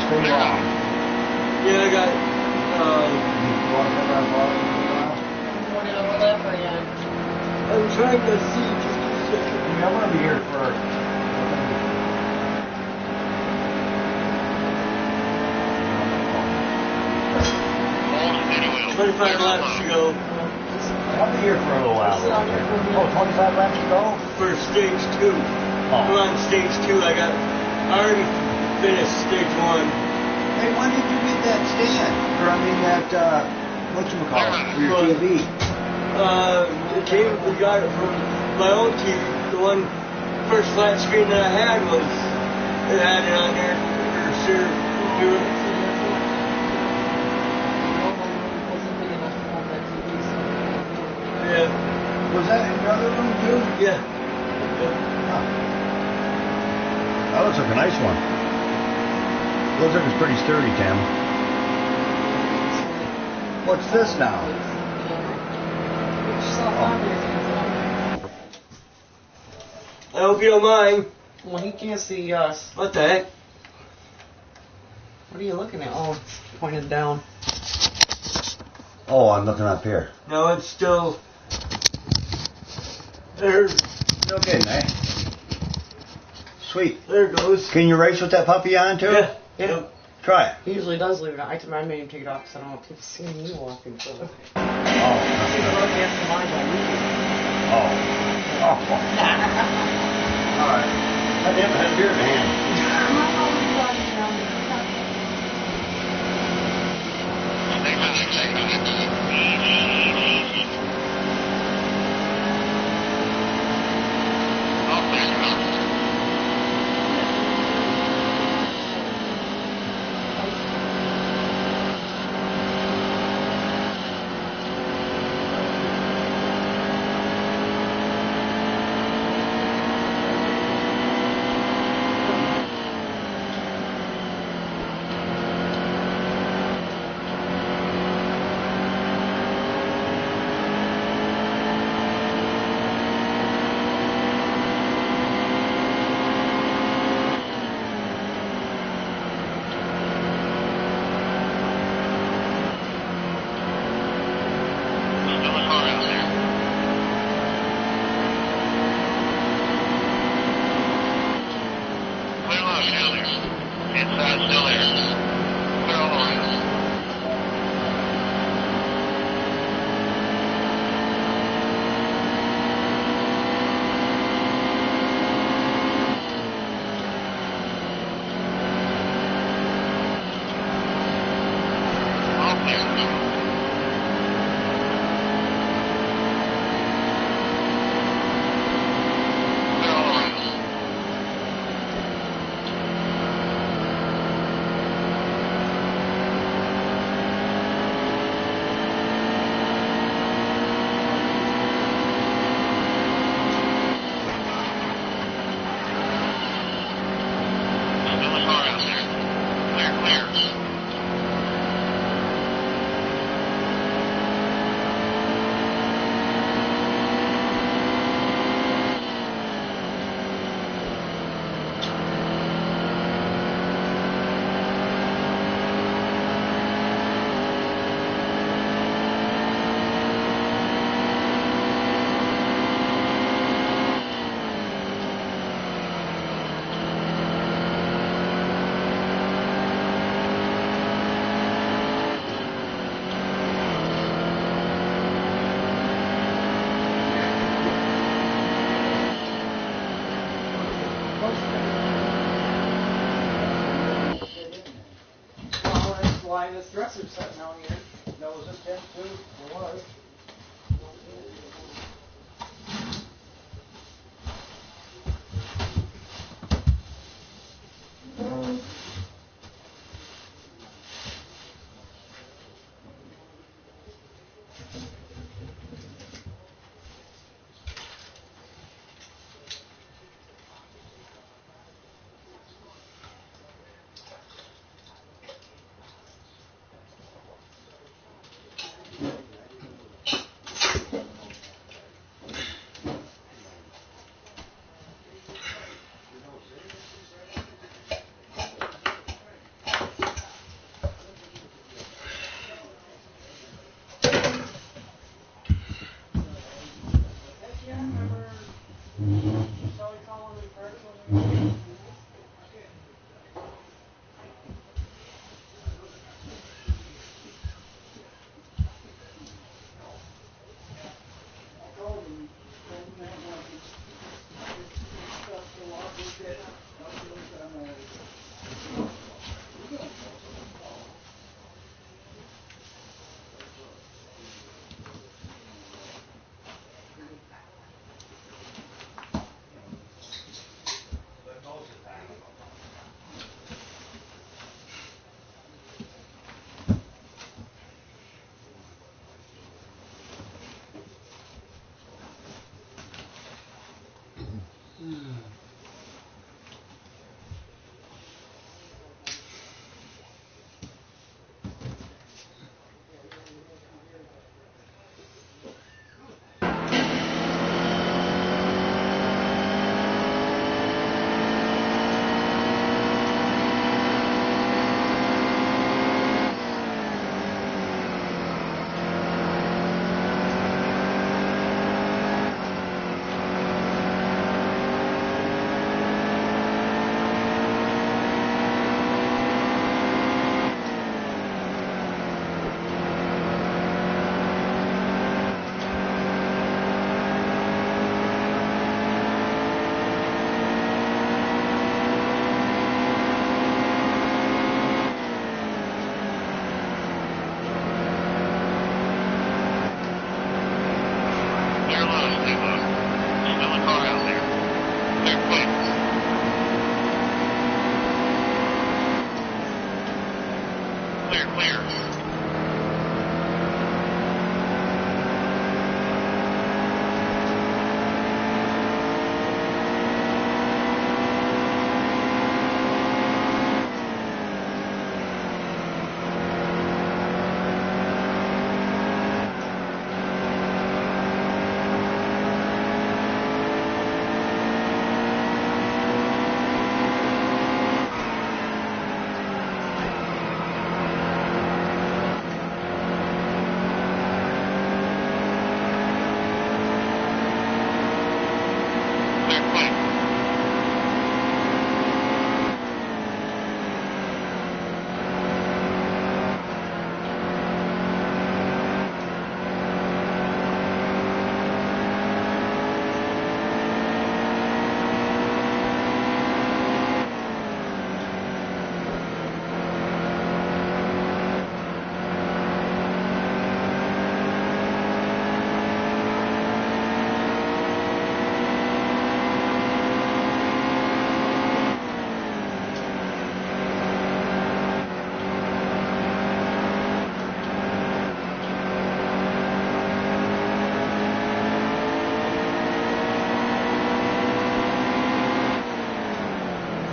stay long. Yeah, I got, I'm trying to see just a second. Yeah, I'm gonna be here for 25 laps to go. I'll be here for a little while. Oh, 25 laps to go? For stage 2. I'm on stage 2. I already finished stage 1. Hey, when did you get that stand? Or I mean that, whatchamacallit, for your TV? We got it from my old TV. The one first flat screen that I had it had it on there for sure. Yeah. Was that in your other room too? Yeah. Huh. That looks like a nice one. Looks like it's pretty sturdy, Tim. What's this now? I hope you don't mind. Well, he can't see us. What the heck? What are you looking at? Oh, pointed down. Oh, I'm looking up here. No, it's still there. No kidding, eh? Sweet. There it goes. Can you race with that puppy on too? Yeah. Yeah. Try it. He usually does leave it on. I made him take it off because I don't want people seeing me walking. So. Oh. He's broadcasting mine by weekend. Oh. All right. I haven't had beer in hand. Why this dresser's sitting out here? No, was this tent too? It was. Clear, clear.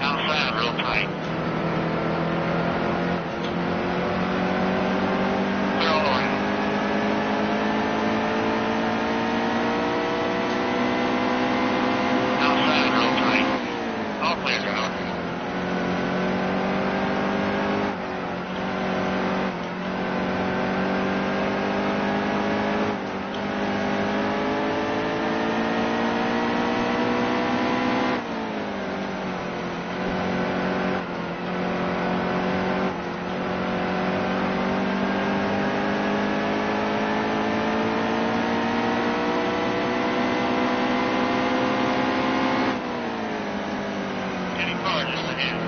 Outside, real tight. Clear all around. Outside, real tight. All clear, driver. Any car just ahead.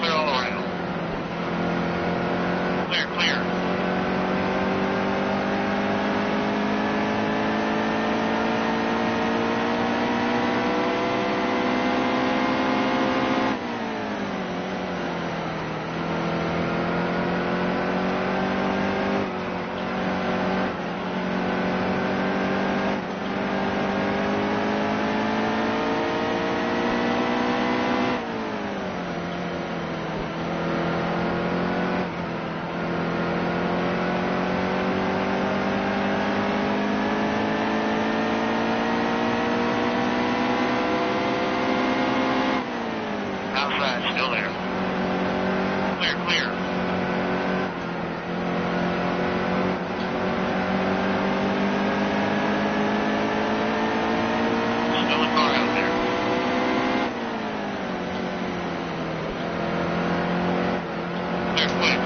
Clear all around. Clear, clear. Outside, still there. Clear, clear. Still a car out there. Clear, quick.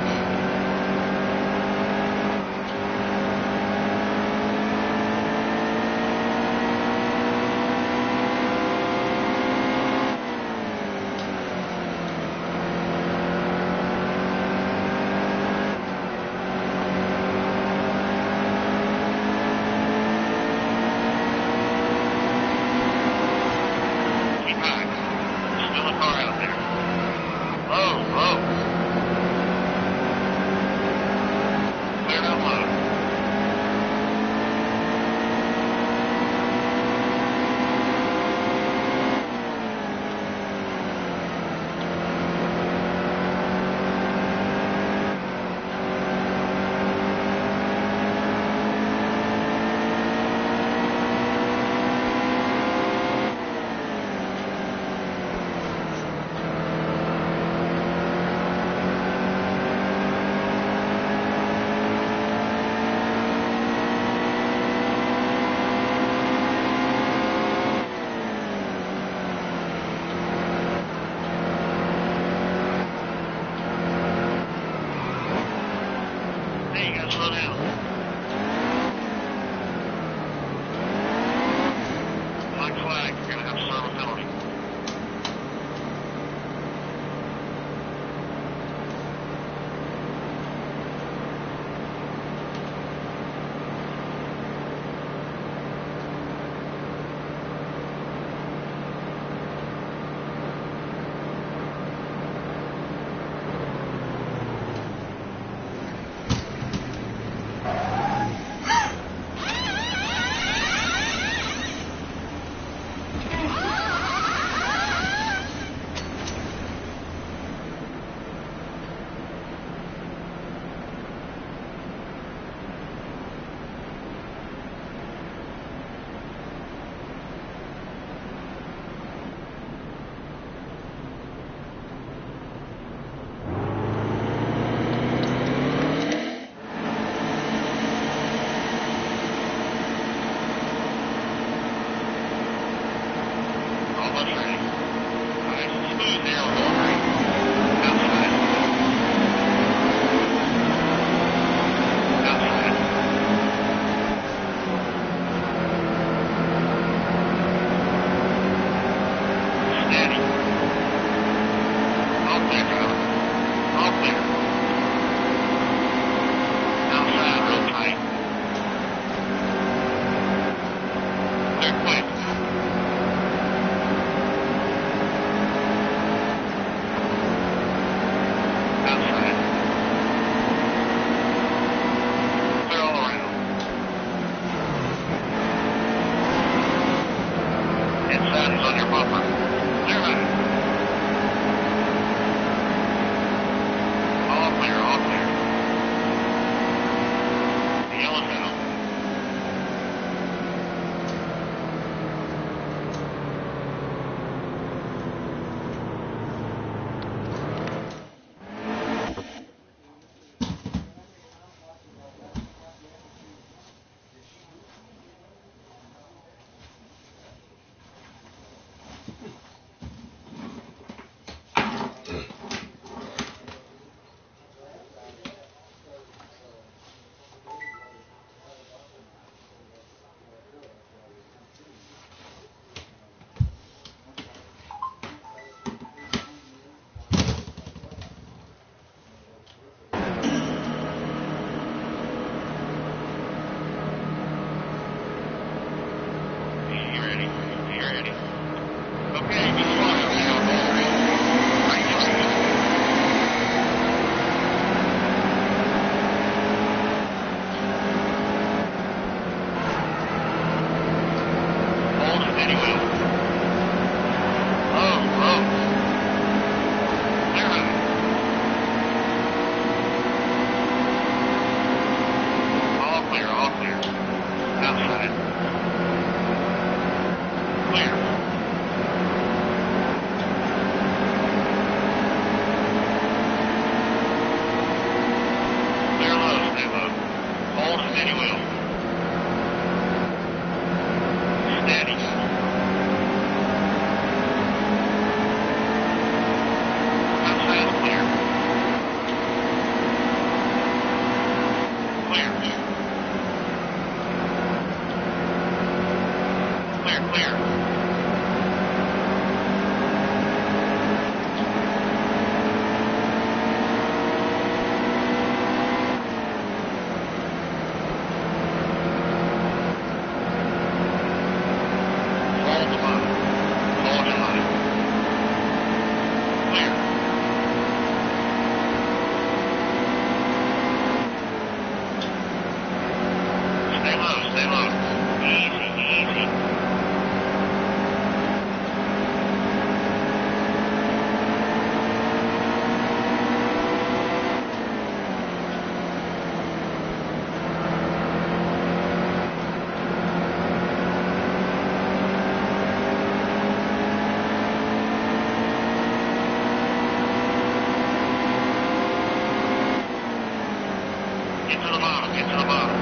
Get to the bottom.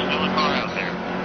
Still a car out there.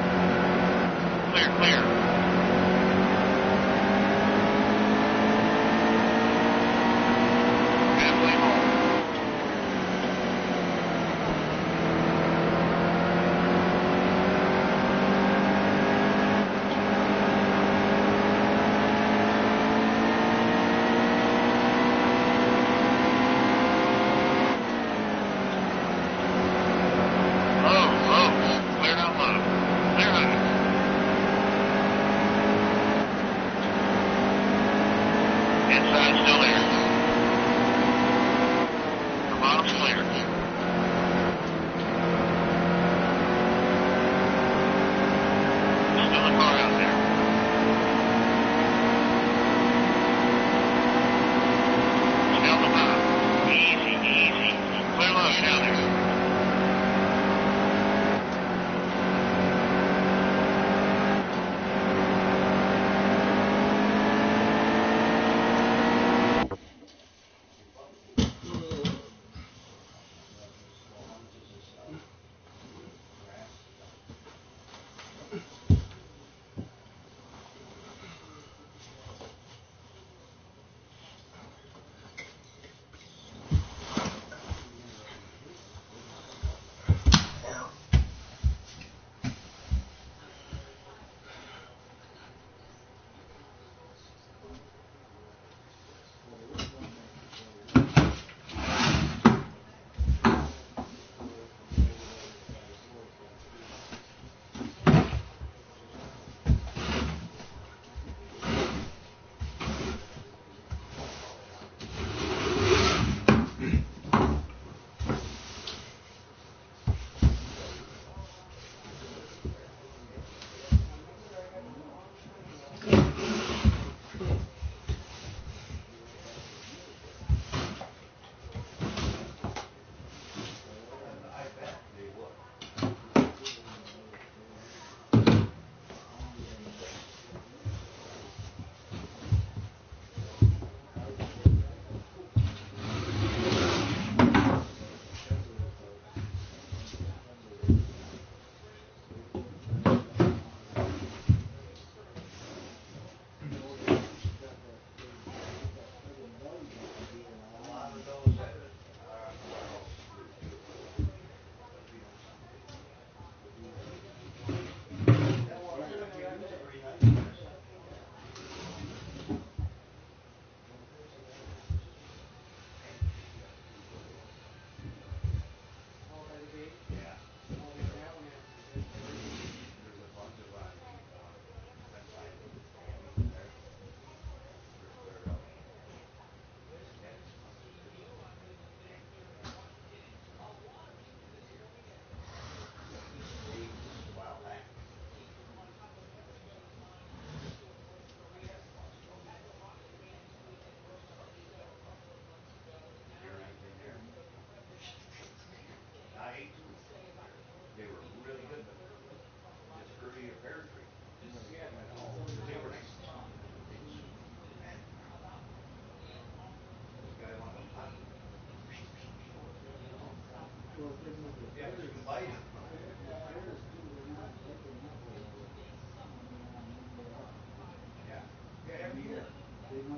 Because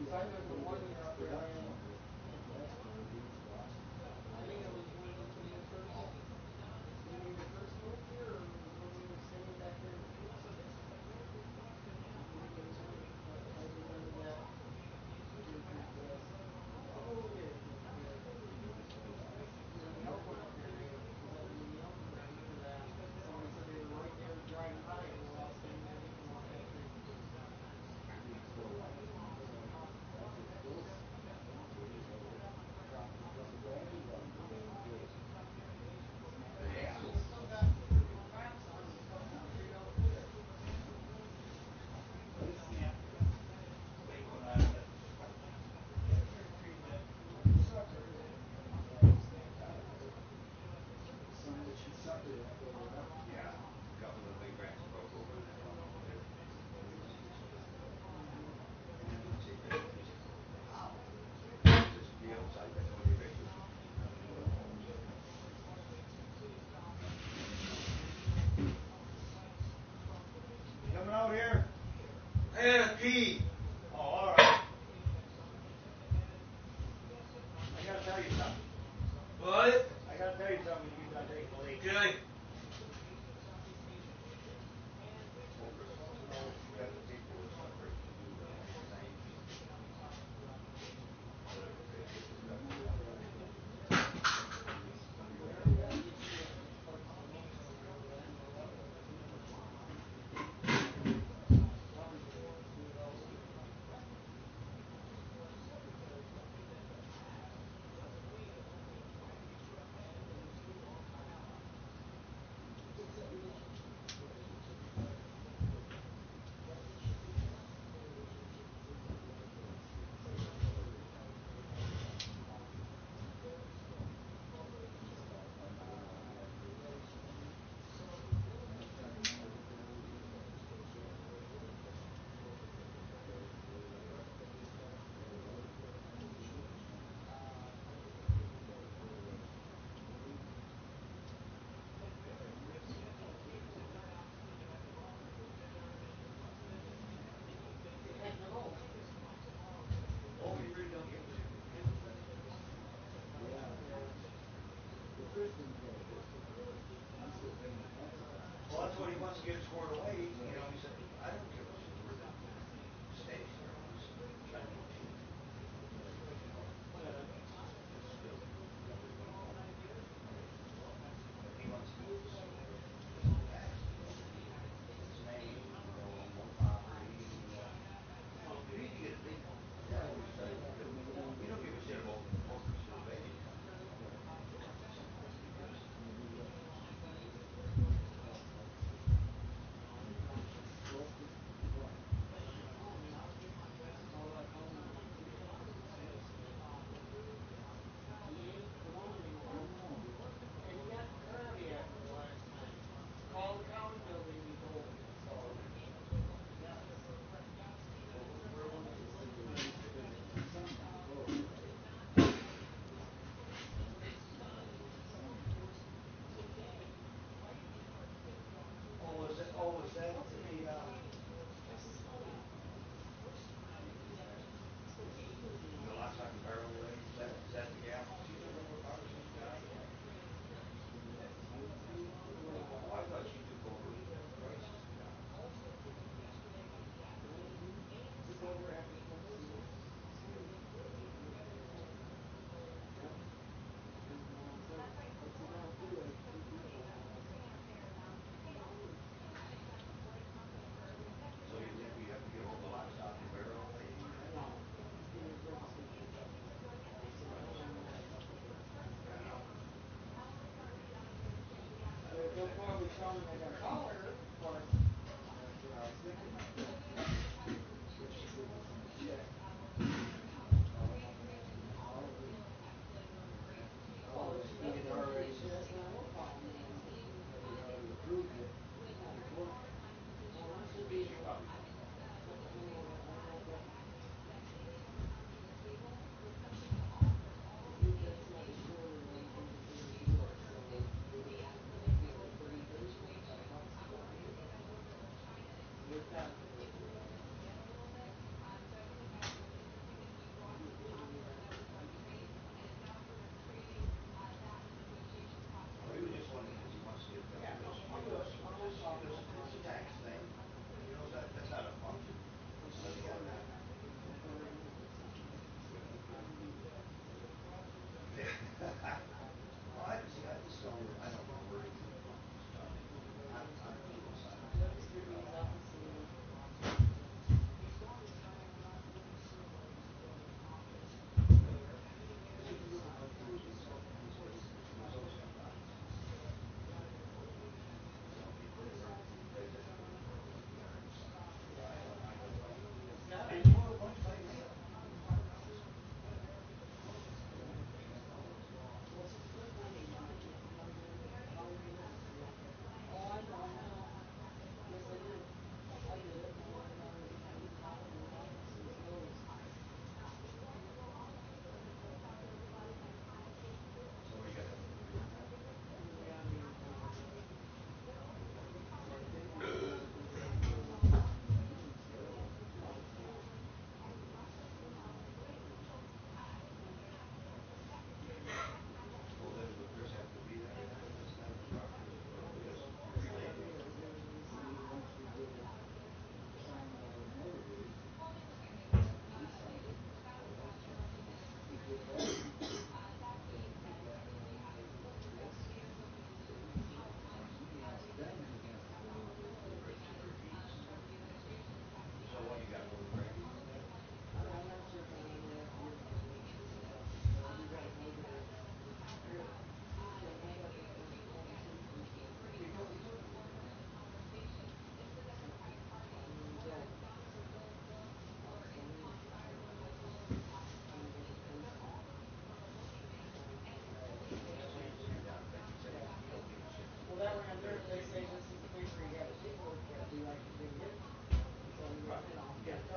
I remember 1 year up there, I think it was when you first, maybe you first moved here, or when we were staying back there in the fields. I remember that. Oh, yeah. Milk went up there, maybe. Was that when the milk? I remember that. Somebody said they were right there driving by it, and we were all standing there looking at that thing. Yeah, a couple of the big branches broke over and that one over there. Wow. Just the outside, that's what you fixed it. Coming out here? I had a pee. Oh, all right. I gotta tell you something. What? I gotta tell you something when you get done taking a leak. Okay. Well, first of all, you know, you got the paperwork separation to do tonight. Whatever paperwork you got to do. Oh, you really don't give a shit. Well, that's what he wants to get squared away. You know, he said, I don't give a shit where the stakes are. I'm just trying to get paid. But still. He wants to move so fast. It's 98, you know, own one property. You need to get a big one. I always tell you, you don't give a shit about corporate survey. Sometimes because Call the county building, he told me. So, yeah. oh, is that the, the lockstock and barrel lady? Is that the gal? She's a little about the same job as him? Oh, I thought she took over Bryce's job. So you think we have to get hold of the lockstock and barrel lady? Yeah. They'll probably tell me I gotta call her, but well, if she doesn't give me shit, then I will call them. Well, that should be. She probably will.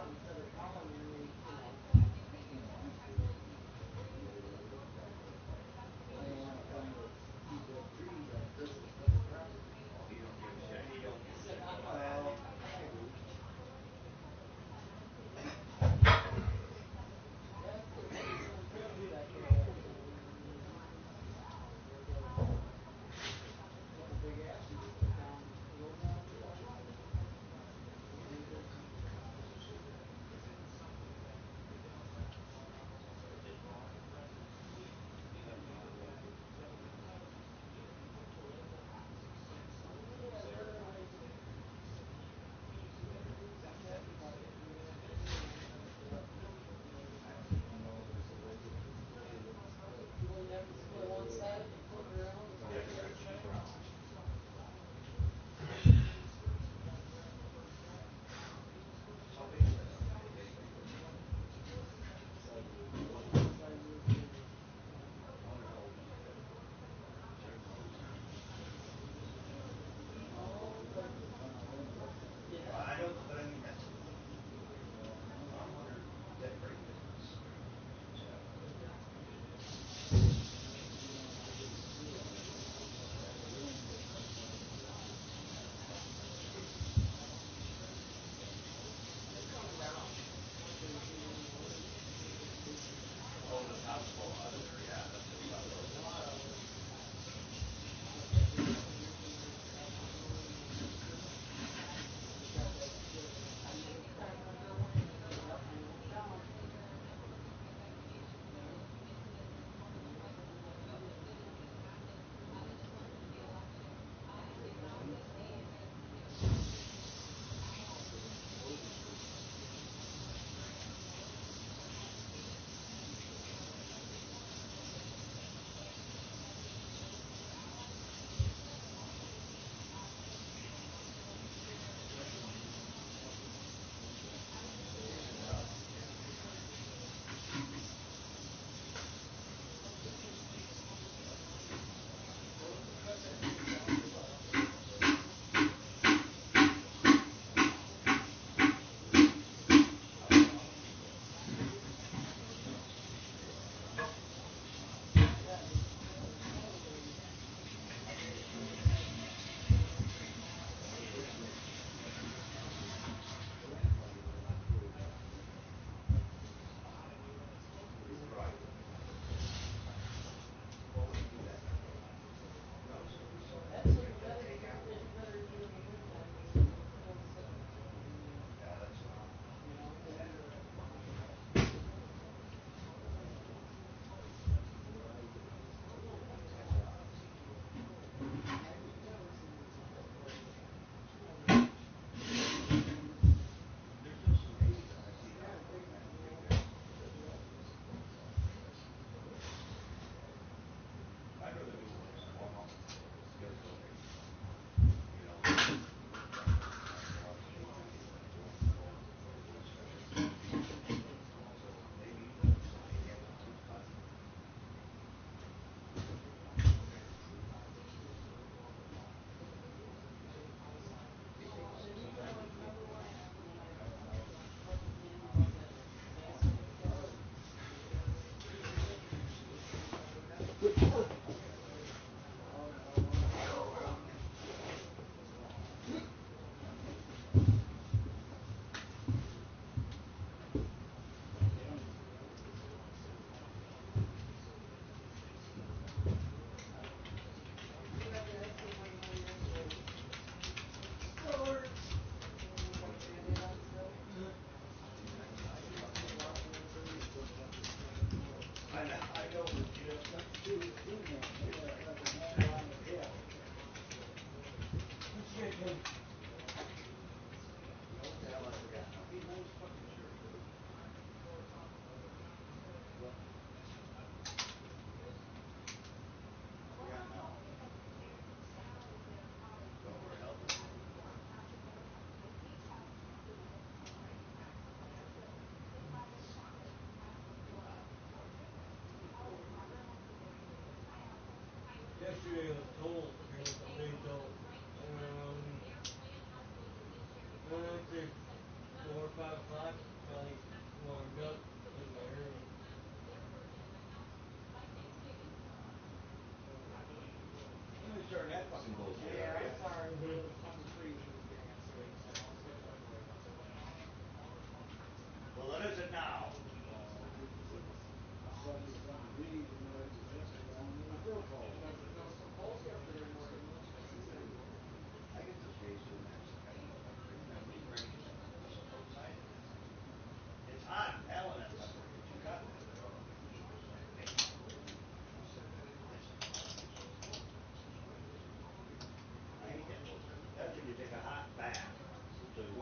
Oh, he don't give a shit. He don't give a shit about that. Well,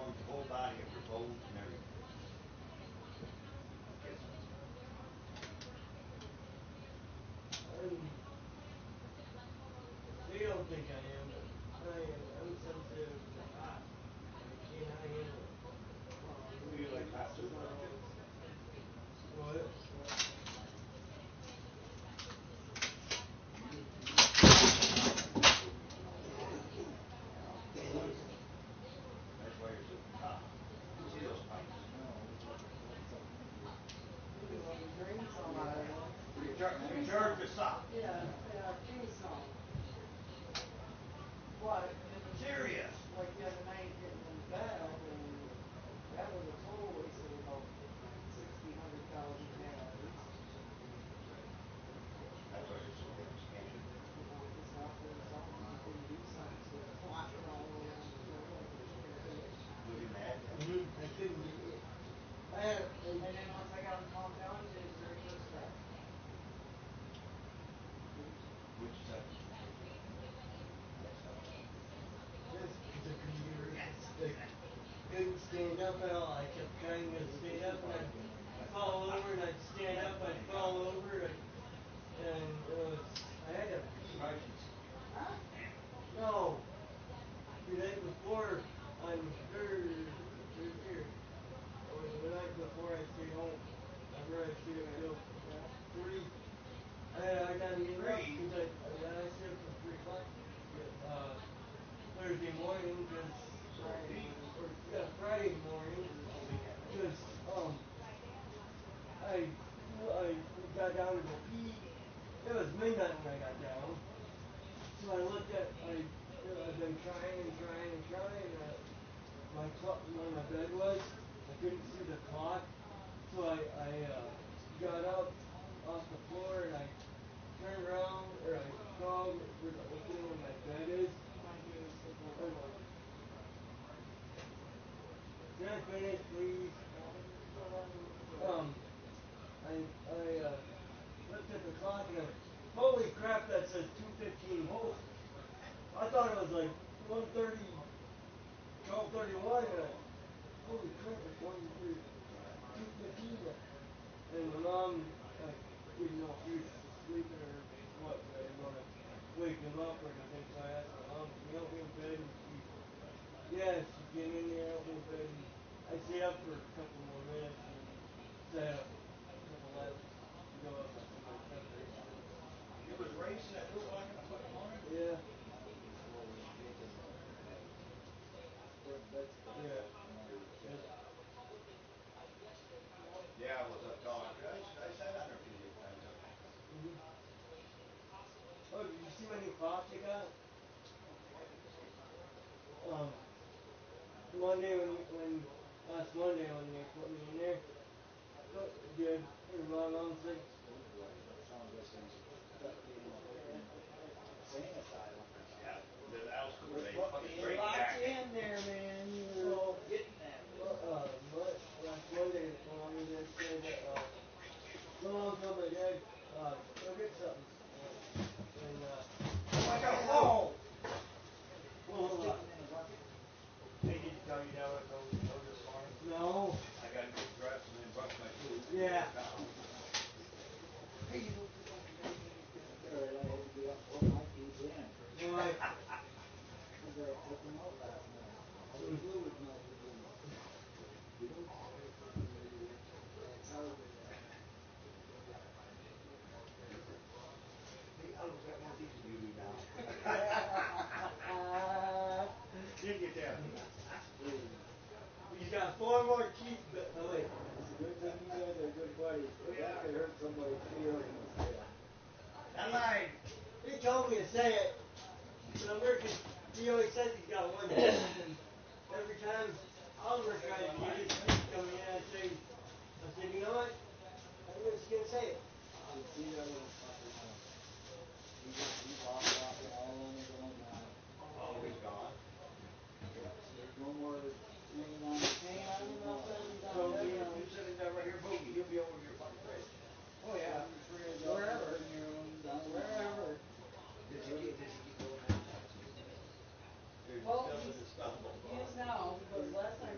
forms the whole body of your bones and everything. Gets them. They don't think I am, but I am. I'm sensitive to hot. I cannot handle it. Do you like hot soup, don't you? What? You like hot soup. Yeah. That's why your soup is hot. See those pipes? Drain some out of them. You charge the sop. Yeah, give me some. But, Serious. like the other night, getting in bed, and that was a total waste of about 60, 100,000 calories. That's why you're so damn skinny. Just after something, you can do something to flop it all over on the floor like a chicken fish. Was he mad? I couldn't do it. And then once I got him calmed down, he did his very first stretch. Which side? Just because I couldn't stand up at all. I kept trying to stand up and I'd fall over and I'd stand up, I'd fall over and it was, I had to pee. Huh? No. The night before on Thursday, or the night before I stayed home, after I stayed up till 3, I had a hard time getting up because I stayed up till 3 o'clock Thursday morning because Friday morning because I got down to go pee. It was midnight when I got down. So I looked at I've been trying and trying and trying. Where my bed was, I couldn't see the clock. So I got up off the floor and I turned around or I crawled where the opening where my bed is. Can I finish, please? I looked at the clock and holy crap, that says 2:15. Oh, I thought it was like 1:30, 12:31. Holy crap, it's 2:15. And my mom didn't know if he was sleeping or what, but I didn't want to wake him up or anything. So I asked my mom, can you help me in bed? And she came in there, helped me in bed. And I stayed up for a couple more minutes and sat up a couple laps to go up to my temperature. It was racing at 2 o'clock in the fucking morning? Yeah. Yeah, I was up calling. I sat on there a few times up. Oh, did you see my new clock they got? Last Monday when they put me in there, did my mom said, Yeah, the house where they Put fucking me straight locked jacket. in there, man. You So, were getting that. last Monday mommy then said that, my mom told my dad, go get something. And, I got a phone! well, Hey, did you tell you that I go this morning? no. I gotta get dressed and then brush my teeth. Yeah. Hey, you know, Why? Hey, I got more teeth than you do now. Didn't you tell me? He's got 4 more teeth, but oh wait. That line. He told me to say it. Remember, because he always says he's got 1 tooth, and every time Oliver tries to get his teeth coming in, I said, you know what? I'm just gonna say it. Oh, he's gone. So You sit in there right here, Boogie. He'll be over your fucking fridge. Oh yeah. Wherever. Wherever. Does he keep going that? There's Well, still in the stumble. he is now, but last time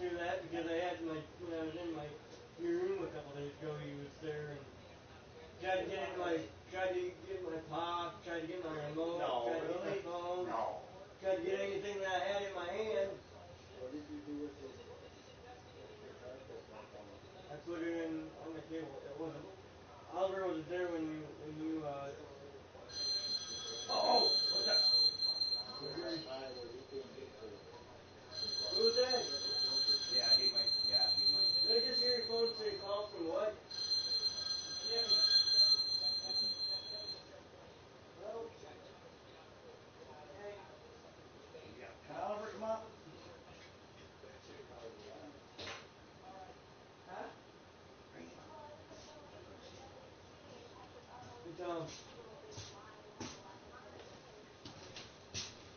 through that because I had my when I was in my your room a couple days ago. He was there and tried to get in my pop, tried to get my remote, No, tried to get my really? phone, No. tried to get anything that I had in my hand. What did you do with the carpet that I put it in on my table. It wasn't. Oliver wasn't there when you Oh, what's that? he was outside, but he came in for who was that? Yeah, he might. Did I just hear your phone say call from what? Jimmy. Hello? Hey. Yeah. Can Oliver come up? Huh? Bring him up. Hey Tom.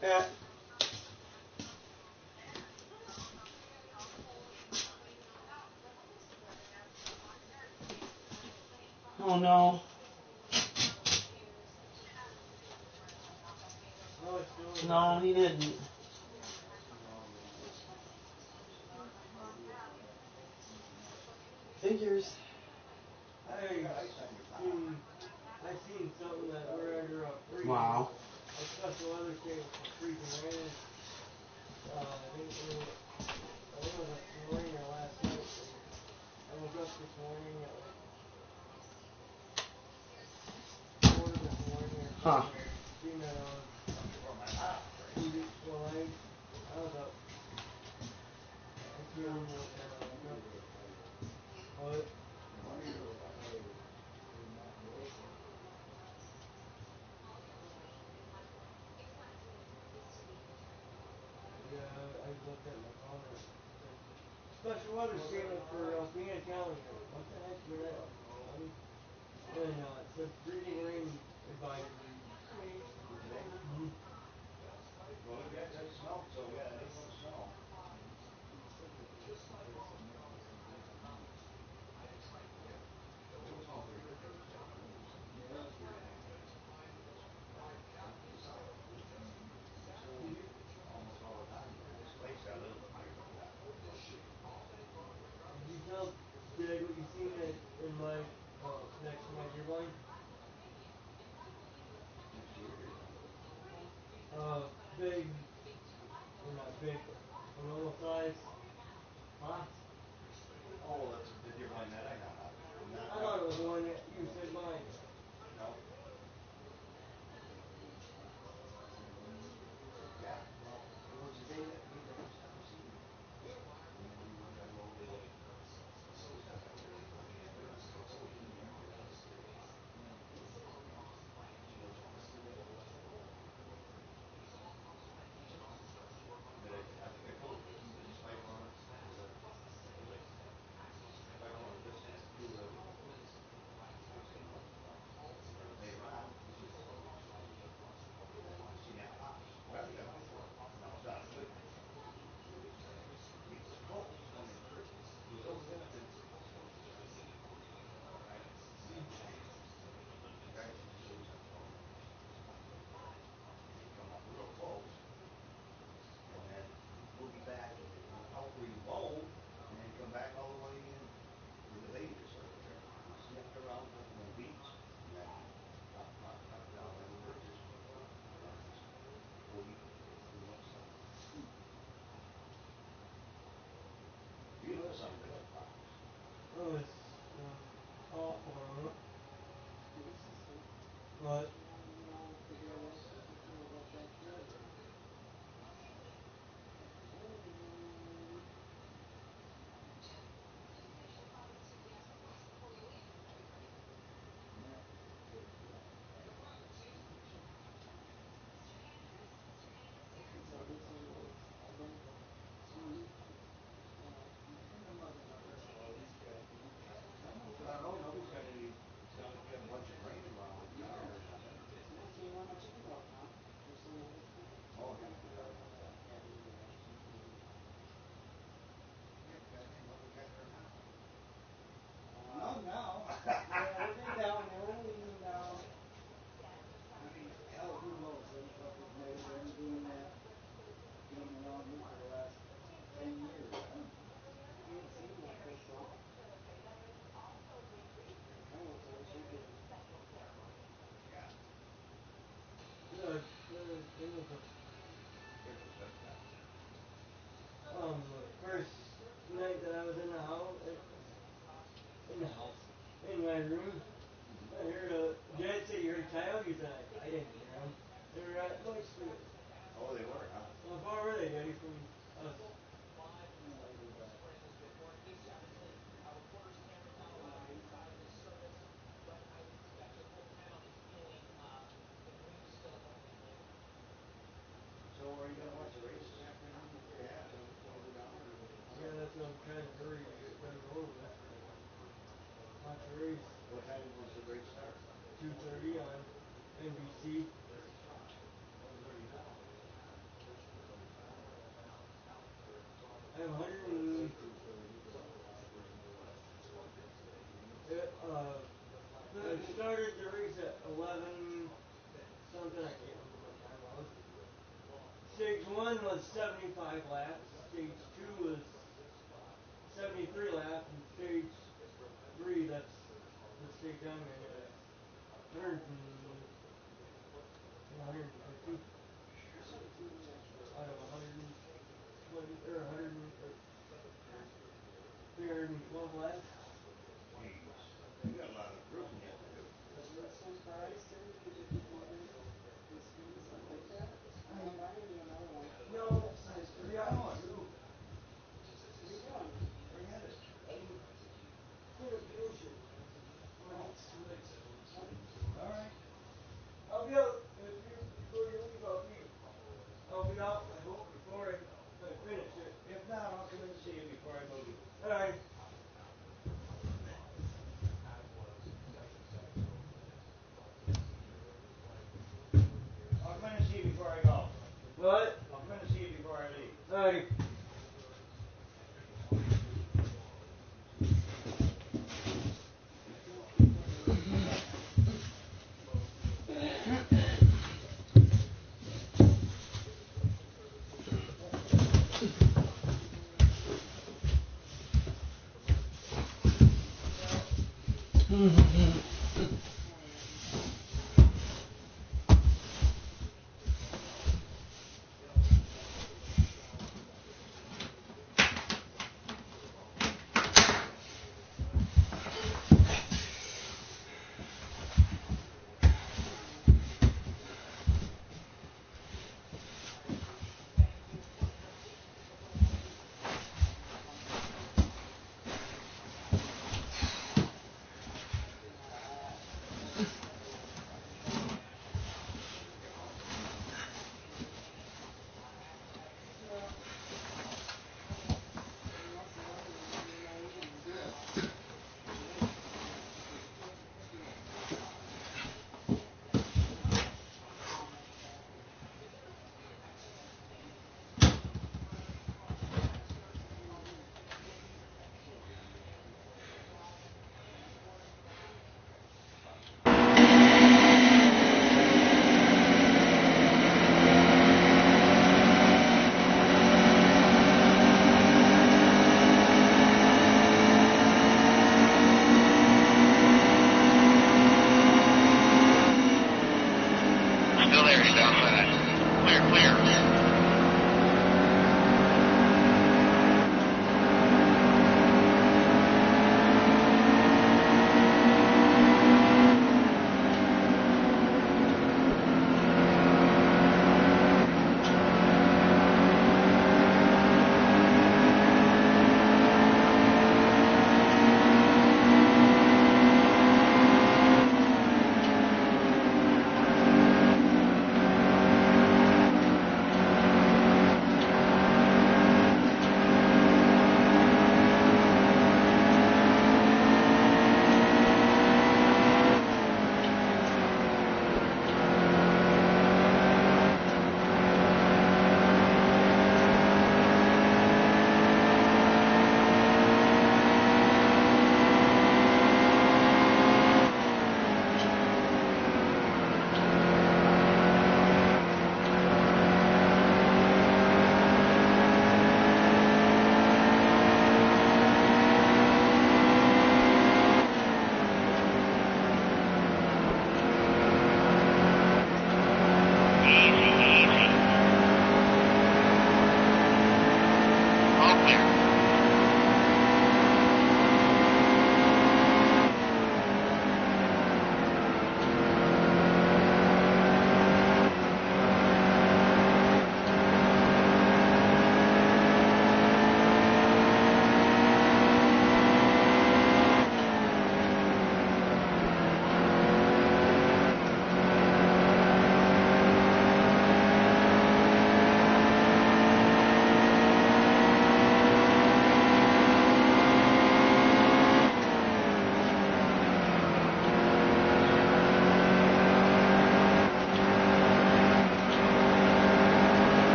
Pat. Oh no. No, it's still in No, he didn't. No idea how that came up. Figures. I think you got ice on your top. I seen something that we're under a freeze. Wow. A special weather state for freezing rain. I think it was this morning or last night. I woke up this morning at like 4 this morning or Huh. something. And seen that I was Oh, before my house, right? 2 weeks. Well, I was up. I can't remember what time I woke up. What? No wonder you were tired. You're not broken. Yeah, I looked at my phone and it said special weather statement for Alpena County. What the heck was that? And it said freezing rain advisory. For today? Mm-hmm. Well, we've got that snow, so we got an 8 foot snow. He said that there's some maybe some big snow. It was snowing pretty good Thursday. Yeah. It sucked. Mm-hmm. It snowed almost all the time, but this place got a little bit bigger, but not real big. Did you tell Greg what you seen in my next to my deer blind? Next to your deer blind. Big, or not big, a normal size fox. Oh, that's the deer blind that I got up. Not, I no, thought it was the one that you no, said mine. no. Yeah, well, it was the day that we had the first time seeing it. And then we went and loaded all the stuff up there. We went for a whole evening up there Thursday. Yeah. It was fun. But I think I told you, the spike on it was like, spike on it this end, two of the hooks came out the front. But later on, you see the full hooks go in. And you see that pops. Well, you gotta go for it. Now it's not a good thing. He was close. I mean, he was over the fence. Right? And that popped. The guy said, he said, oh, and he come up real close. And then boogie back, went out where you bone, and then come back all the way in where the baby is right there. He sniffed around the beach, and then popped down in the bushes, and just boogie pretty much south. Beautiful son of a fox. It was awful, huh? But No, forget it. Just know about that kid. Yeah. So this is about 2 weeks. No, in a month. see. I have 100 and, I started the race at 11 something, I can't remember what time it was. Stage 1 was 75 laps, stage 2 was 73 laps, and stage 3, that's the stage I'm in, 100 150 out of 120 or 100 or 312 laps. Jeez. You got a lot of cruising yet to do. There's some prize too, if you wanted to spin something like that. I don't mind doing another one. No, Size What do three. you want? What are you doing? Bring it. put a grocery. Oh. All right. I'll be out before you leave. I'll be out. I hope before I finish it. If not, I'll come in and see you before I leave. All right. I'll come in and see you before I go. What? I'll come in and see you before I leave. All right.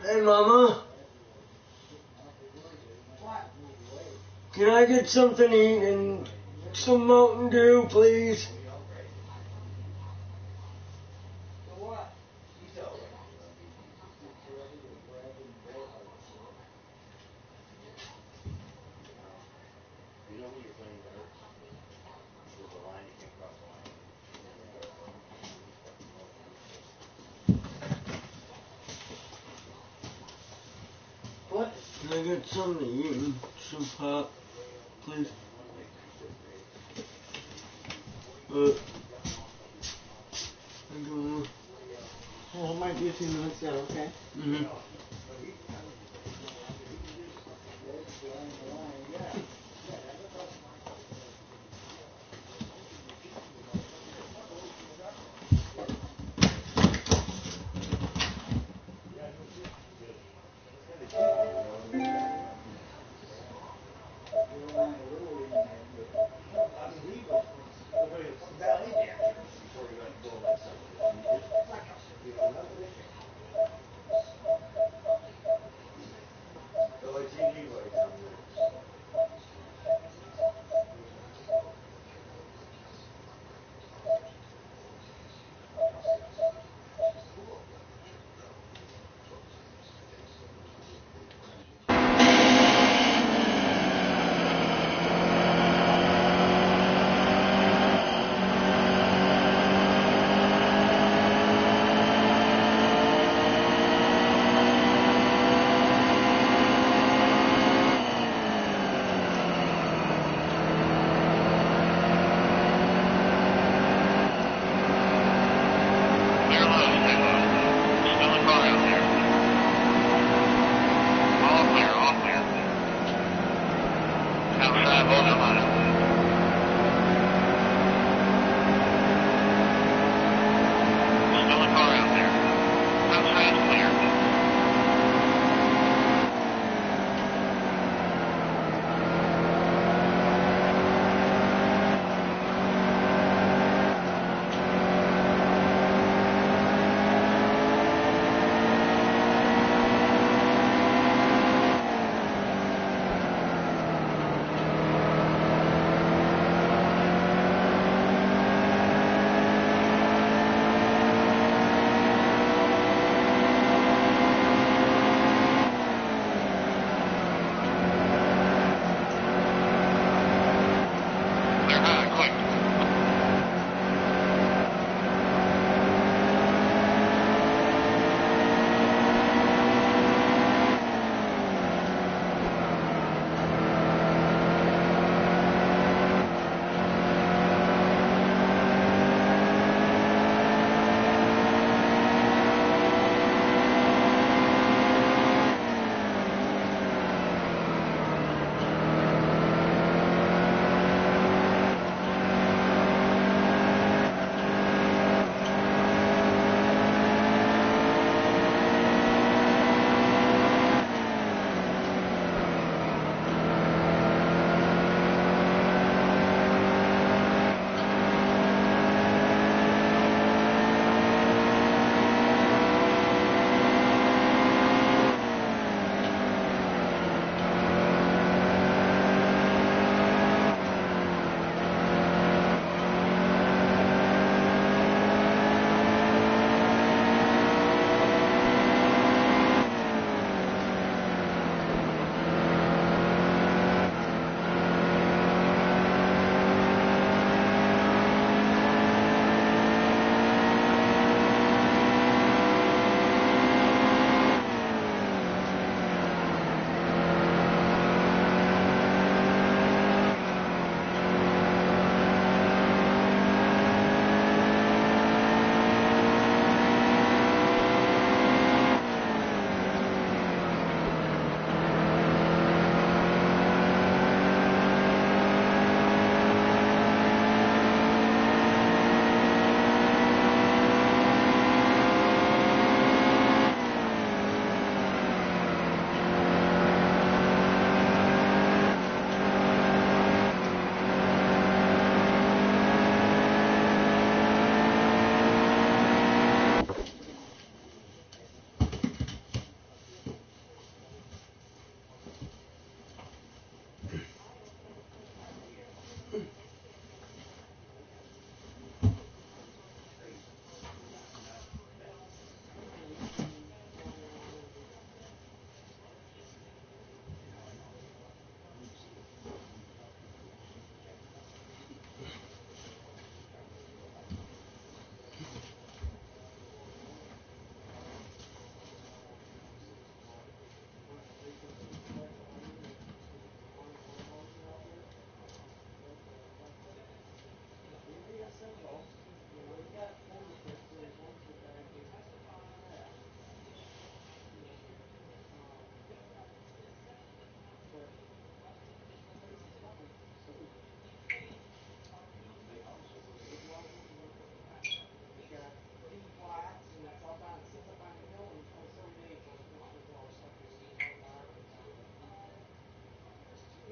Hey, Mama. What? Can I get something to eat and some Mountain Dew, please? For what? You know when you're playing darts, there's a line, you can't cross the line. What? Can I get something to eat and some pop, please? I don't know. Oh, it might be a few minutes yet, okay? Mm-hmm. I mean, he was a ballet dancer before he got into all that stuff. It's not, you know, not that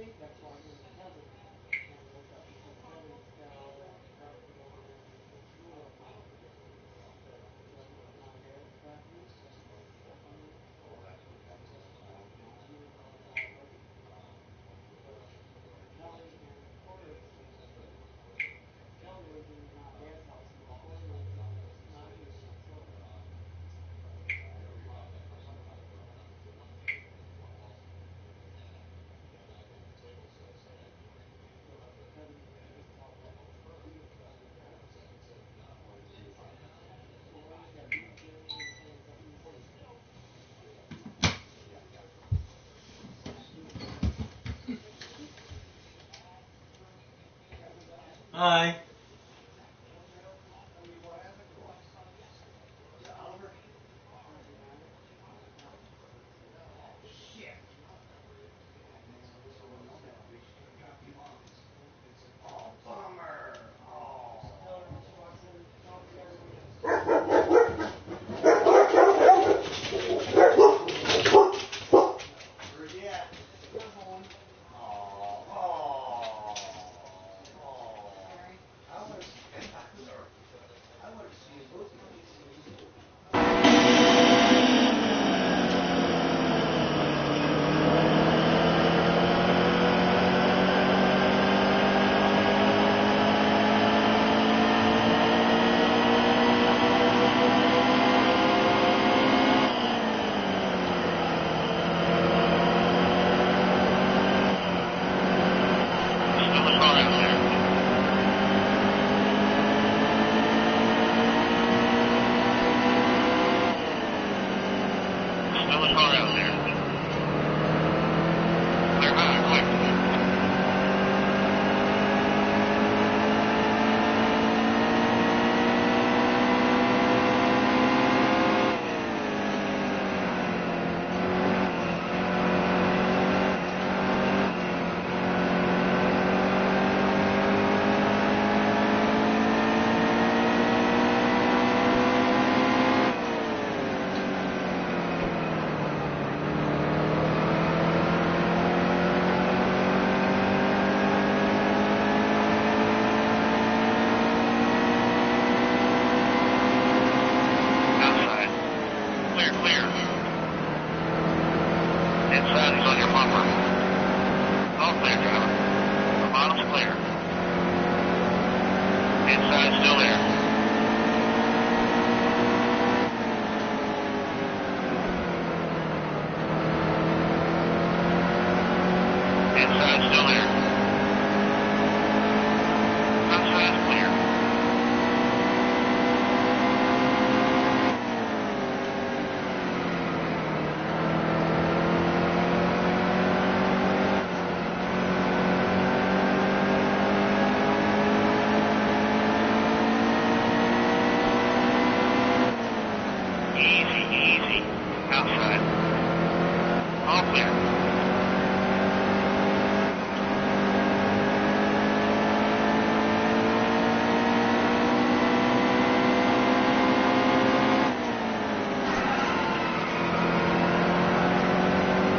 think that's why he hasn't kind of woke up because Kevin's got all that crap going on in school right now. That he's not there this afternoon. Oh, that's what that is. He was all about like Kelly and Corey. Kelly lives in my dad's house and Corey lives in my next door. So Kevin just called that he was playing crap. What is he playing? Well, he got beat today and was playing something important. Hi. I mean, what happened to him? Is that Oliver? Doesn't matter. Oh, shit. So no now. They should have dropped him off. Oh, bummer. Tell her when she walks in, tell her Gary when Where's he at? you're home. Oh. Gary. I want to see. Sorry. I want to see him looking. Did you see him? Still a car out there. Still a car out there. Clear high, quick. Outside. Clear, clear. Inside, he's on your bumper. All clear, driver. The bottom's clear. Inside, still there. Inside, still there. Outside, clear. Easy, easy. Outside. All clear.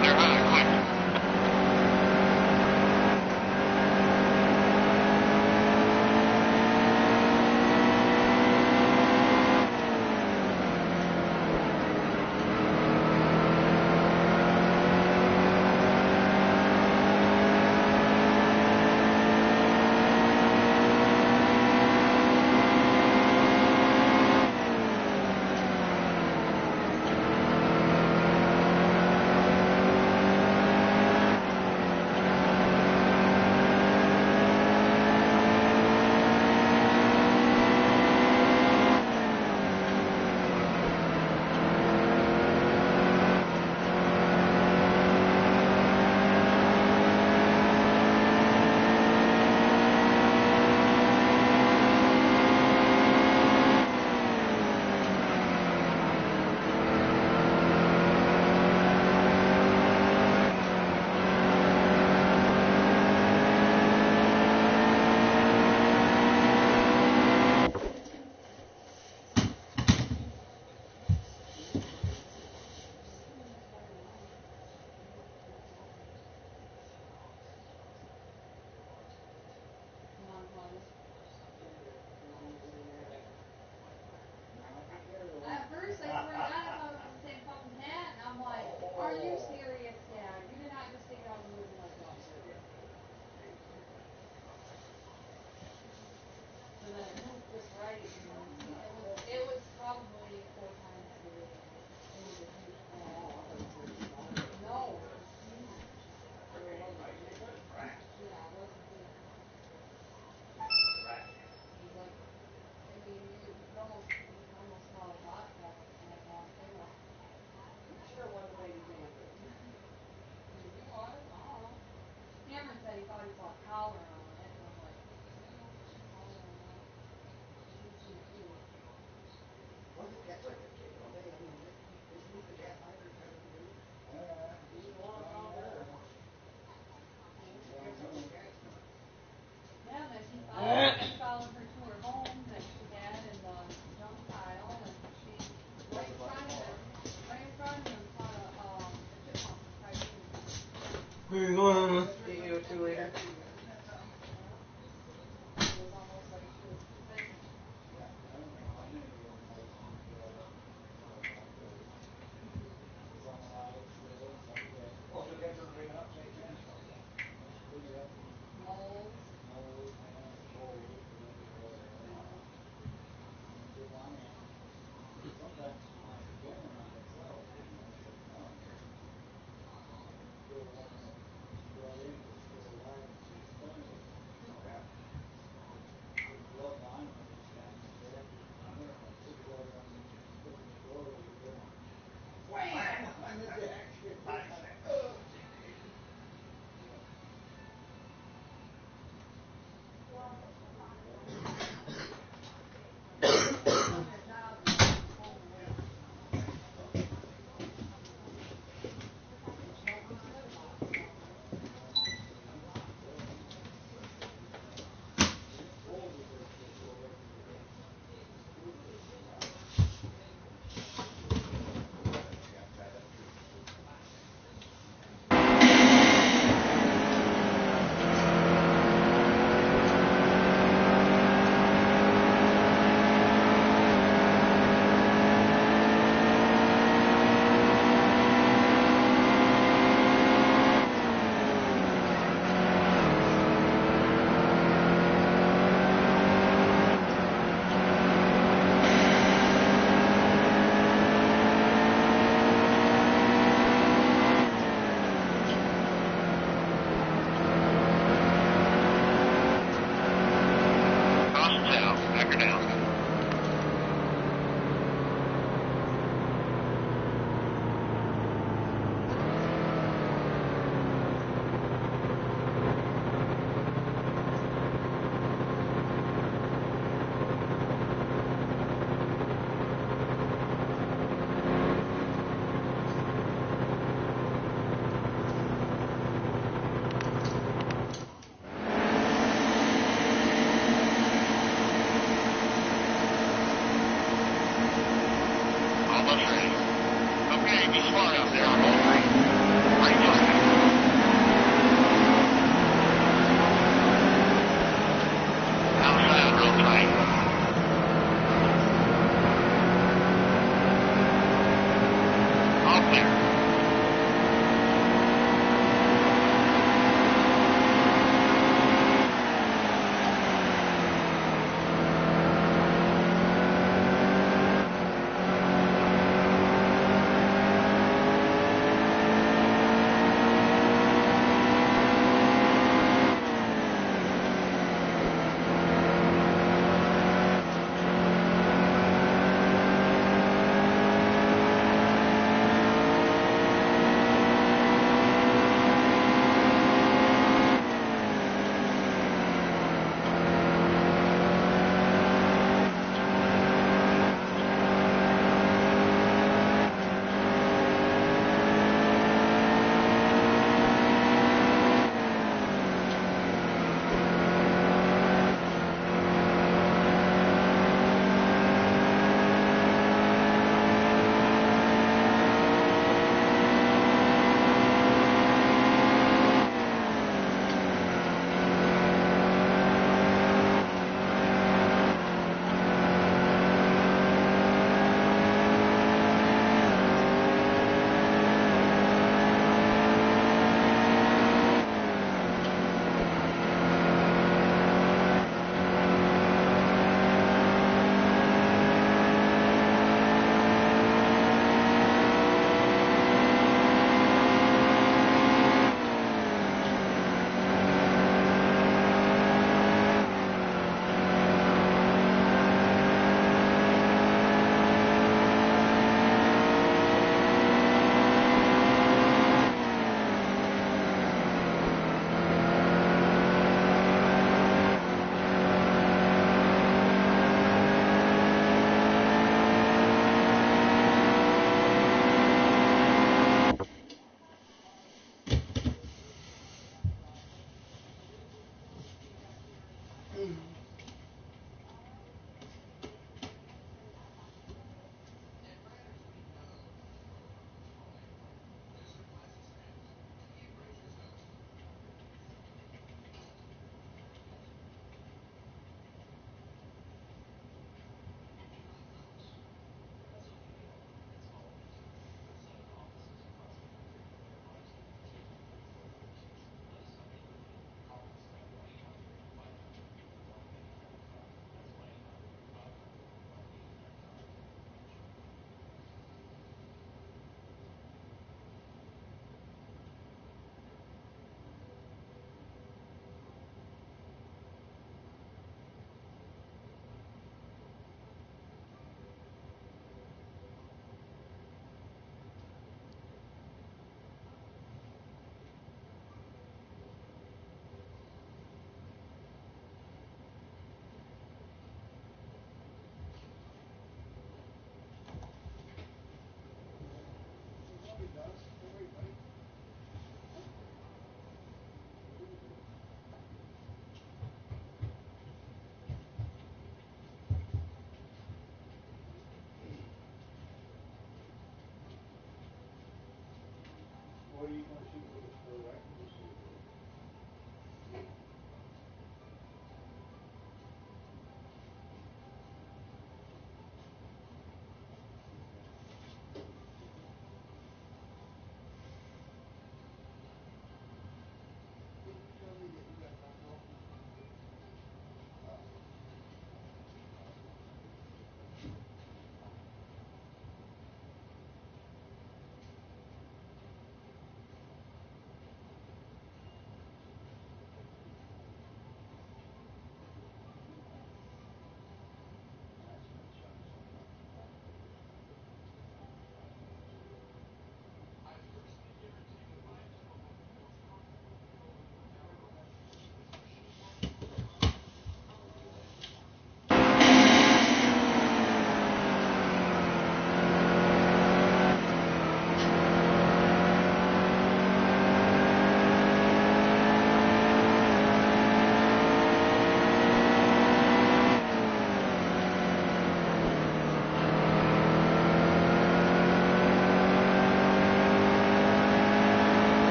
Clear high, quick. thought he saw a collar on it, and I'm like, collar on that? Didn't seem to be. Well, the cats like that kid, don't they? I mean, they sneak the cat finders kind of do. He was all good. She picks up the cats now. Yeah, then he followed her to her home that she had in the junk pile, and she right in front of him, caught a chipmunk tried eating her. Where you going? See you two later. Yeah. It was almost like she was bitten. Yeah, I don't know how many of them mice sneak back roads. Some alive still and some dead. Oh, so get them to bring it up, say transfer. Once you bring it up, Moles. moles, ants, voles, whatever the hell they are. Yeah. And then get one in. Sometimes I get one on myself, and I said, no, kill the one that she brought in was still alive, and she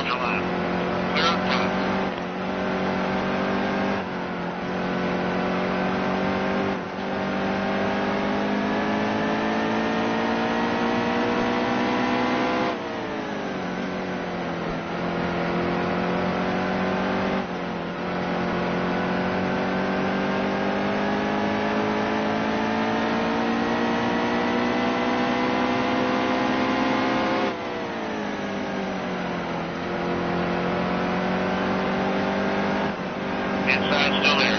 hold your line. Clear up top. Inside still there.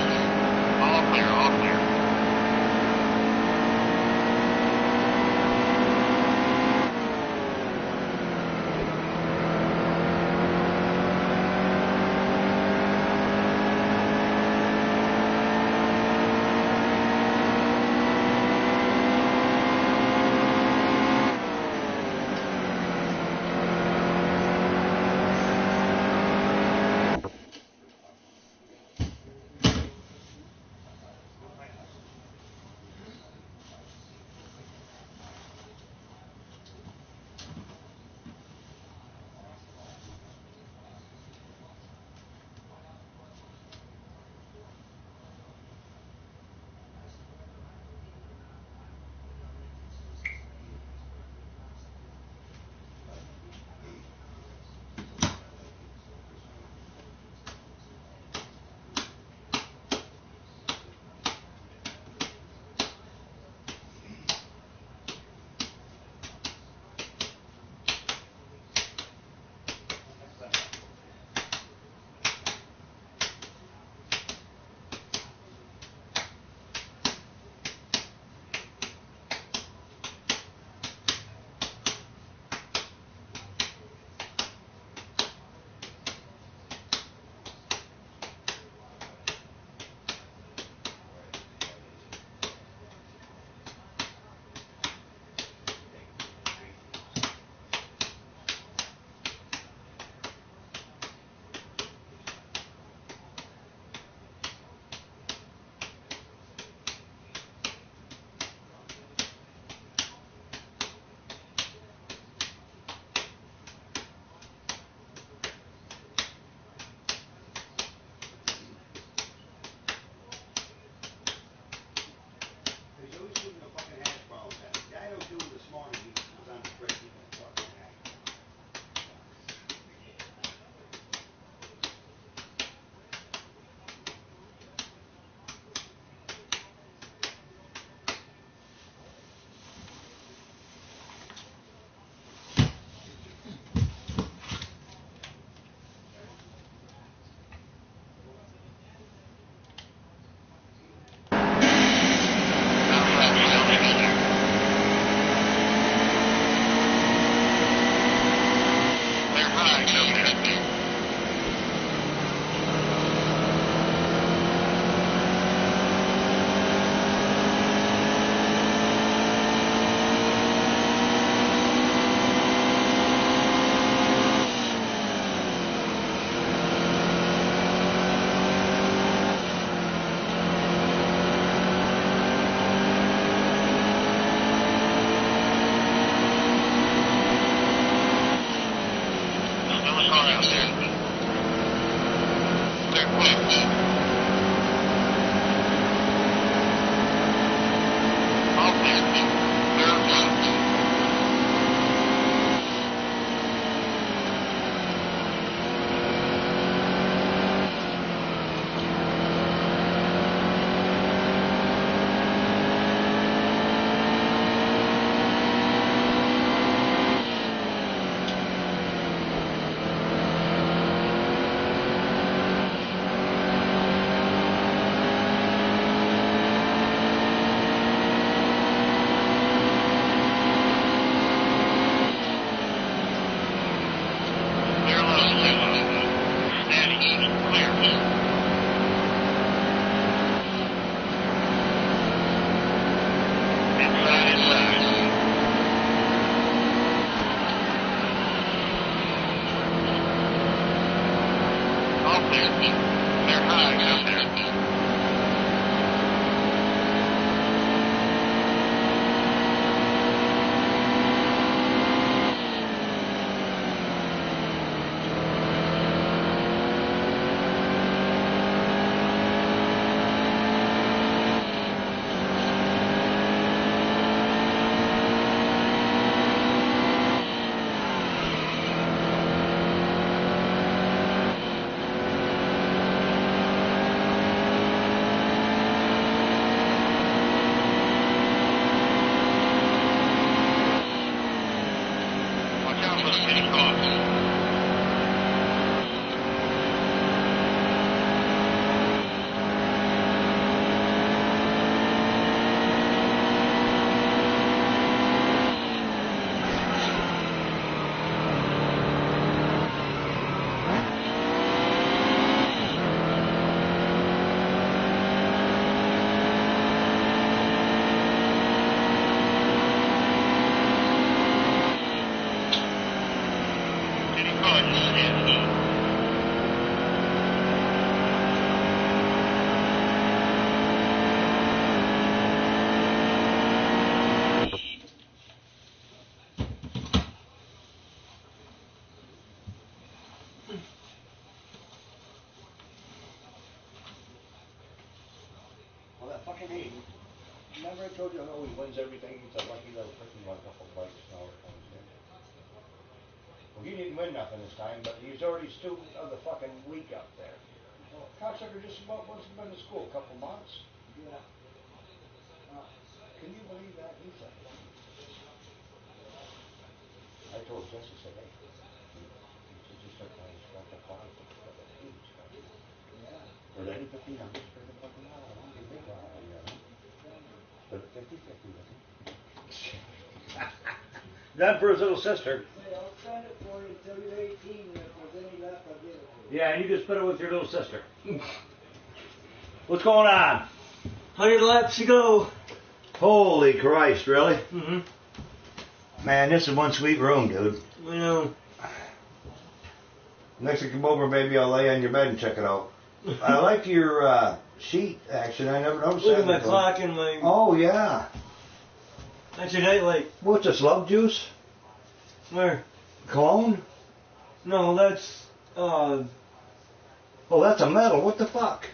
All clear, all clear. He's always giving a fucking hash browns at him. The guy don't do it this morning. He was on the break. He can fucking hash. Outside still there. Clear high, still there. Still a car out there. Clear quick. All clear. Clear up top. Clear low, stay low. Steady. Clear. Inside, inside. All clear. Clear high, still there. miles on city cross. City cross, stand east. Well, that fucking Hayden, remember I told you how he wins everything? He's a lucky little freaking won a couple of bikes and all that kind of shit. Well, he didn't win nothing this time, but he's already student of the fucking week up there. Well, cocksucker just about wasn't been to school a couple months. Yeah. Can you believe that? He's a I told Jesse, said, hey, he said, just start trying to start the clock. Yeah. But any 15, I'm just for the fucking hour. I don't give a big hour, you know. But 50-50 with him. That for his little sister. Say, I'll sign it for you until you're 18, and if there's any left, I'll give it to you. Yeah, and you can split it with your little sister. What's going on? 100 laps to go. Holy Christ, really? Mm-hmm. Man, this is one sweet room, dude. I know. Next time you come over, maybe I'll lay on your bed and check it out. I like your sheet action. I never noticed Look that at my before. clock and my... Oh, yeah. That's your nightlight. What's this, love juice? Where? Cologne? No, that's... Oh, that's a medal. What the fuck?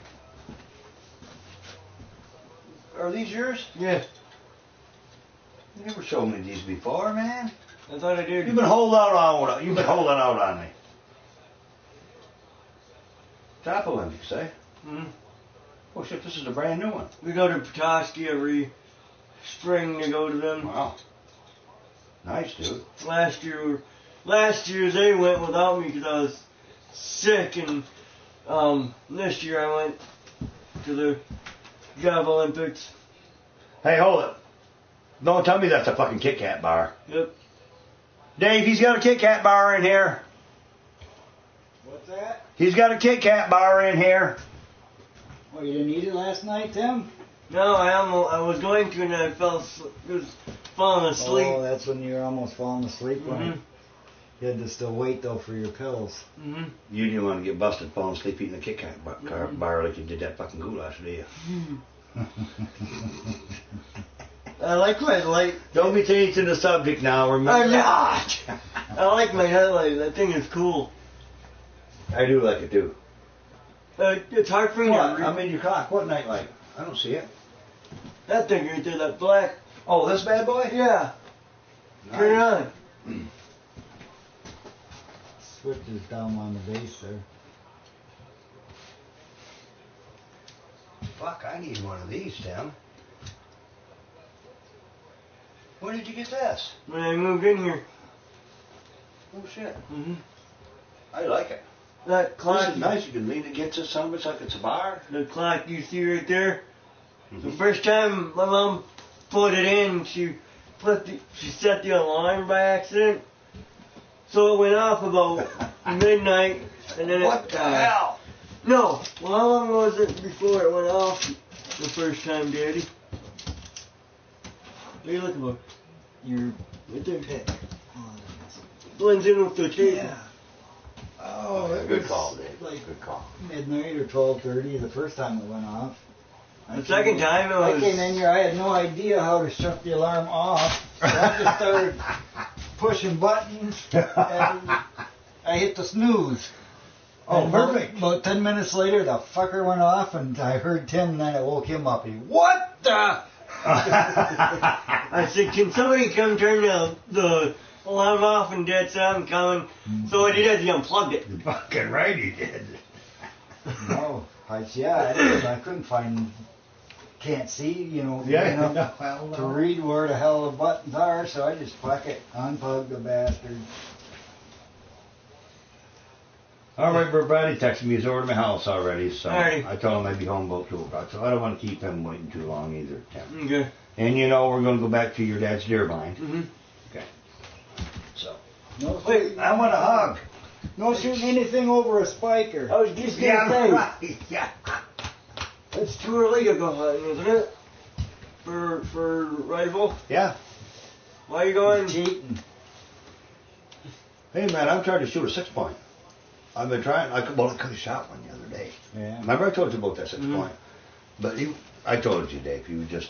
Are these yours? Yeah. You never showed me these before, man. I thought I did. You've been holding out on me. Top Olympics, eh? Mm-hmm. Oh shit, this is a brand new one. We go to Petoskey every spring to go to them. Wow. Nice, dude. Last year they went without me because I was sick, and this year I went to the Job Olympics. Hey, hold it. Don't tell me that's a fucking Kit Kat bar. Yep. Dave, he's got a Kit Kat bar in here. What's that? He's got a Kit Kat bar in here. Oh, you didn't eat it last night, Tim? No, I was going to, and I was falling asleep. Oh, that's when you're almost falling asleep. Mm-hmm. You had to still wait, though, for your pills. Mm-hmm. You didn't want to get busted falling asleep eating a Kit Kat bar like you did that fucking goulash, do you? I like my light. Don't be changing the subject now, remember? I'm not. I like my headlight. That thing is cool. I do like it too. It's hard for me What? to I mean, your clock. What night light? I don't see it. That thing right there, that black. Oh, this bad boy? Yeah. Nice. Turn it on. Switch is down on the base there. Fuck, I need one of these, Tim. When did you get this? When I moved in here. Oh shit. Mm-hmm. I like it. That clock. This is nice. You can lean against this son of it's like it's a bar. The clock you see right there. Mm-hmm. The first time my mom put it in, she set the alarm by accident. So it went off about midnight, and then What the hell? No. Well, how long was it before it went off the first time, Daddy? What are you looking for? Your Right there. pick. Blends in with the table. Yeah. Oh, it Good was call, Dave. like Good call. midnight or 12:30 the first time it went off. The second time it was... I came in here, I had no idea how to shut the alarm off. So I just started pushing buttons, and I hit the snooze. Oh, And perfect. About 10 minutes later, the fucker went off, and I heard Tim, and then it woke him up. He, what the? I said, can somebody come turn the alarm off? And Dad said, I'm coming. So what he did, he unplugged it. You're fucking right, he did. No, I couldn't find, can't see, enough Well, to read where the hell the buttons are, so I just fuck it, unplug the bastard. All right, but Bradley texted me. He's over to my house already, so Alrighty. I told him I'd be home about 2 o'clock. So I don't want to keep him waiting too long either, Tim. Okay. And you know we're going to go back to your dad's deer blind. Mm-hmm. Okay. So. No Wait, shooting, I want a hug. no shooting anything over a spiker. I was just gonna Yeah, say, right. Yeah. it's too early to go hunting, isn't it? For rifle? Yeah. Why are you going? Cheating. Hey man, I'm trying to shoot a 6-point. I've been trying. I could have shot one the other day. Yeah. Remember I told you about that 6 Mhm. point? But I told you, Dave. You just,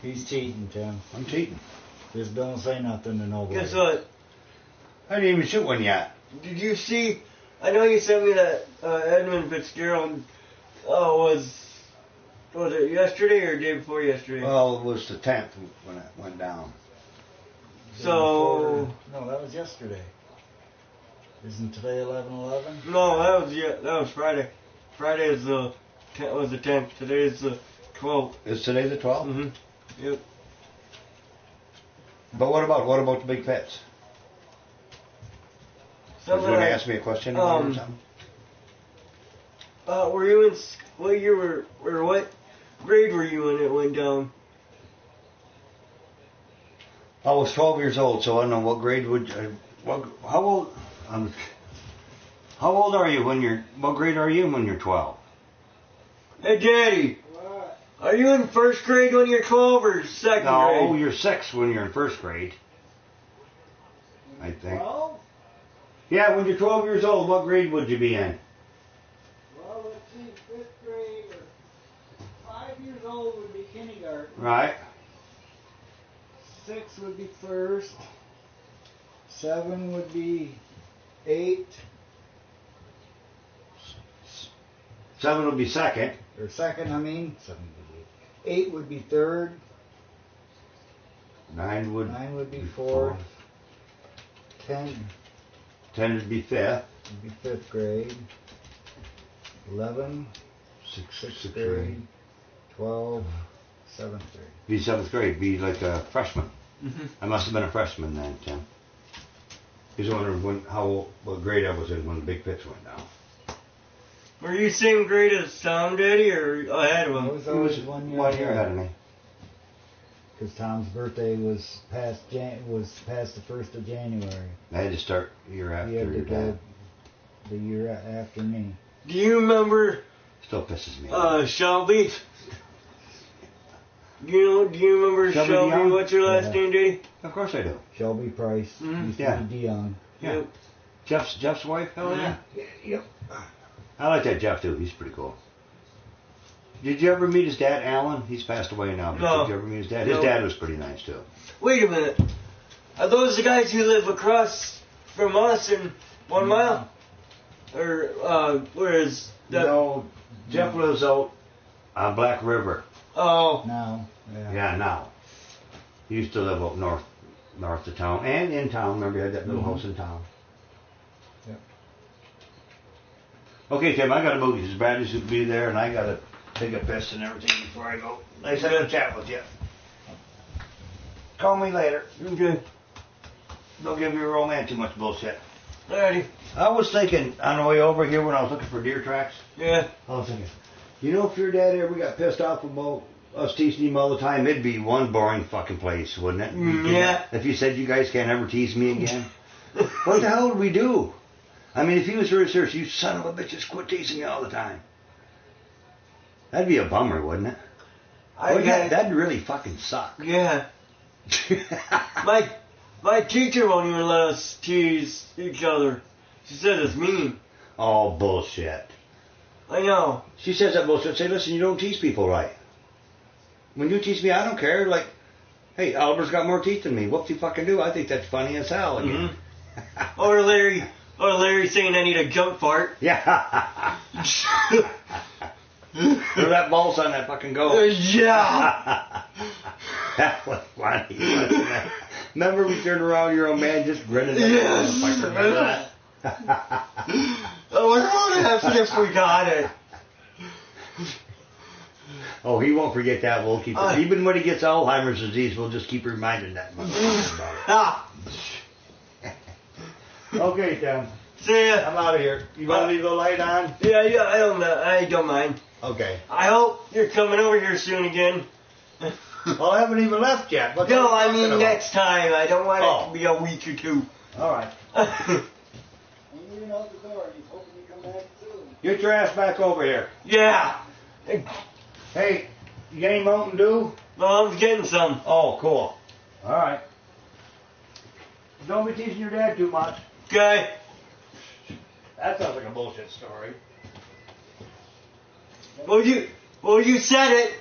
He's cheating, Tim. I'm cheating. Just don't say nothing to nobody. Guess what? I didn't even shoot one yet. Did you see? I know you sent me that Edmund Fitzgerald. Was it yesterday or day before yesterday? Well, it was the 10th when it went down. So No, that was yesterday. Isn't today 11/11? no, that was Friday. Friday is was the 10th. Today is the 12th. Is today the 12th? Mm-hmm. Yep. But what about the big pits? Was you going to ask me a question about it or something? Were you in? What year or what grade were you in? It went down. I was 12 years old, so I don't know what grade would. How old? How old are you when you're? What grade are you when you're 12? Hey, Daddy, What? are you in first grade when you're 12 or second No, grade? you're 6 when you're in first grade. I think. 12? Yeah, when you're 12 years old, what grade would you be in? Well, let's see, 5th grade or 5 years old would be kindergarten. Right. 6 would be first. 7 would be 8. 7 would be second. Or second, I mean. 7 would be 8. 8 would be third. 9 would. 9 would be fourth. 10 10 would be fifth. would be 5th grade. 11, 6th grade. 12, 7th grade. Be 7th grade. Be like a freshman. Mm-hmm. I must have been a freshman then, Tim. He's wondering what grade I was in when the big pits went down. Were you same grade as Tom, Daddy, or ahead of I him? was He always was 1 year 1 year ahead of me. Because Tom's birthday was past the 1st of January. I had to start a year after He had to your go dad. the year after me. Do you remember Still pisses me off. Shelby? Do you remember Shelby Shelby? DeYoung? What's your last Yeah. name, Daddy? Of course I do. Shelby Price Mhm. used Yeah. to be Dion. Yeah. Yep. Jeff's wife? Hell yeah. Yep. I like that Jeff too. He's pretty cool. Did you ever meet his dad, Alan? He's passed away now. But No. did you ever meet his dad? His No. dad was pretty nice too. Wait a minute. Are those the guys who live across from us in 1 mile? Or where is that? No, Jeff lives out on Black River. Oh, Now. Yeah. Yeah, now. He used to live up north of town and in town. Remember, he had that little house in town. Yep. Okay, Tim, I gotta move. Because Bradley's gonna be there, and I gotta take a piss and everything before I go. Nice having a chat with you. Call me later. okay. Don't give your old man too much bullshit. Alrighty. I was thinking on the way over here when I was looking for deer tracks. Yeah. I was thinking, you know, if your dad ever got pissed off about us teasing him all the time, it'd be one boring fucking place, wouldn't it? Yeah. If you said you guys can't ever tease me again. What the hell would we do? I mean, if he was very serious, you son of a bitches, quit teasing me all the time. That'd be a bummer, wouldn't it? That'd really fucking suck. Yeah. My teacher won't even let us tease each other. She said it's mean. Oh, bullshit. I know. She says that bullshit. Say, listen, you don't tease people right. When you tease me, I don't care. Like, hey, Oliver's got more teeth than me. Whoop de fucking do. I think that's funny as hell. Again. Mm-hmm. Or Larry saying I need a jump fart. Yeah. Throw that balls on that fucking goat. Yeah. That was funny, wasn't it? Remember we turned around, your old man just grinning. Yes. Remember that? I wonder what happened if we got it. Oh, he won't forget that. We'll keep even when he gets Alzheimer's disease, we'll just keep reminding that motherfucker about Ah. it. Okay, Tim. See ya. I'm out of here. You want to leave the light on? Yeah, I don't mind. Okay. I hope you're coming over here soon again. Well, I haven't even left yet. What No, are you I mean talking about? next time. I don't want it Oh. to be a week or two. All right. Ain't even out the door. He's hoping you come back soon. Get your ass back over here. Yeah. Hey, you got any Mountain Dew? Well, I'm getting some. Oh, cool. All right. Don't be teasing your dad too much. Okay. That sounds like a bullshit story. Well, you said it.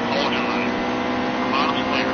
Hold your line. The bottom's clear.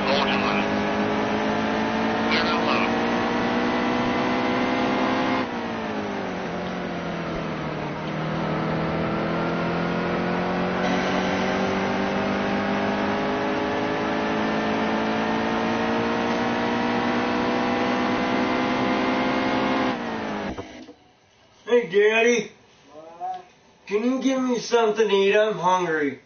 Hold your line. Clear and low. Hey, Daddy, What? can you give me something to eat? I'm hungry.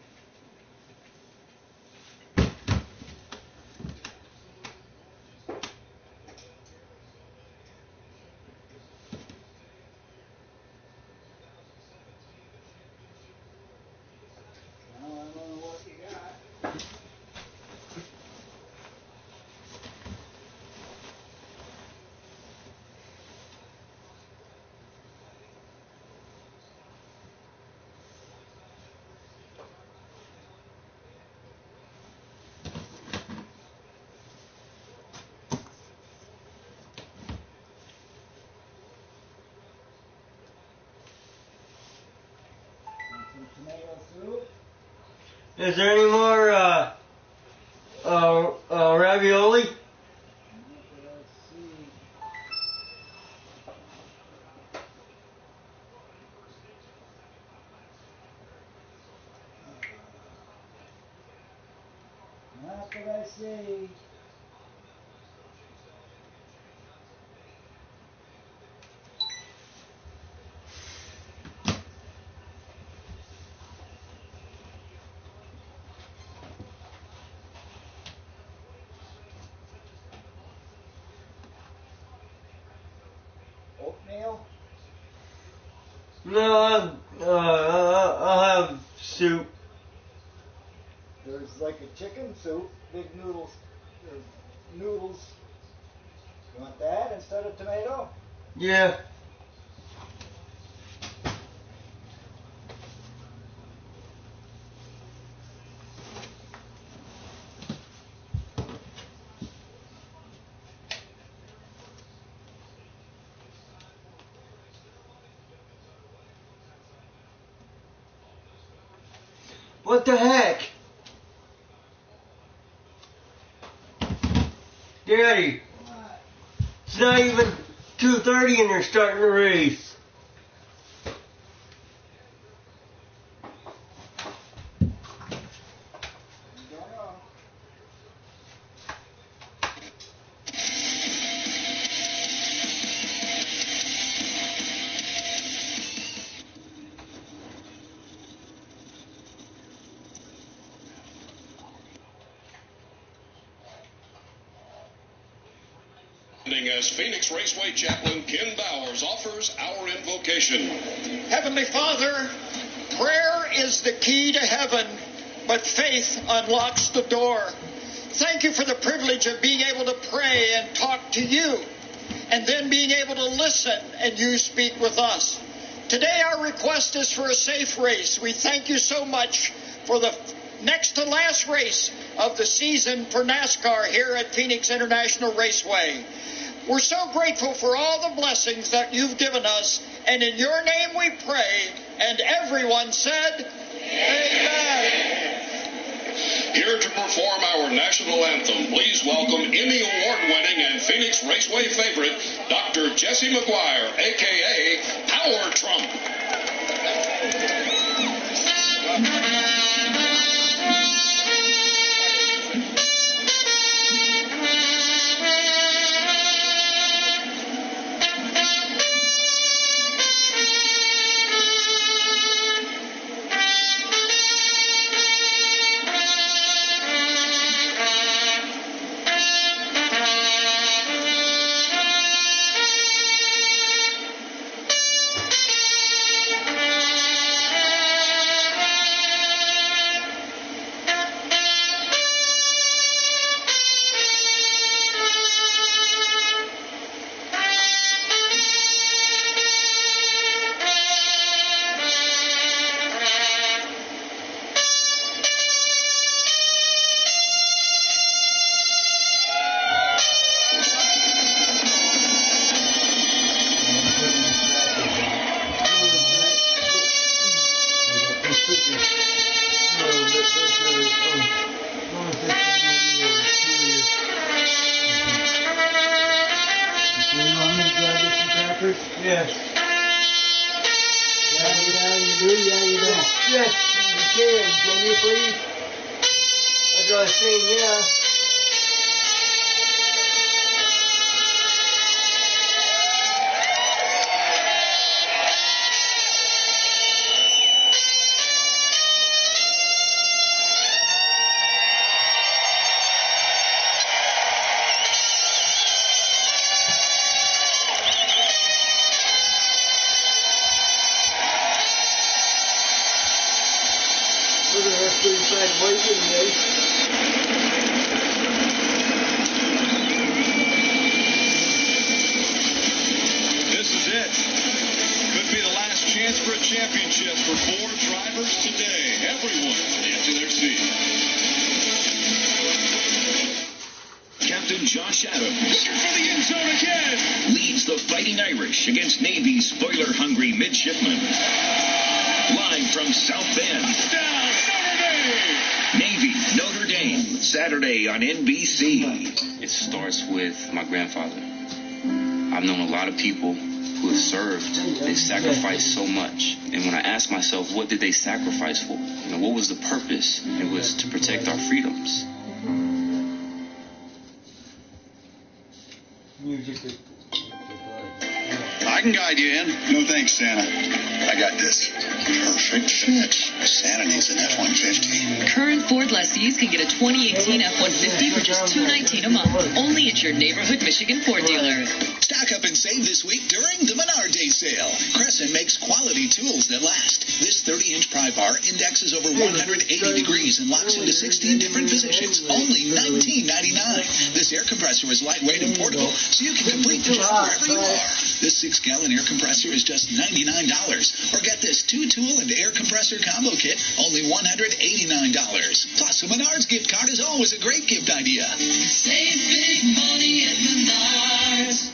I don't know what you got. Want some tomato soup? Is there any more ravioli? Let's see. say. Oatmeal? No, I'll have soup. There's like a chicken soup, big noodles. Noodles. You want that instead of tomato? Yeah. What the heck? Daddy, What? it's not even 2:30 and they're starting the race. Don't know. As Phoenix Raceway Chaplain Ken Bowers offers our invocation. Heavenly Father, prayer is the key to heaven, but faith unlocks the door. Thank you for the privilege of being able to pray and talk to you, and then being able to listen and you speak with us. Today our request is for a safe race. We thank you so much for the next to last race of the season for NASCAR here at Phoenix International Raceway. We're so grateful for all the blessings that you've given us, and in your name we pray, and everyone said, Amen. Here to perform our national anthem, please welcome Emmy Award-winning and Phoenix Raceway favorite, Dr. Jesse McGuire, a.k.a. Power Trump. Yes. Yeah, you do, yeah, you do. Yes, you can. Can you please? That's what I was saying, yeah. Look at that pretty fat waiting, guys. This is it. Could be the last chance for a championship for 4 drivers today. Everyone into their seat. Captain Josh Adams Looking for the end zone again. leads the Fighting Irish against Navy's spoiler-hungry midshipmen. Live from South Bend, Touchdown, Notre Dame. Navy, Notre Dame, Saturday on NBC. It starts with my grandfather. I've known a lot of people who have served. They sacrificed so much. And when I ask myself, what did they sacrifice for? What was the purpose? It was to protect our freedoms. I can guide you in. No thanks, Santa. I got this. Perfect fit. Santa needs an F-150. Current Ford lessees can get a 2018 F-150 for just $219 a month. Only at your neighborhood Michigan Ford dealer. Stock up and save this week during the Menard Day sale. Crescent makes quality tools that last. This 30-inch pry bar indexes over 180 degrees and locks into 16 different positions. Only $19.99. This air compressor is lightweight and portable, so you can complete the job wherever you are. This 6-gallon air compressor is just $99. Or get this 2-tool and air compressor combo kit, only $189. Plus, a Menards gift card is always a great gift idea. Save big money at Menards.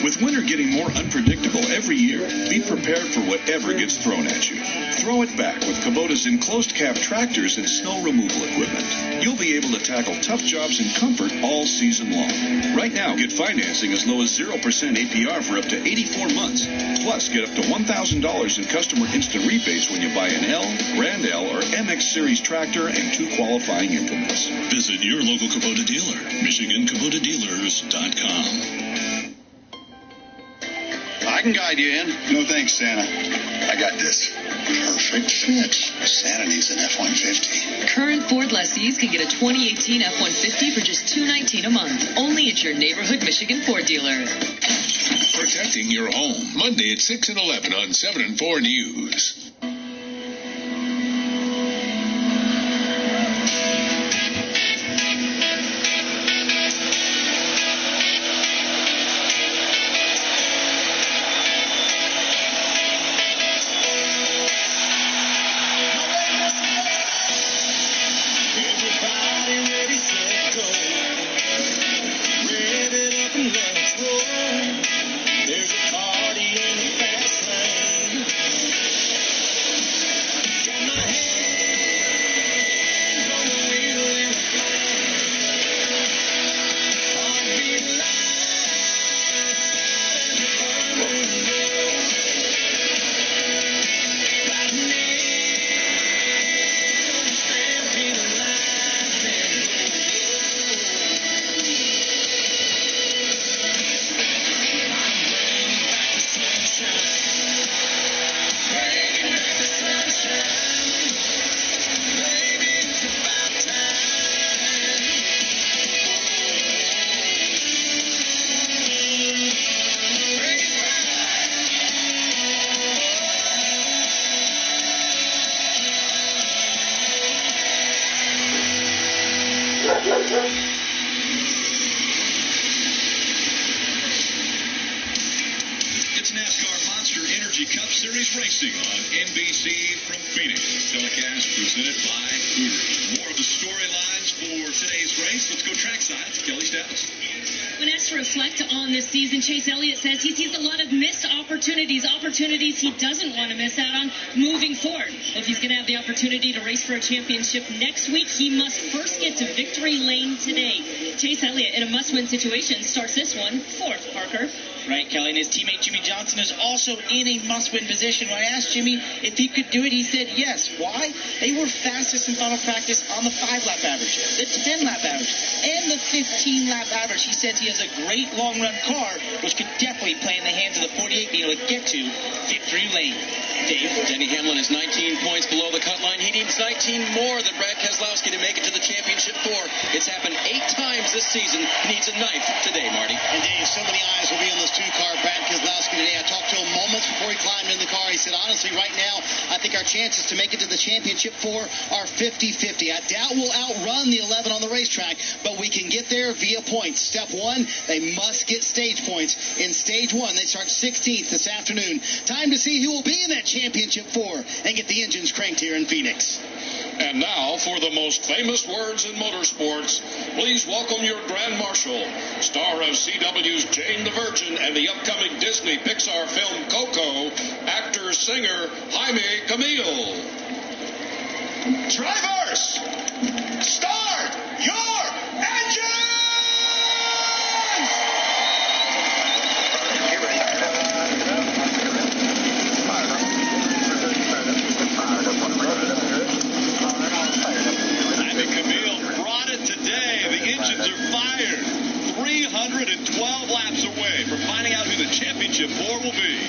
With winter getting more unpredictable every year, be prepared for whatever gets thrown at you. Throw it back with Kubota's enclosed cab tractors and snow removal equipment. You'll be able to tackle tough jobs in comfort all season long. Right now, get financing as low as 0% APR for up to 84 months. Plus, get up to $1,000 in customer instant rebates when you buy an L, Grand L, or MX Series tractor and 2 qualifying implements. Visit your local Kubota dealer. MichiganKubotaDealers.com. I can guide you in. No thanks, Santa. I got this. Perfect fit. Santa needs an F-150. Current Ford lessees can get a 2018 F-150 for just $219 a month. Only at your neighborhood Michigan Ford dealer. Protecting your home. Monday at 6 and 11 on 7 and 4 News. It's NASCAR Monster Energy Cup Series racing on NBC from Phoenix. Telecast presented by Coors. More of the storylines for today's race. Let's go trackside. Kelly Stouts. When asked to reflect on this season, Chase Elliott says he sees a lot of missed opportunities he doesn't want to miss out on moving forward. If he's going to have the opportunity to race for a championship next week, he must first get to victory lane today. Chase Elliott, in a must-win situation, starts this one fourth, Parker. Right, Kelly, and his teammate Jimmy Johnson is also in a must-win position. When I asked Jimmy if he could do it, he said yes. Why? They were fastest in final practice on the 5-lap average, the 10-lap average, and the 15-lap average. He says he has a great long-run car, which could definitely play in the hands of the 48 being able to get to victory lane. Dave? Denny Hamlin is 19 points below the cut line. He needs 19 more than Brad Keselowski to make it to the championship 4. It's happened 8 times this season. He needs a 9th today, Marty. And Dave, so many eyes will be on this 2-car Brad Keselowski today. I talked to him moments before he climbed in the car. He said, honestly, right now, I think our chances to make it to the championship 4 are 50-50. I doubt we'll outrun the 11 on the racetrack, but we can get there via points. Step 1, they must get stage points. In stage 1, they start 16th this afternoon. Time to see who will be in that championship 4 and get the engines cranked here in Phoenix. And now, for the most famous words in motorsports, please welcome your Grand Marshal, star of CW's Jane the Virgin and the upcoming Disney Pixar film Coco, actor-singer Jaime Camille. Drivers, start your engines! Camille brought it today. The engines are fired. 312 laps away from finding out who the championship Championship 4 will be.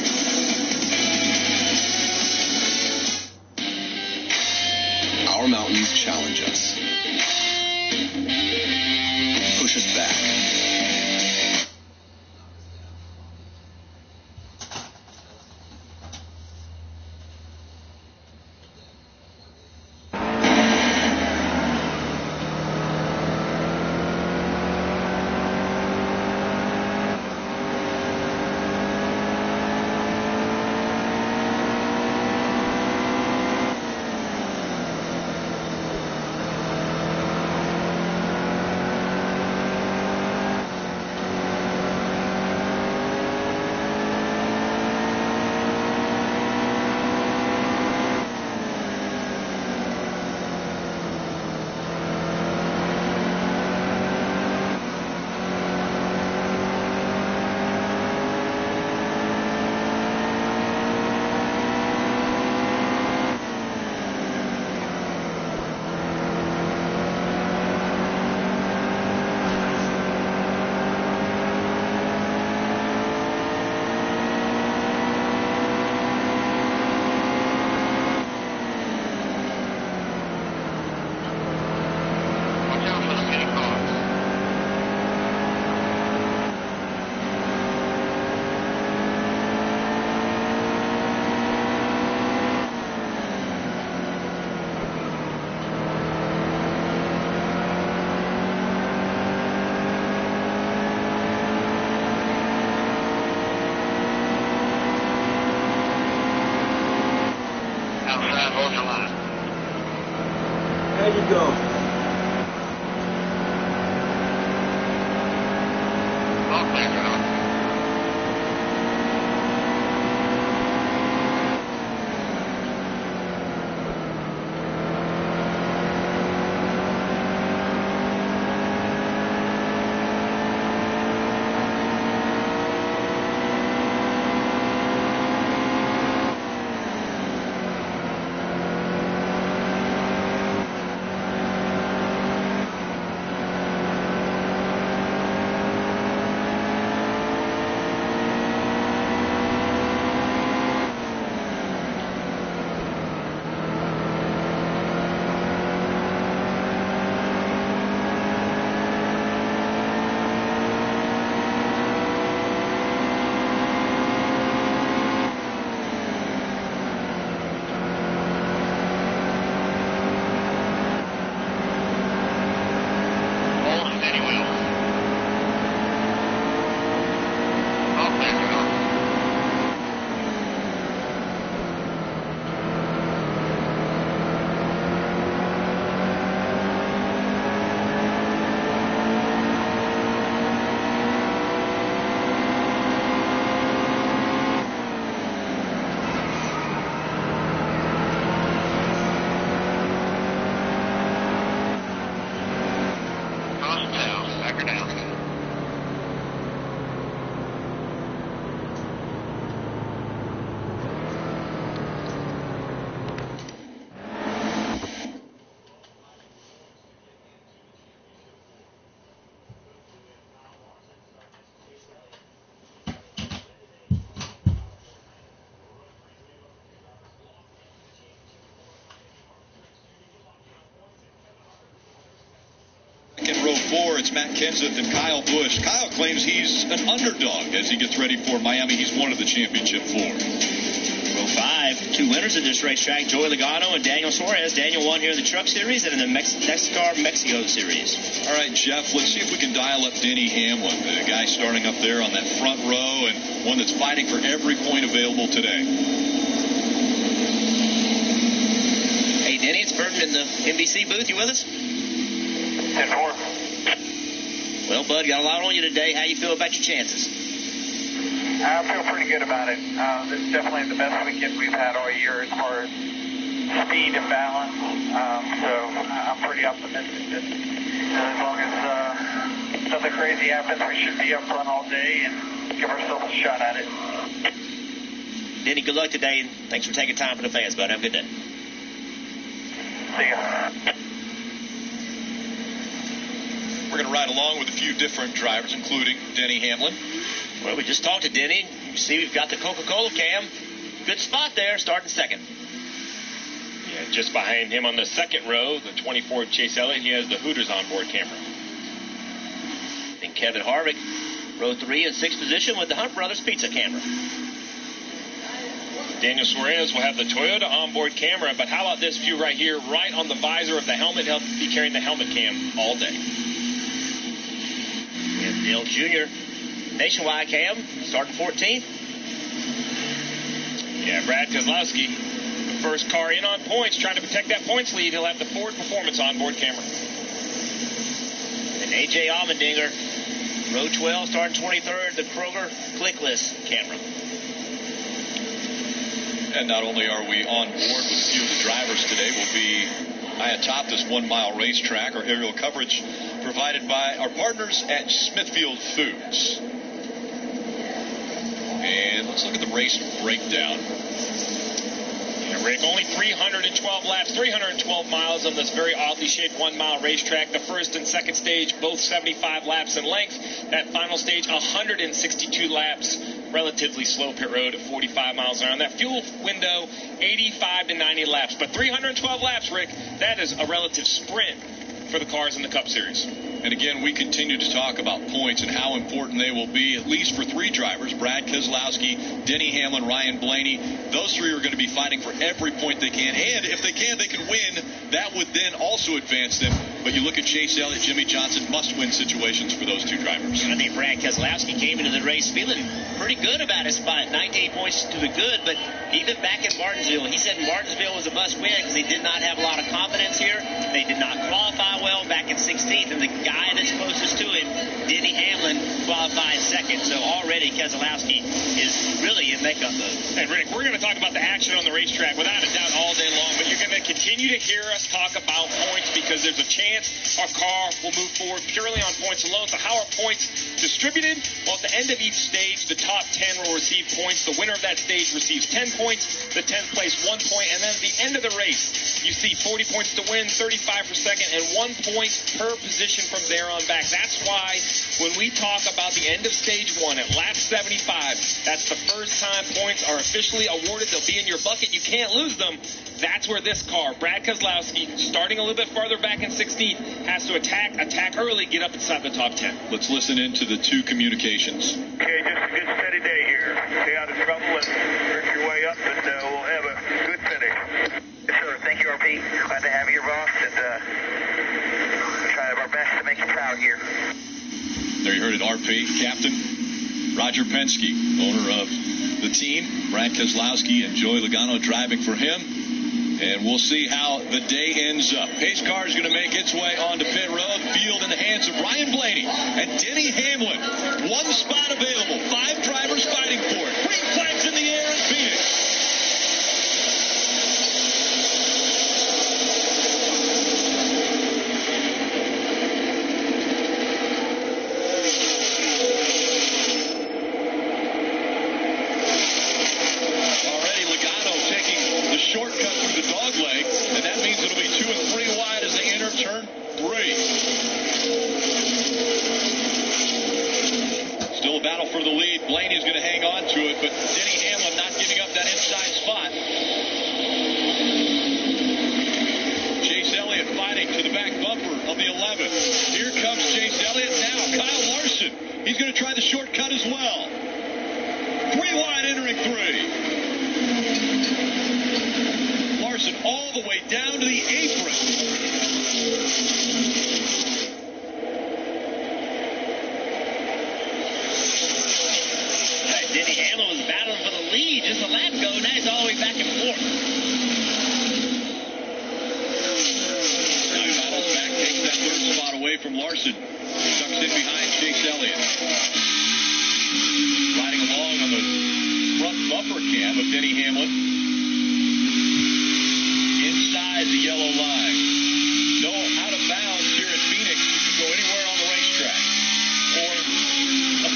Our mountains challenge us, push us back. There you go. In row 4, it's Matt Kenseth and Kyle Busch. Kyle claims he's an underdog as he gets ready for Miami. He's one of the championship 4. Row 5, two winners in this racetrack, Joey Logano and Daniel Suarez. Daniel won here in the Truck Series and in the NASCAR Mexico Series. All right, Jeff, let's see if we can dial up Denny Hamlin, the guy starting up there on that front row and one that's fighting for every point available today. Hey, Denny, it's Burton in the NBC booth. You with us? 10-4. Well, bud, got a lot on you today. How you feel about your chances? I feel pretty good about it. This is definitely the best weekend we've had all year as far as speed and balance. So I'm pretty optimistic that as long as nothing crazy happens, we should be up front all day and give ourselves a shot at it. Denny, good luck today, and thanks for taking time for the fans, bud. Have a good day. See ya. We're going to ride along with a few different drivers, including Denny Hamlin. Well, we just talked to Denny. You see, we've got the Coca-Cola cam. Good spot there, starting second. Yeah, just behind him on the second row, the 24 Chase Elliott, he has the Hooters onboard camera. And Kevin Harvick, row 3 in 6th position with the Hunt Brothers pizza camera. Daniel Suarez will have the Toyota onboard camera, but how about this view right here, right on the visor of the helmet? He'll be carrying the helmet cam all day. And Dale Jr. nationwide cam, starting 14th. Yeah, Brad Keselowski, the first car in on points, trying to protect that points lead. He'll have the Ford Performance onboard camera. And A.J. Allmendinger, row 12, starting 23rd, the Kroger clickless camera. And not only are we on board with a few of the drivers today, we'll be high atop this 1 mile racetrack. Our aerial coverage provided by our partners at Smithfield Foods. And let's look at the race breakdown. Yeah, Rick, only 312 laps, 312 miles on this very oddly shaped 1 mile racetrack. The first and second stage, both 75 laps in length. That final stage, 162 laps. Relatively slow pit road at 45 miles an hour. And that fuel window, 85 to 90 laps. But 312 laps, Rick, that is a relative sprint for the cars in the Cup Series. And again, we continue to talk about points and how important they will be, at least for 3 drivers, Brad Keselowski, Denny Hamlin, Ryan Blaney. Those 3 are going to be fighting for every point they can. And if they can win. That would then also advance them. But you look at Chase Elliott, Jimmy Johnson, must-win situations for those 2 drivers. I mean, Brad Keselowski came into the race feeling pretty good about his spot. 19 points to the good, but even back in Martinsville, he said Martinsville was a must-win because he did not have a lot of confidence here. They did not qualify well back in 16th, and the guy that's closest to him, Denny Hamlin, qualified second. So already Keselowski is really in makeup mode. And Rick, we're going to talk about the action on the racetrack without a doubt all day long, but you're going to continue to hear us talk about points because there's a chance our car will move forward purely on points alone. So how are points distributed? Well, at the end of each stage, the top 10 will receive points. The winner of that stage receives 10 points, the 10th place 1 point, and then at the end of the race, you see 40 points to win, 35 for second, and 1 point per position from there on back. That's why when we talk about the end of stage 1 at lap 75, that's the first time points are officially awarded. They'll be in your bucket. You can't lose them. That's where this car, Brad Keselowski, starting a little bit farther back in 16th, has to attack early, get up inside the top 10. Let's listen into the 2 communications. Okay, just a good steady day here. Stay out of trouble and work your way up, and we'll have a good finish. Yes, sir. Thank you, RP. Glad to have you here, boss, and we'll try our best to make you proud here. There you heard it, RP. Captain Roger Penske, owner of the team. Brad Keselowski and Joey Logano driving for him. And we'll see how the day ends up. Pace car is going to make its way onto pit road. Field in the hands of Ryan Blaney and Denny Hamlin. 1 spot available. 5 drivers fighting for it. Green flags in the air in Phoenix. Already Logano taking the shortcut through the dog leg, and that means it'll be 2 and 3 wide as they enter turn 3. Still a battle for the lead. Blaney's going to hang on to it, but Denny Hamlin not giving up that inside spot. Chase Elliott fighting to the back bumper of the 11. Here comes Chase Elliott. Now Kyle Larson. He's going to try the shortcut as well. 3 wide entering 3. Larson all the way down to the apron. Denny Hamlin was battling for the lead just a lap ago. Now he's all the way back and forth. Now he battles back, takes that 3rd spot away from Larson. Tucks in behind Chase Elliott. Riding along on the front bumper cam of Denny Hamlin. Inside the yellow line. No out of bounds here at Phoenix. You can go anywhere on the racetrack. Or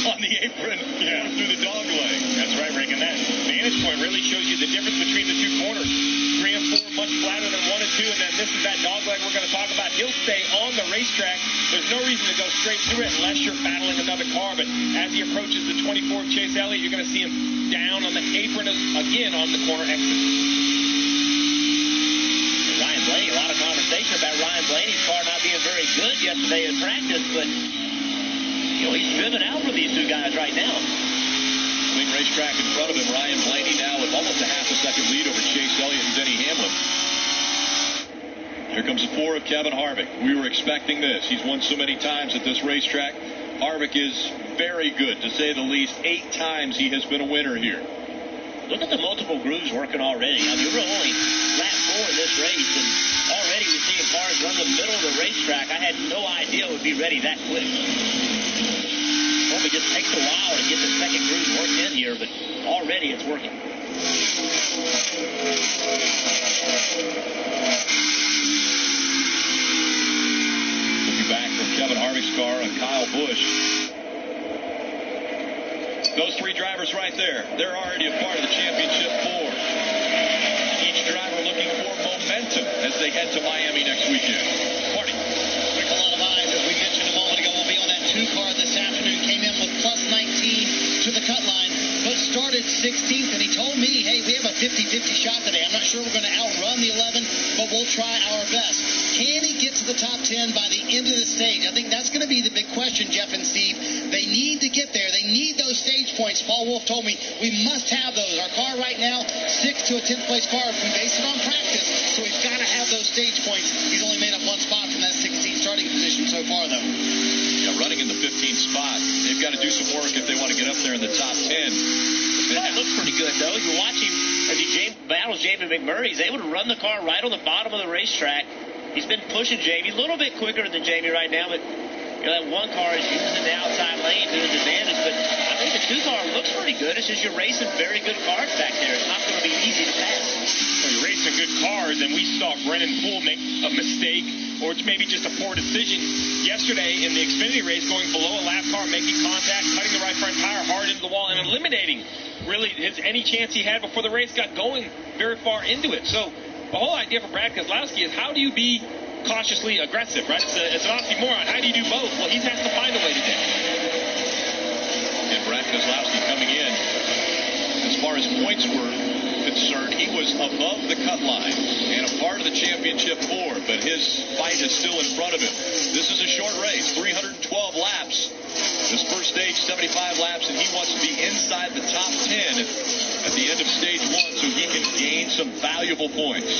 on the apron, through the dog leg. That's right, Rick. And that vantage point really shows you the difference between the 2 corners. 3 and 4 much flatter than 1 and 2, and then this is that dog leg we're going to talk about. He'll stay on the racetrack. There's no reason to go straight through it unless you're battling another car, but as he approaches the 24 of Chase Elliott, you're going to see him down on the apron again on the corner exit. Ryan Blaney, a lot of conversation about Ryan Blaney's car not being very good yesterday in practice, but he's driven out for these two guys right now. Clean racetrack in front of him. Ryan Blaney now with almost a half a second lead over Chase Elliott and Denny Hamlin. Here comes the 4 of Kevin Harvick. We were expecting this. He's won so many times at this racetrack. Harvick is very good, to say the least. 8 times he has been a winner here. Look at the multiple grooves working already. I mean, we're only lap 4 in this race, and already we're seeing cars run the middle of the racetrack. I had no idea it would be ready that quick. Probably just takes a while to get the second groove worked in here, but already it's working. Looking back from Kevin Harvick's car on Kyle Busch. Those 3 drivers right there, they're already a part of the championship 4. Each driver looking for momentum as they head to Miami next weekend. Marty. Quick, a lot of eyes, as we mentioned a moment ago, will be on that 2 car this afternoon. Came in with plus 19 to the cut line, but started 16th, and he told me, hey, we have a 50-50 shot today. I'm not sure we're going to outrun the 11, but we'll try our best. Can he get to the top 10 by the end of the stage? I think that's going to be the big question, Jeff and Steve. They need to get there. They need those stage points. Paul Wolf told me we must have those. Our car right now, 6th to a 10th place car if we base it on practice, so we've got to have those stage points. He's only made up 1 spot from that 16th starting position so far, though. Yeah, running in the 15th spot. They've got to do some work if they want to get up there in the top 10. That looks pretty good, though. You watch him as he battles Jamie McMurray. He's able to run the car right on the bottom of the racetrack. He's been pushing Jamie a little bit quicker than Jamie right now, but that 1 car is using the outside lane to his advantage. But I think the 2 car looks pretty good. It's just you're racing very good cars back there. It's not going to be easy to pass. Well, you're racing good cars, and we saw Brennan Poole make a mistake, or it's maybe just a poor decision yesterday in the Xfinity race, going below a lap car, making contact, cutting the right front tire hard into the wall, and eliminating really any chance he had before the race got going very far into it. So the whole idea for Brad Keselowski is how do you be cautiously aggressive, right? It's an oxymoron. How do you do both? Well, he has to find a way today. And Brad Keselowski coming in, as far as points were concerned, he was above the cut line and a part of the championship 4, but his fight is still in front of him. This is a short race, 312 laps. This first stage, 75 laps, and he wants to be inside the top 10 at the end of stage 1 so he can gain some valuable points.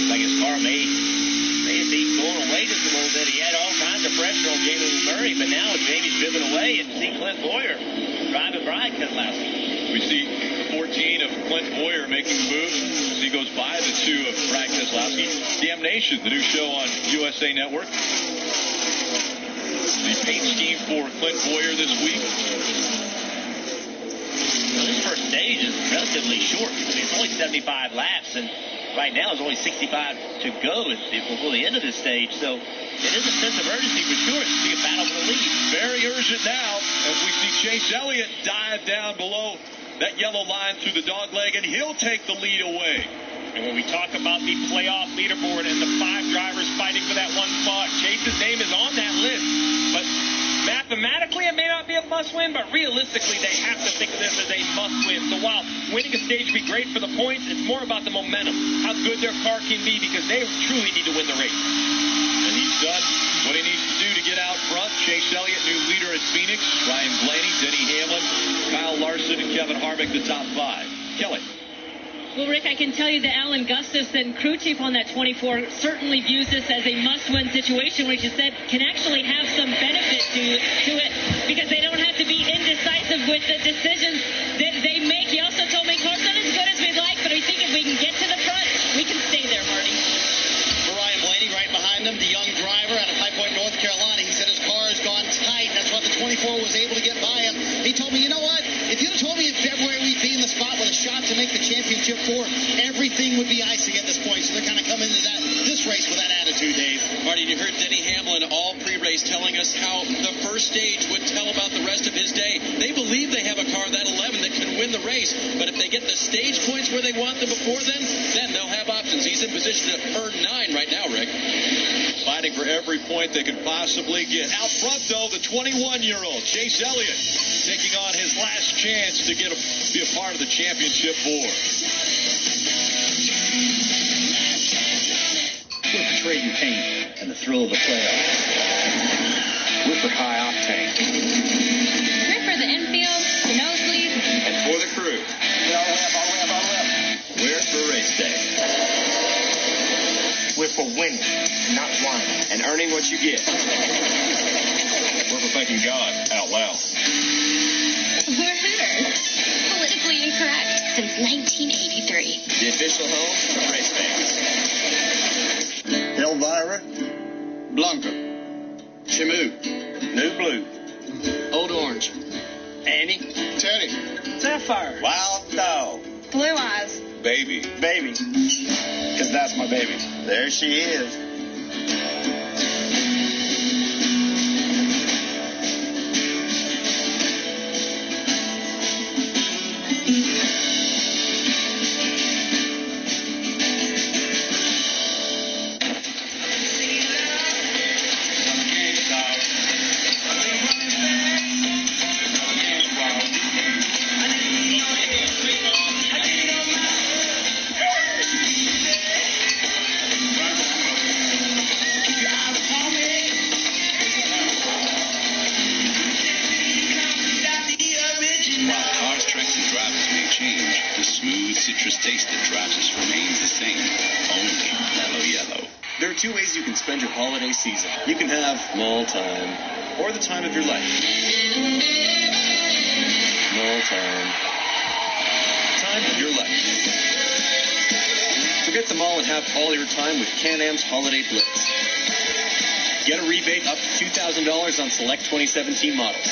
Like his car may be going away just a little bit. He had all kinds of pressure on Jamie McMurray, but now Jamie's driven away, and see Clint Boyer driving Brad Keselowski. We see 14 of Clint Boyer making the move as he goes by the 2 of Brad Keselowski. Damnation, the new show on USA Network. The paint scheme for Clint Boyer this week. Well, this first stage is relatively short. I mean, it's only 75 laps, and right now, there's only 65 to go before the end of this stage. So it is a sense of urgency for sure to see a battle for the lead. Very urgent now as we see Chase Elliott dive down below that yellow line through the dog leg, and he'll take the lead away. And when we talk about the playoff leaderboard and the 5 drivers fighting for that 1 spot, Chase's name is on that list. But mathematically, it may not be a must-win, but realistically, they have to think of this as a must-win. So while winning a stage would be great for the points, it's more about the momentum, how good their car can be, because they truly need to win the race. And he's done what he needs to do to get out front. Chase Elliott, new leader at Phoenix. Ryan Blaney, Denny Hamlin, Kyle Larson, and Kevin Harvick, the top 5. Kelly. Well, Rick, I can tell you that Alan Gustus, then crew chief on that 24, certainly views this as a must-win situation, which he said can actually have some benefit to it because they don't have to be indecisive with the decisions that they make. He also told me, car's not as good as we'd like, but I think if we can get to the front, we can stay there, Marty. For Ryan Blaney, right behind him, the young driver out of High Point, North Carolina, he said his car has gone tight, and that's why the 24 was able to get by him. He told me, you know what? If you'd have told me in February we'd be in the spot with a shot to make the championship 4, everything would be icing at this point. So they're kind of coming into this race with that attitude, Dave. Marty, you heard Denny Hamlin all pre-race telling us how the first stage would tell about the rest of his day. They believe they have a car, that 11, that can win the the race. But if they get the stage points where they want them before then they'll have options. He's in position to earn 9 right now, Rick. Fighting for every point they could possibly get. Out front, though, the 21-year-old Chase Elliott taking on his last chance to be a part of the championship four. With the trading paint and the thrill of the playoffs. With the high octane. Good for the infield, the nosebleeds, And for the crew. We're for race day. We're for winning, not whining. And earning what you get. We're for thanking God out loud. we're Hooters. Politically incorrect since 1983. The official home of race fans. Elvira. Blanca. Shamu. New Blue. Old Orange. Annie. Teddy. Sapphire. Wild Dog. Blue eyes. Baby. Baby. Because that's my baby. There she is. Two ways you can spend your holiday season. You can have mall time or the time of your life. Mall time. Time of your life. Forget the mall and have all your time with Can-Am's Holiday Blitz. Get a rebate up to $2,000 on select 2017 models.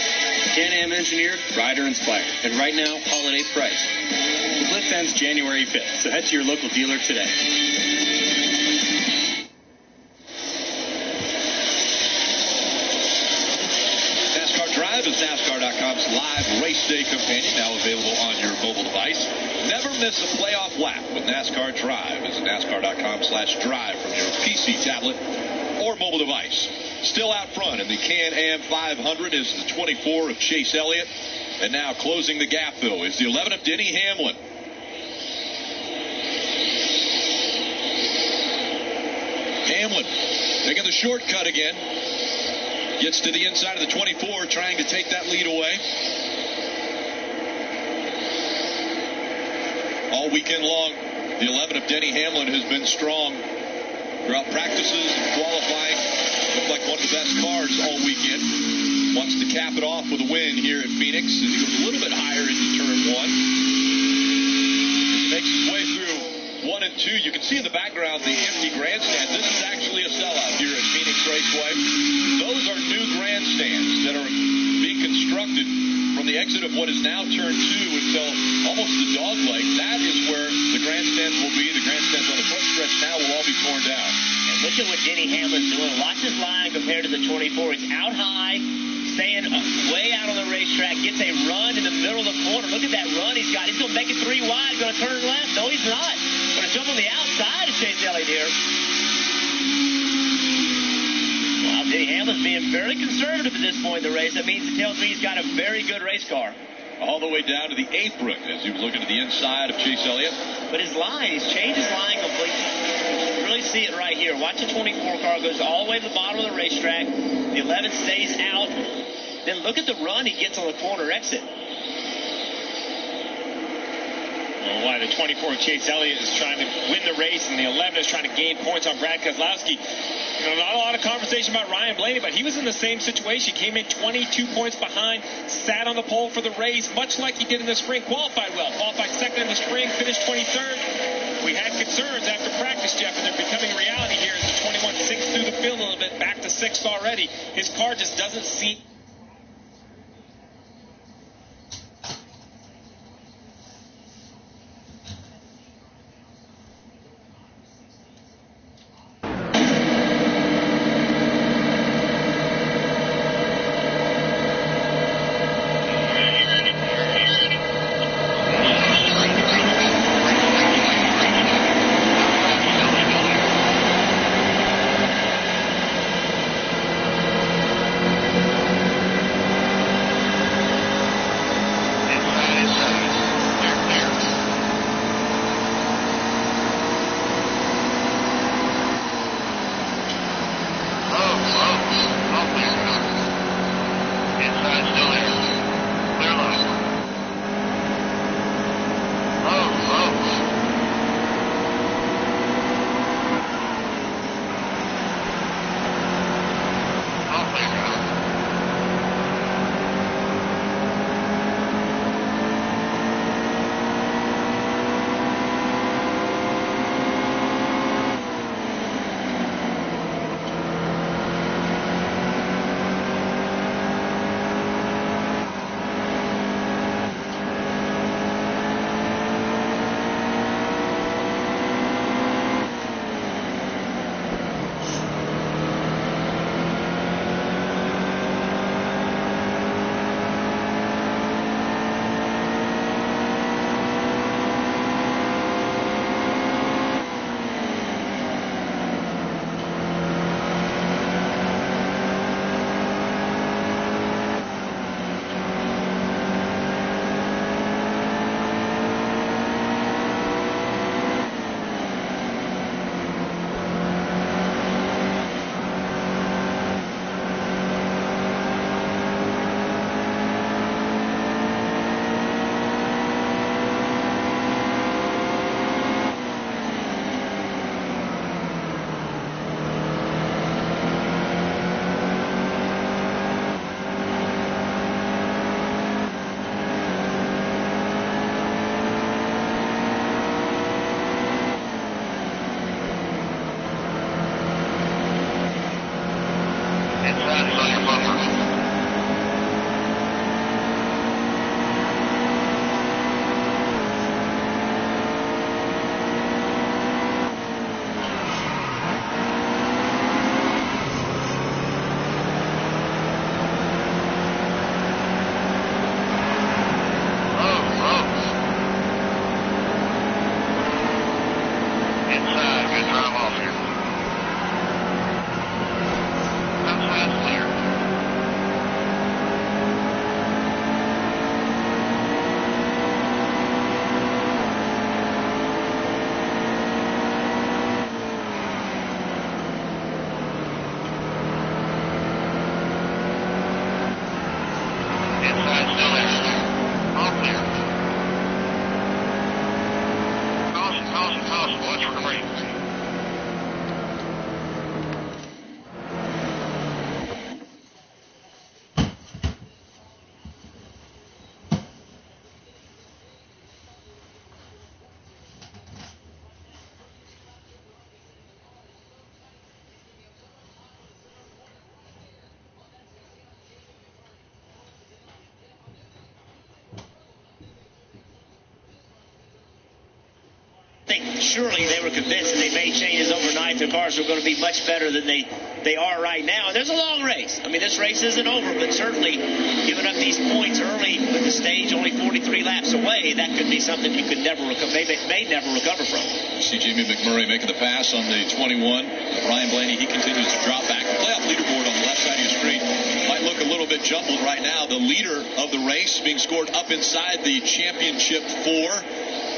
Can-Am engineered, rider inspired. And right now, holiday price. The Blitz ends January 5th, so head to your local dealer today. Is NASCAR.com's live race day companion, now available on your mobile device. Never miss a playoff lap with NASCAR Drive. Visit NASCAR.com/drive from your PC, tablet, or mobile device. Still out front in the Can-Am 500 is the 24 of Chase Elliott. And now closing the gap, though, is the 11 of Denny Hamlin. Hamlin taking the shortcut again. Gets to the inside of the 24, trying to take that lead away. All weekend long, the 11 of Denny Hamlin has been strong throughout practices and qualifying. Looked like one of the best cars all weekend. Wants to cap it off with a win here at Phoenix as he goes a little bit higher into turn 1. Makes his way through 1 and 2. You can see in the background the empty grandstand. This is actually a sellout here at Phoenix Raceway. Those are new grandstands that are being constructed from the exit of what is now turn 2 until almost the dog leg. That is where the grandstands will be. The grandstands on the front stretch now will all be torn down. And look at what Denny Hamlin's doing. Watch his line compared to the 24. He's out high, staying way out on the racetrack, gets a run in the middle of the corner. Look at that run he's got. He's going to make it 3 wide, going to turn left. No, he's not. Going to jump on the outside of Chase Elliott here. Well, Denny Hamlin's being very conservative at this point in the race. That means it tells me he's got a very good race car. All the way down to the apron as he was looking at the inside of Chase Elliott. But his line, he's changed his line completely. You can really see it right here. Watch the 24 car goes all the way to the bottom of the racetrack. The 11 stays out. Then look at the run he gets on the corner exit. Well, why the 24 Chase Elliott is trying to win the race and the 11 is trying to gain points on Brad Keselowski. You know, not a lot of conversation about Ryan Blaney, but he was in the same situation. Came in 22 points behind, sat on the pole for the race, much like he did in the spring. Qualified well. Qualified second in the spring, finished 23rd. We had concerns after practice, Jeff, and they're becoming reality here as the 21 sinks through the field a little bit, back to 6th already. His car just doesn't seem... surely they were convinced that they made changes overnight. Their cars were going to be much better than they are right now. And there's a long race. I mean, this race isn't over, but certainly giving up these points early with the stage only 43 laps away, that could be something you could never may never recover from. See Jamie McMurray making the pass on the 21. Brian Blaney, he continues to drop back. The playoff leaderboard on the left side of your screen might look a little bit jumbled right now. The leader of the race being scored up inside the championship 4.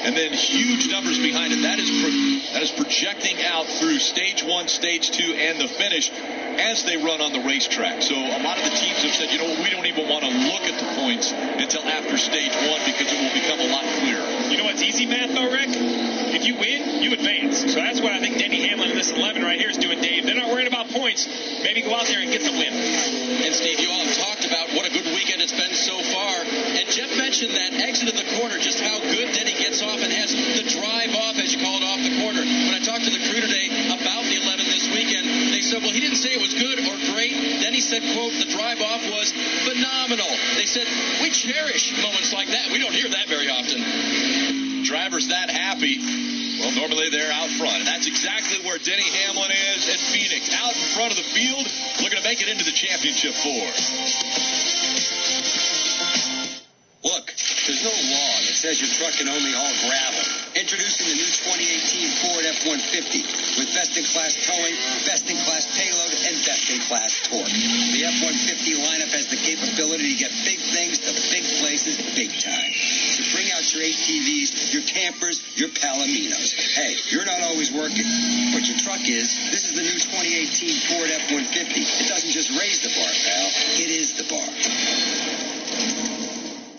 And then huge numbers behind it. That is projecting out through stage 1, stage 2, and the finish as they run on the racetrack. So a lot of the teams have said, you know what, we don't even want to look at the points until after stage 1 because it will become a lot clearer. You know what's easy math, though, Rick? If you win, you advance. So that's what I think Denny Hamlin in this 11 right here is doing, Dave. They're not worried about points. Maybe go out there and get the win. And, Steve, you all have talked about what a good weekend it's been so far. And Jeff mentioned that exit of the corner, just how good Denny gets off and has the drive off, as you call it, off the corner. When I talked to the crew today about the 11 this weekend, they said, well, he didn't say it was good or great. Then he said, quote, the drive off was phenomenal. They said, we cherish moments like that. We don't hear that very often. Drivers that happy, well, normally they're out front. And that's exactly where Denny Hamlin is at Phoenix, out in front of the field, looking to make it into the championship 4. Look, there's no law that says your truck can only haul gravel. Introducing the new 2018 Ford F-150 with best-in-class towing, best-in-class payload, and best-in-class torque. The F-150 lineup has the capability to get big things to big places big time. So bring out your ATVs, your campers, your Palominos. Hey, you're not always working, but your truck is. This is the new 2018 Ford F-150. It doesn't just raise the bar, pal. It is the bar.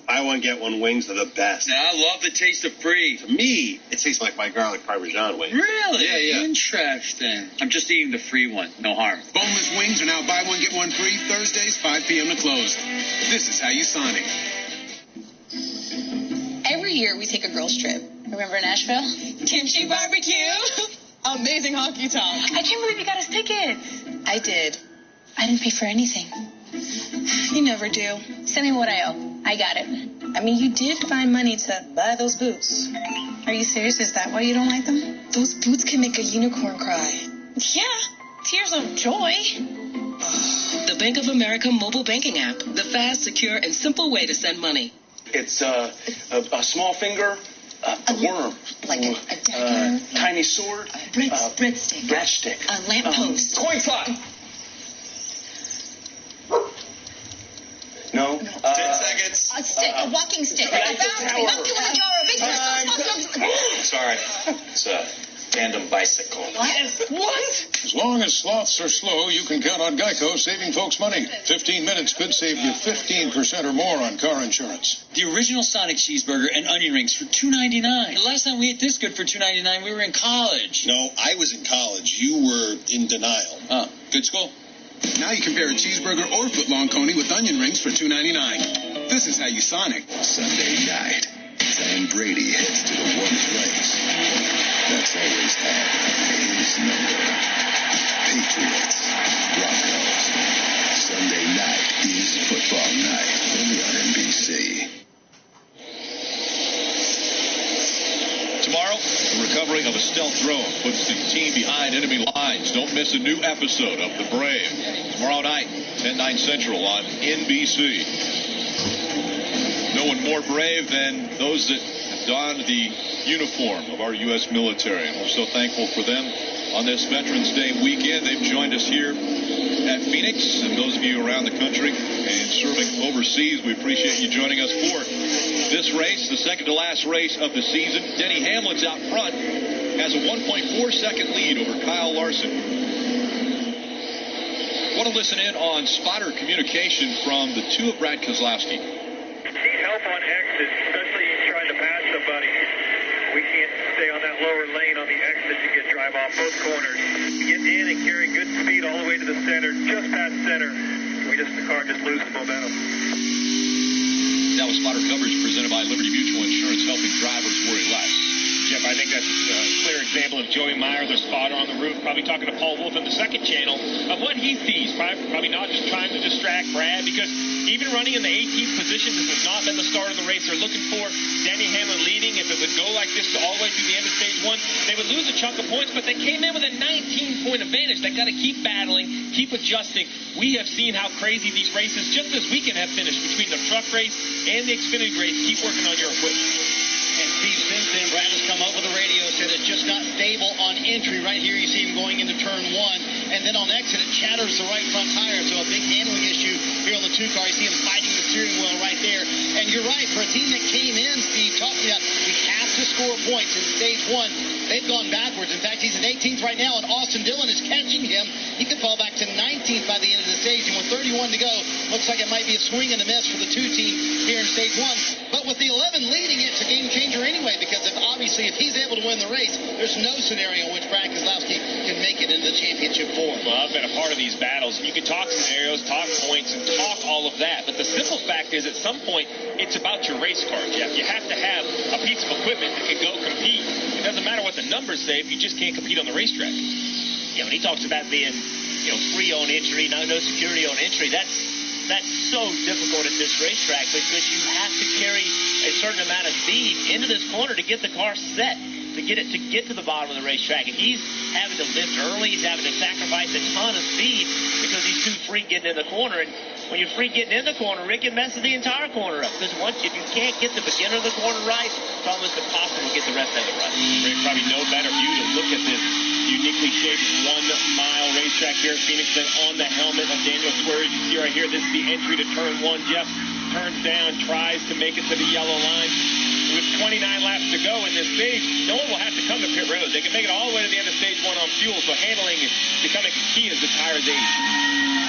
Buy one, get one wings are the best. Now, I love the taste of free. To me, it tastes like my garlic Parmesan wings. Really? Yeah. Interesting. I'm just eating the free one. No harm. Boneless wings are now buy one, get one free Thursdays, 5 p.m. to close. This is how you Sonic. Every year we take a girls trip. Remember Nashville? Kimchi barbecue. Amazing honky tonk. I can't believe you got us tickets. I did. I didn't pay for anything. You never do. Send me what I owe. I got it. I mean, you did find money to buy those boots. Are you serious? Is that why you don't like them? Those boots can make a unicorn cry. Yeah, tears of joy. The Bank of America mobile banking app. The fast, secure, and simple way to send money. It's a small finger, a worm. Like a dagger? Tiny sword. Breadstick. Matchstick. A lamppost. Coin flop. No. 10 seconds. A stick, a walking stick, a boundary, up to a jar, a big Sorry. It's a tandem bicycle. What? As long as sloths are slow, you can count on Geico saving folks money. 15 minutes could save you 15% or more on car insurance. The original Sonic cheeseburger and onion rings for $2.99. The last time we ate this good for $2.99, we were in college. No, I was in college. You were in denial. Oh, good school. Now you can pair a cheeseburger or footlong coney with onion rings for $2.99. This is how you Sonic. Sunday night, Sam Brady heads to the one place that's always had his number. Patriots, Broncos. Sunday night is football night, only on NBC. Tomorrow, the recovery of a stealth drone puts the team behind enemy lines. Don't miss a new episode of The Brave. Tomorrow night, 10/9 Central on NBC. No one more brave than those that don the uniform of our U.S. military. And we're so thankful for them on this Veterans Day weekend. They've joined us here at Phoenix, and those of you around the country and serving overseas, we appreciate you joining us for this race, the second to last race of the season. Denny Hamlin's out front, has a 1.4-second lead over Kyle Larson. Want to listen in on spotter communication from the two of Brad Keselowski. Need help on exit, especially trying to pass somebody. We can't stay on that lower lane on the exit to get drive off both corners. We get in and carry good speed all the way to the center, just past center. The car just loses momentum. That was spotter coverage presented by Liberty Mutual Insurance, helping drivers worry less. Jeff, I think that's a clear example of Joey Meyer, the spotter on the roof, probably talking to Paul Wolf on the second channel of what he sees. Probably not just trying to distract Brad, because even running in the 18th position, this has not been the start of the race. They're looking for Denny Hamlin leading. If it would go like this all the way through the end of stage 1, they would lose a chunk of points, but they came in with a 19-point advantage. They got to keep battling, keep adjusting. We have seen how crazy these races just this weekend have finished between the truck race and the Xfinity race. Keep working on your equipment. And Steve Simpson, Brad has come over the radio, said it's just not stable on entry. Right here you see him going into turn 1. And then on exit, it chatters the right front tire. So a big handling issue here on the 2 car. You see him fighting the steering wheel right there. And you're right, for a team that came in, Steve, talking about we have to score points in stage 1. They've gone backwards. In fact, he's in 18th right now, and Austin Dillon is catching him. He could fall back to 19th by the end of the stage. And with 31 to go, looks like it might be a swing and a miss for the 2 team here in stage 1. But with the 11 leading, it's a game changer anyway, because if he's able to win the race, there's no scenario in which Brad Keselowski can make it into the championship 4. Well, I've been a part of these battles. You can talk scenarios, talk points, and talk all of that. But the simple fact is, at some point, it's about your race car, Jeff. You have to have a piece of equipment that can go compete. It doesn't matter what the numbers say if you just can't compete on the racetrack. Yeah, when he talks about being, free on entry, no security on entry, that's so difficult at this racetrack, because you have to carry a certain amount of speed into this corner to get the car set, to get to the bottom of the racetrack. And he's having to lift early. He's having to sacrifice a ton of speed because he's too free getting in the corner. And when you're free getting in the corner, Rick, it messes the entire corner up. Because if you can't get the beginning of the corner right, it's almost impossible to get the rest of it right. Rick, probably no better view to look at this uniquely shaped 1-mile racetrack here at Phoenix than on the helmet of Daniel Suarez. You see right here, this is the entry to turn 1. Jeff turns down, tries to make it to the yellow line. With 29 laps to go in this stage, no one will have to come to pit road. They can make it all the way to the end of stage 1 on fuel, so handling is becoming key as the tires age.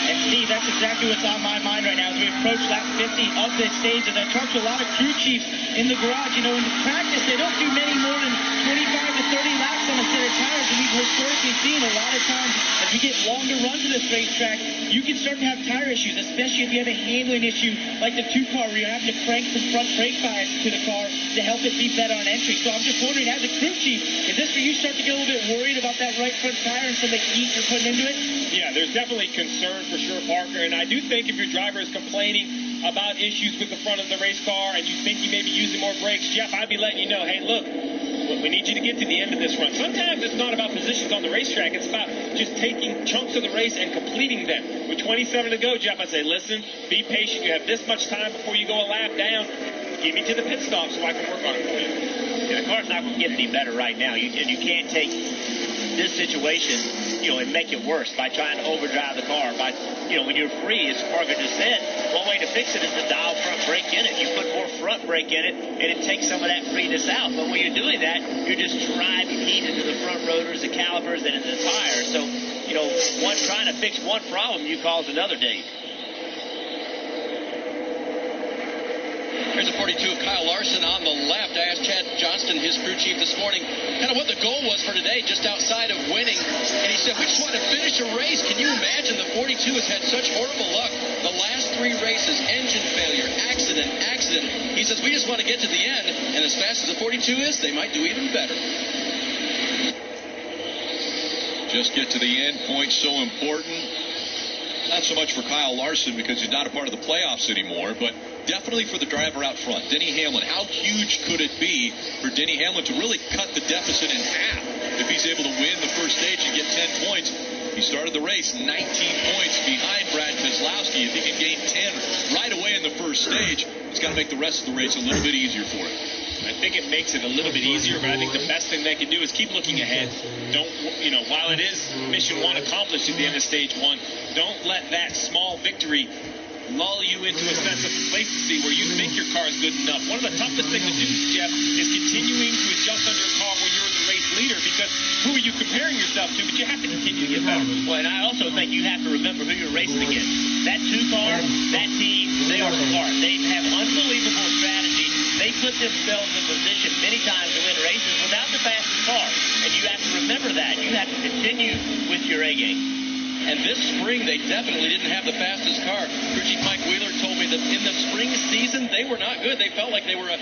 And Steve, that's exactly what's on my mind right now as we approach lap 50 of this stage. As I talk to a lot of crew chiefs in the garage, in practice, they don't do many more than 25 to 30 laps on a set of tires. And we've historically seen a lot of times as we get longer runs of this racetrack, you can start to have tire issues, especially if you have a handling issue like the 2 car where you're having to crank some front brake bias to the car to help it be better on entry. So I'm just wondering, as a crew chief, is this where you start to get a little bit worried about that right front tire and some of the heat you're putting into it? Yeah, there's definitely concern for sure, Parker. And I do think if your driver is complaining about issues with the front of the race car and you think he may be using more brakes, Jeff, I'd be letting you know, hey, look, we need you to get to the end of this run. Sometimes it's not about positions on the racetrack. It's about just taking chunks of the race and completing them. With 27 to go, Jeff, I say, listen, be patient. You have this much time before you go a lap down. Get me to the pit stop so I can work on it for you. Yeah, the car's not going to get any better right now. You can't take this situation, and make it worse by trying to overdrive the car. When you're free, as Parker just said, one way to fix it is to dial front brake in it. You put more front brake in it, and it takes some of that freeness out. But when you're doing that, you're just driving heat into the front rotors, the calipers, and into the tires. So, trying to fix one problem, you cause another, Dave. Here's a 42 of Kyle Larson on the left. I asked Chad Johnston, his crew chief, this morning, kind of what the goal was for today, just outside of winning. And he said, we just want to finish a race. Can you imagine? The 42 has had such horrible luck. The last 3 races, engine failure, accident. He says, we just want to get to the end. And as fast as the 42 is, they might do even better. Just get to the end. Points so important. Not so much for Kyle Larson because he's not a part of the playoffs anymore, but definitely for the driver out front, Denny Hamlin. How huge could it be for Denny Hamlin to really cut the deficit in half if he's able to win the first stage and get 10 points? He started the race 19 points behind Brad Keselowski. If he can gain 10 right away in the first stage, it's got to make the rest of the race a little bit easier for him. I think it makes it a little bit easier, but I think the best thing they can do is keep looking ahead. Don't, while it is mission 1 accomplished at the end of stage 1, don't let that small victory lull you into a sense of complacency where you think your car is good enough. One of the toughest things to do, Jeff, is continuing to adjust on your car when you're the race leader, because who are you comparing yourself to? But you have to continue to get better. Well, and I also think you have to remember who you're racing against. That 2 car, that team, they are smart. They have unbelievable strategy. They put themselves in position many times to win races without the fastest car. And you have to remember that. You have to continue with your A game. And this spring, they definitely didn't have the fastest car. Crew Chief Mike Wheeler told me that in the spring season, they were not good. They felt like they were a...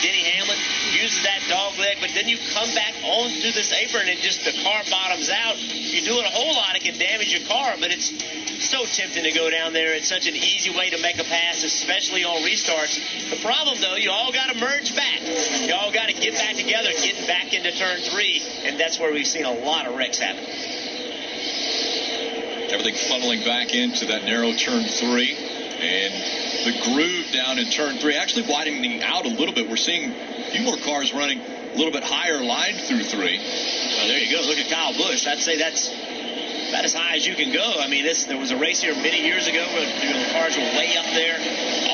Denny Hamlin uses that dog leg, but then you come back onto this apron and just the car bottoms out. You're doing a whole lot. It can damage your car, but it's so tempting to go down there. It's such an easy way to make a pass, especially on restarts. The problem, though, you all got to merge back. You all got to get back together, get back into turn 3, and that's where we've seen a lot of wrecks happen. Everything funneling back into that narrow turn 3, and the groove down in turn 3 actually widening out a little bit. We're seeing a few more cars running a little bit higher line through 3. Well, there you go. Look at Kyle Busch. I'd say that's about as high as you can go. I mean, there was a race here many years ago where the cars were way up there,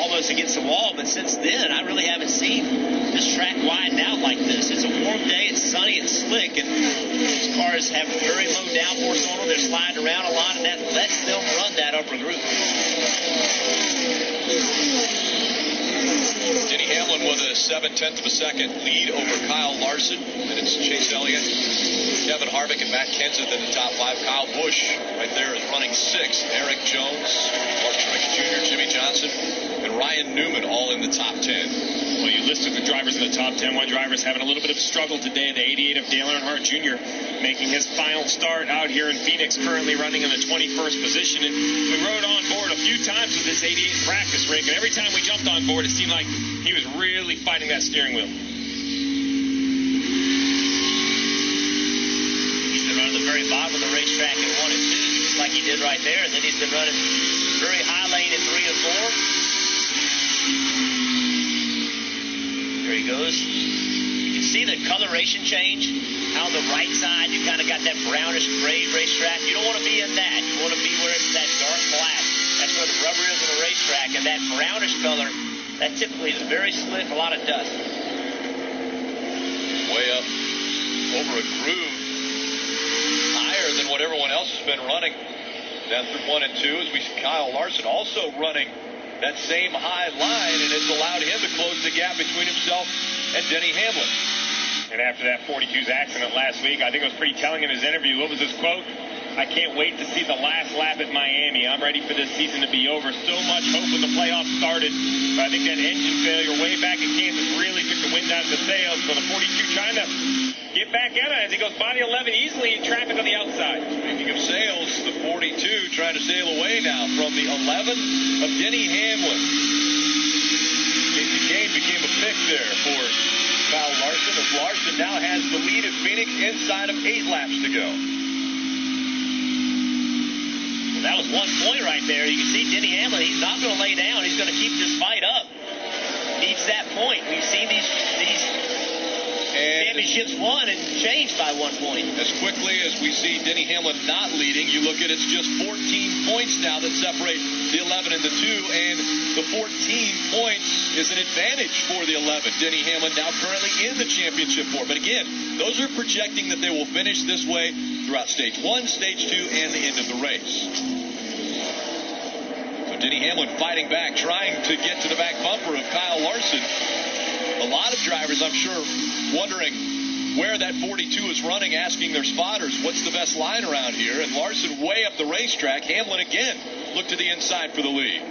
almost against the wall. But since then, I really haven't seen this track widen out like this. It's a warm day. It's sunny. It's slick. And these cars have very low downforce on them. They're sliding around a lot, and that lets them run that upper groove. Denny Hamlin with a 0.7 of a second lead over Kyle Larson. And it's Chase Elliott, Kevin Harvick, and Matt Kenseth in the top 5. Kyle Busch right there is running 6. Eric Jones, Mark Truex Jr., Jimmy Johnson, and Ryan Newman all in the top 10. Well, you listed the drivers in the top 10. One driver is having a little bit of a struggle today. The 88 of Dale Earnhardt Jr. making his final start out here in Phoenix, currently running in the 21st position. And we rode on board a few times with this 88 practice rig, and every time we jumped on board, it seemed like he was really fighting that steering wheel. He's been running the very bottom of the racetrack in 1 and 2, just like he did right there. And then he's been running very high lane in 3 and 4. There he goes. You can see the coloration change. How the right side, you kind of got that brownish gray racetrack. You don't want to be in that. You want to be where it's that dark black. That's where the rubber is on the racetrack. And that brownish color, that typically is very slick, a lot of dust. Way up over a groove, higher than what everyone else has been running down through 1 and 2, as we see Kyle Larson also running that same high line, and it's allowed him to close the gap between himself and Denny Hamlin. And after that 42's accident last week, I think it was pretty telling in his interview. What was his quote? I can't wait to see the last lap at Miami. I'm ready for this season to be over. So much hope when the playoffs started. But I think that engine failure way back in Kansas really took the wind out of the sails. So the 42 trying to get back at it as he goes by the 11 easily in traffic on the outside. Speaking of sails, the 42 trying to sail away now from the 11 of Denny Hamlin. Casey Kane became a pick there for Kyle Larson, as Larson now has the lead at Phoenix inside of 8 laps to go. Well, that was 1 point right there. You can see Denny Hamlin, he's not going to lay down. He's going to keep this fight up. Needs that point. We've seen these championships won and changed by 1 point. As quickly as we see Denny Hamlin not leading, you look at it's just 14 points now that separate the 11 and the 2, and the 14 points is an advantage for the 11. Denny Hamlin now currently in the championship 4. But again, those are projecting that they will finish this way throughout stage 1, stage 2, and the end of the race. So Denny Hamlin fighting back, trying to get to the back bumper of Kyle Larson. A lot of drivers, I'm sure, wondering where that 42 is running, asking their spotters, what's the best line around here? And Larson way up the racetrack. Hamlin again looked to the inside for the lead.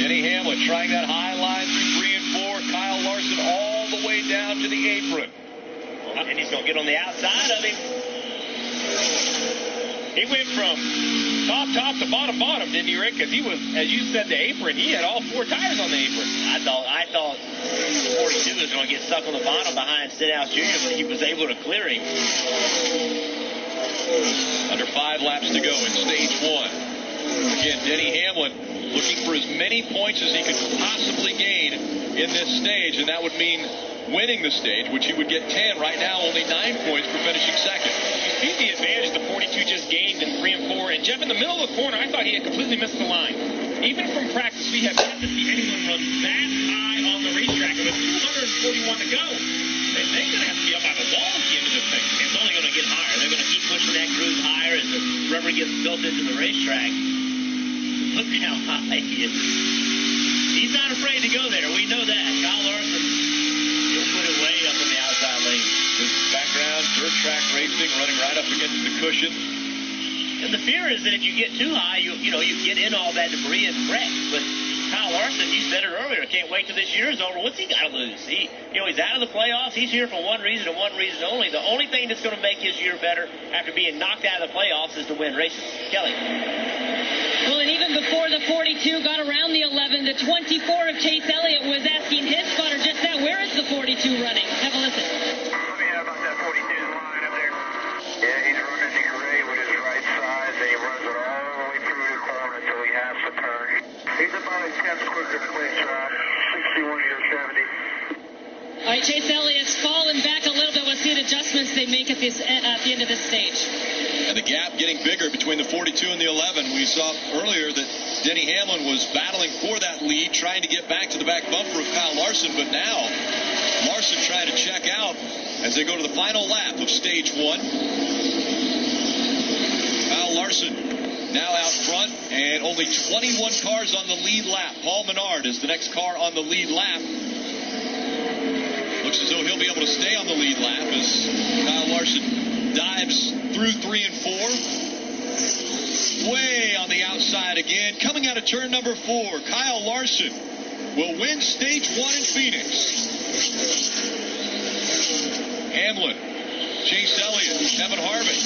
Denny Hamlin trying that high line through 3 and 4. Kyle Larson all the way down to the apron. And he's going to get on the outside of him. He went from top to bottom, didn't he, Rick? Because he was, as you said, the apron. He had all 4 tires on the apron. I thought the 42 was going to get stuck on the bottom behind Stenhouse Jr., but he was able to clear him. Under 5 laps to go in stage 1. Again, Denny Hamlin looking for as many points as he could possibly gain in this stage, and that would mean winning the stage, which he would get 10. Right now, only 9 points for finishing second. You see the advantage the 42 just gained in 3 and 4. And Jeff, in the middle of the corner, I thought he had completely missed the line. Even from practice, we have yet to see anyone run that high on the racetrack. With 241 to go, they're going to have to be up by the wall at the end of this thing. It's only going to get higher. They're going to keep pushing that groove higher as the rubber gets built into the racetrack. Look how high he is. He's not afraid to go there. We know that. Kyle Larson, he'll put it way up in the outside lane. His background, dirt track racing, running right up against the cushion. And the fear is that if you get too high, you get in all that debris and wreck. But Kyle Larson, you said it earlier, can't wait till this year is over. What's he got to lose? He's out of the playoffs. He's here for one reason and one reason only. The only thing that's going to make his year better after being knocked out of the playoffs is to win races. Kelly. Well, and even before the 42 got around the 11, the 24 of Chase Elliott was asking his spotter just that, where is the 42 running? Have a listen. Let me know about that 42 line up there. Yeah, he's running the gray with his right side, and he runs it all the way through the corner until he has to turn. He's about a 10 quicker than clean track, 61 to 70. All right, Chase Elliott's fallen back a little bit. Let's see the adjustments they make at the end of this stage. And the gap getting bigger between the 42 and the 11. We saw earlier that Denny Hamlin was battling for that lead, trying to get back to the back bumper of Kyle Larson, but now Larson trying to check out as they go to the final lap of stage 1. Kyle Larson now out front, and only 21 cars on the lead lap. Paul Menard is the next car on the lead lap. Looks as though he'll be able to stay on the lead lap as Kyle Larson dives through 3 and 4. Way on the outside again. Coming out of turn number 4, Kyle Larson will win stage 1 in Phoenix. Hamlin, Chase Elliott, Kevin Harvick,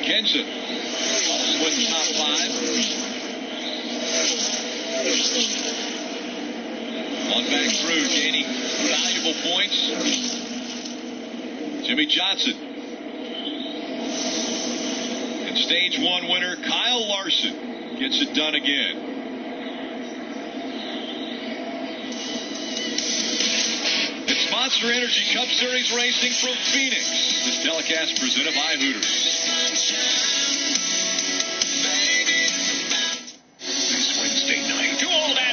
Kenson also in the top 5. On back through, gaining valuable points. Jimmy Johnson. And stage 1 winner, Kyle Larson, gets it done again. It's Monster Energy Cup Series racing from Phoenix. This telecast presented by Hooters.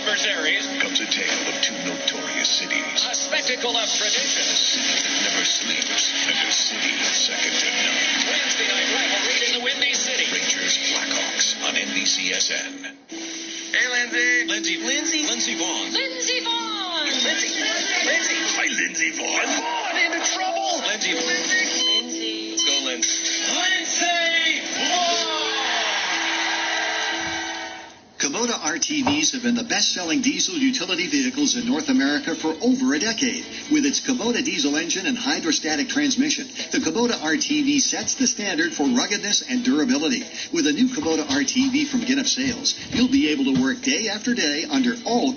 Adversaries comes a tale of 2 notorious cities. A spectacle of tradition. A city that never sleeps, and a city second to none. Wednesday night rivalry in the Windy City. Rangers Blackhawks on NBCSN. Hey, Lindsay. Lindsey Vaughn. Lindsey Vaughn! Hi, Lindsey Vaughn. Vaughn into trouble. Lindsey. Let's go, Lindsay. Lindsay Vaughn! Kubota RTVs have been the best-selling diesel utility vehicles in North America for over a decade. With its Kubota diesel engine and hydrostatic transmission, the Kubota RTV sets the standard for ruggedness and durability. With a new Kubota RTV from Ginnett Sales, you'll be able to work day after day under all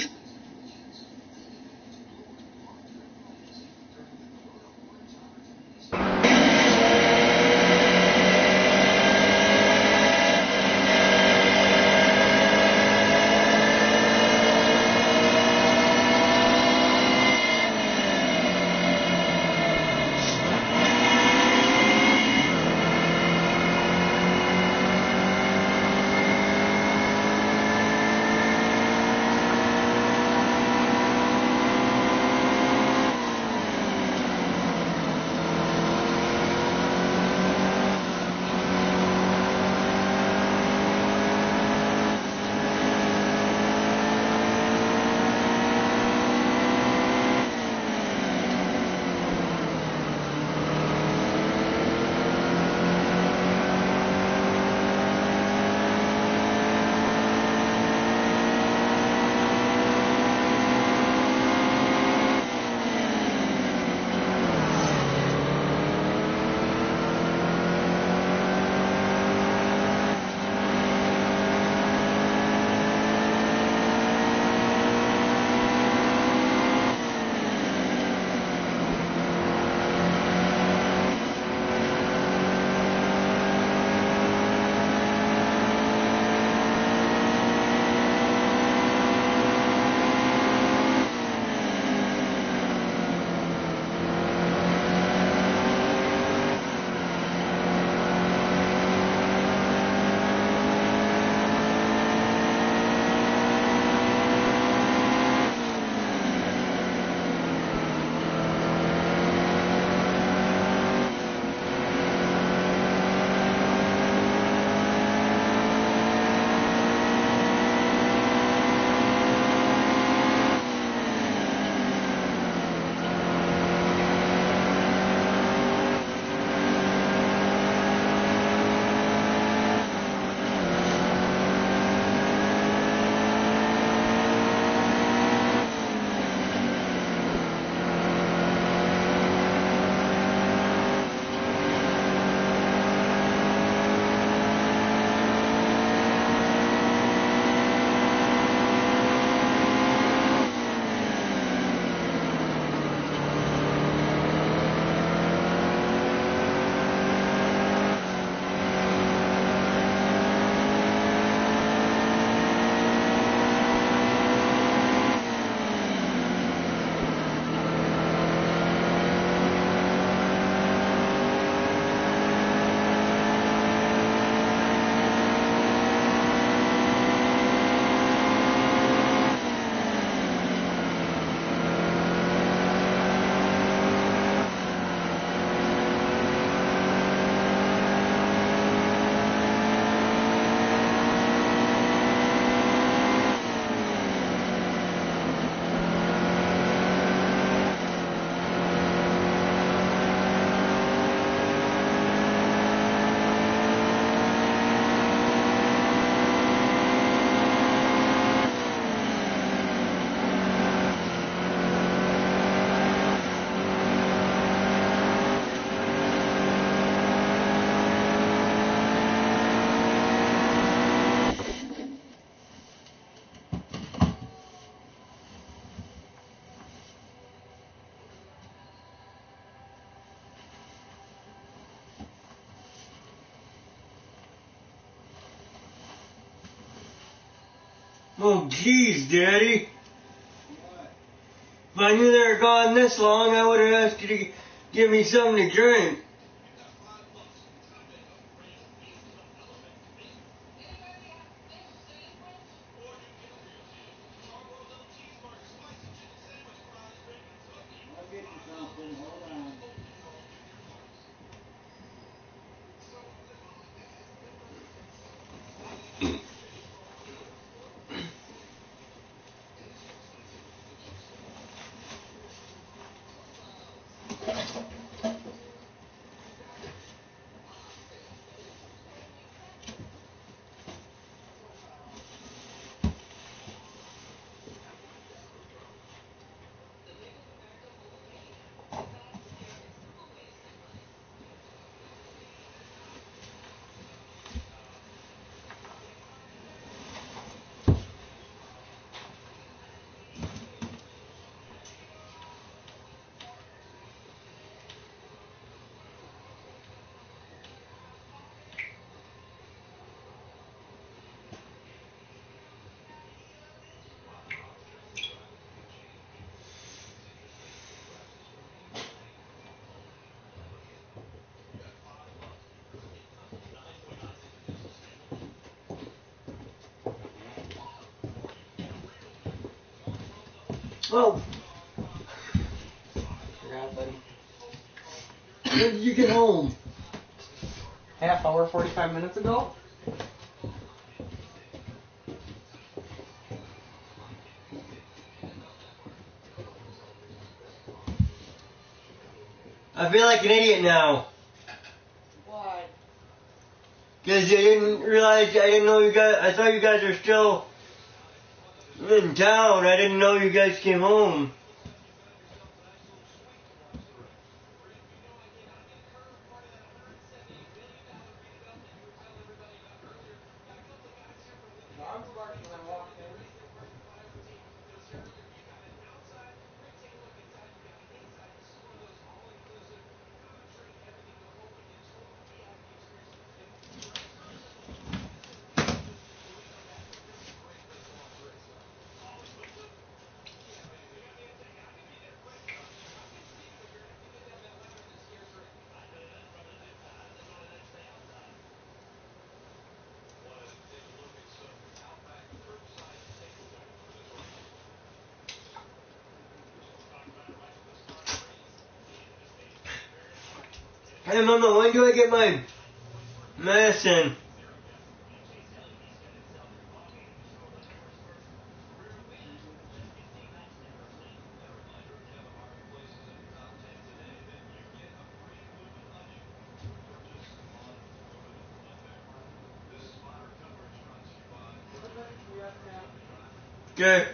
Oh, geez, Daddy. If I knew they were gone this long, I would have asked you to give me something to drink. Oh. Forgot, buddy. When did you get home? Half hour, 45 minutes ago? I feel like an idiot now. Why? Because I didn't realize, I didn't know you guys, I thought you guys were still in town. I didn't know you guys came home. Dogs barking when I walked in. Hey Mama, when do I get my medicine? Okay.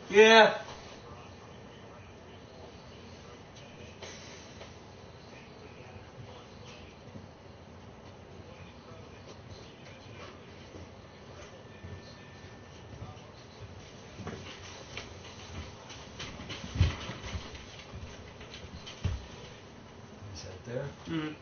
Yeah. Is that there? Mm.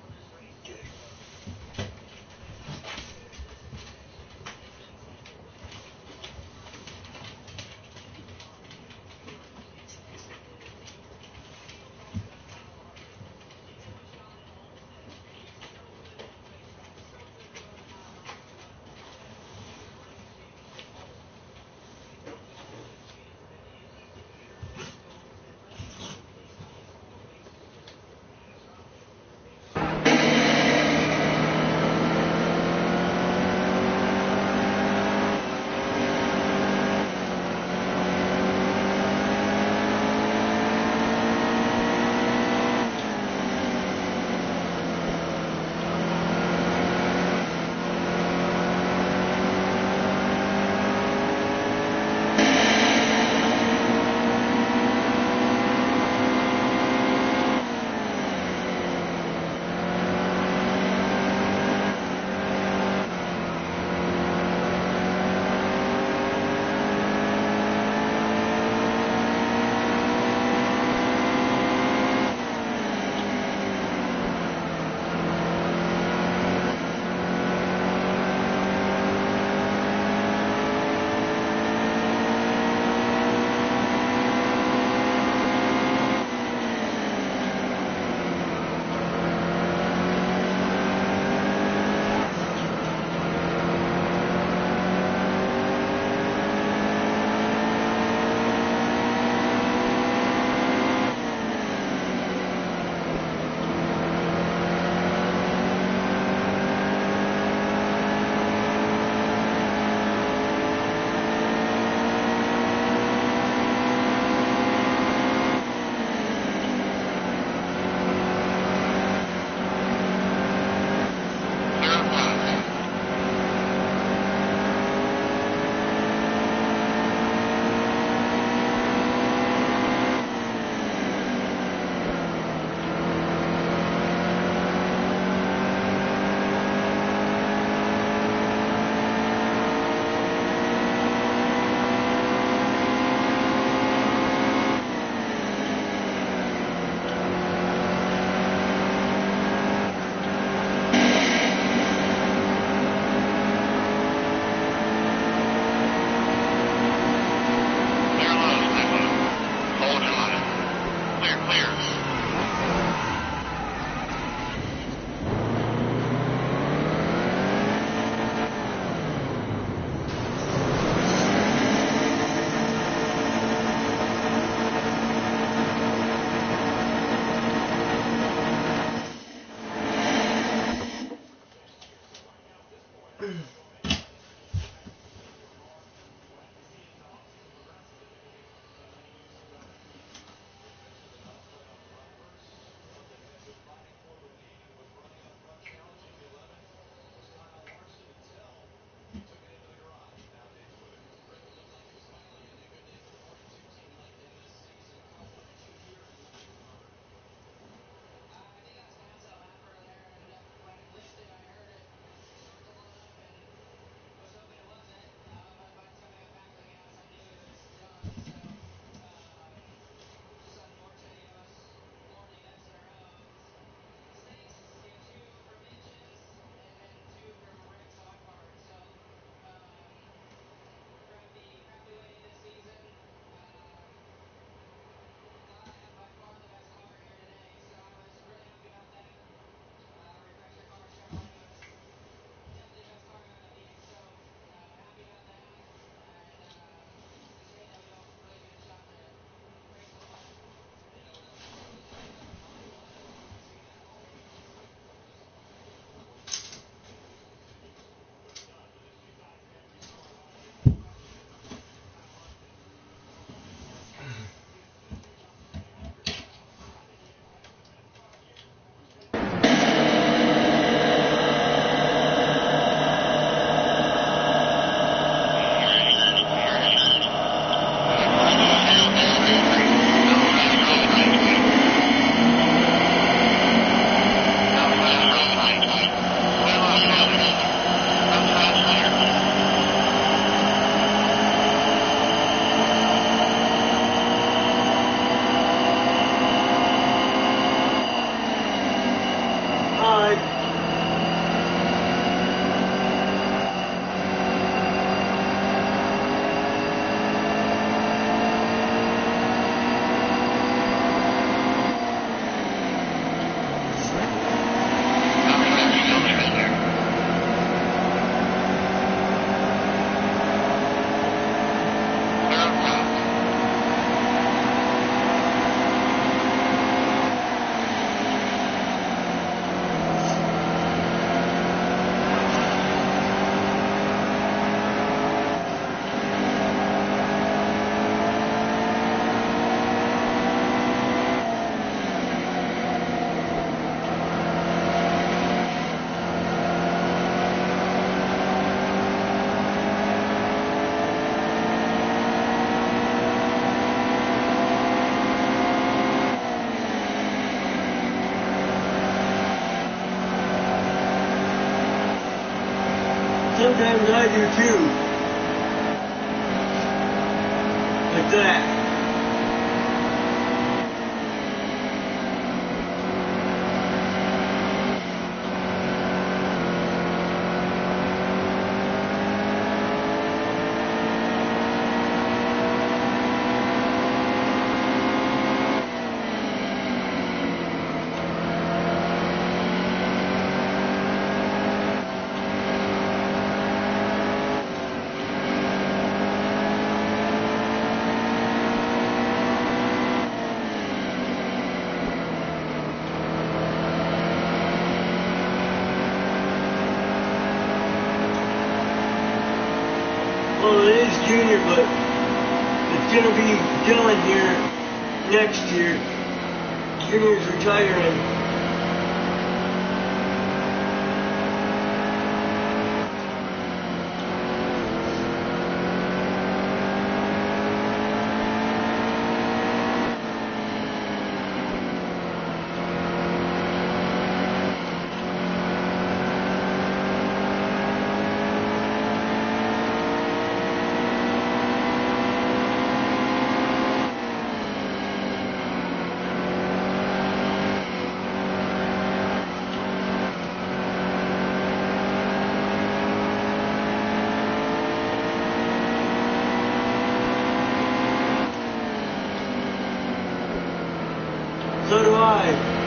sometimes I do too. Like that. Well, it is junior, but it's going to be done here next year. Junior's retiring. So do I.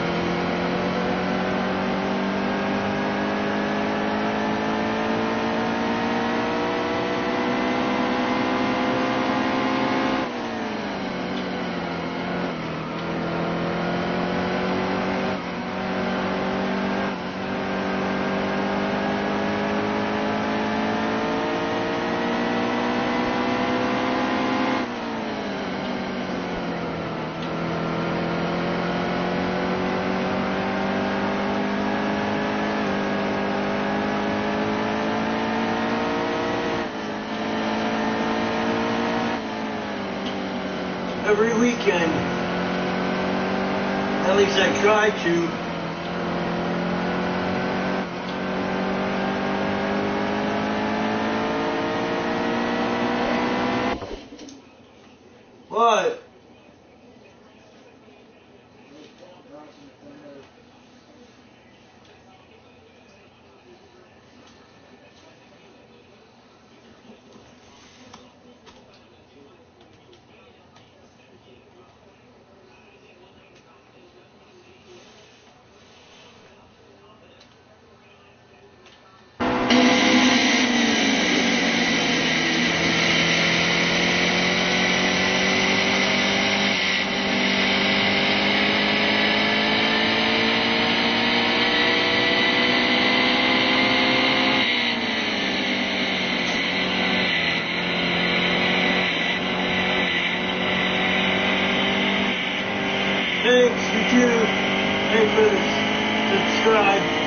Every weekend. At least I try to. What? Thanks, you too. Thanks for the subscribe.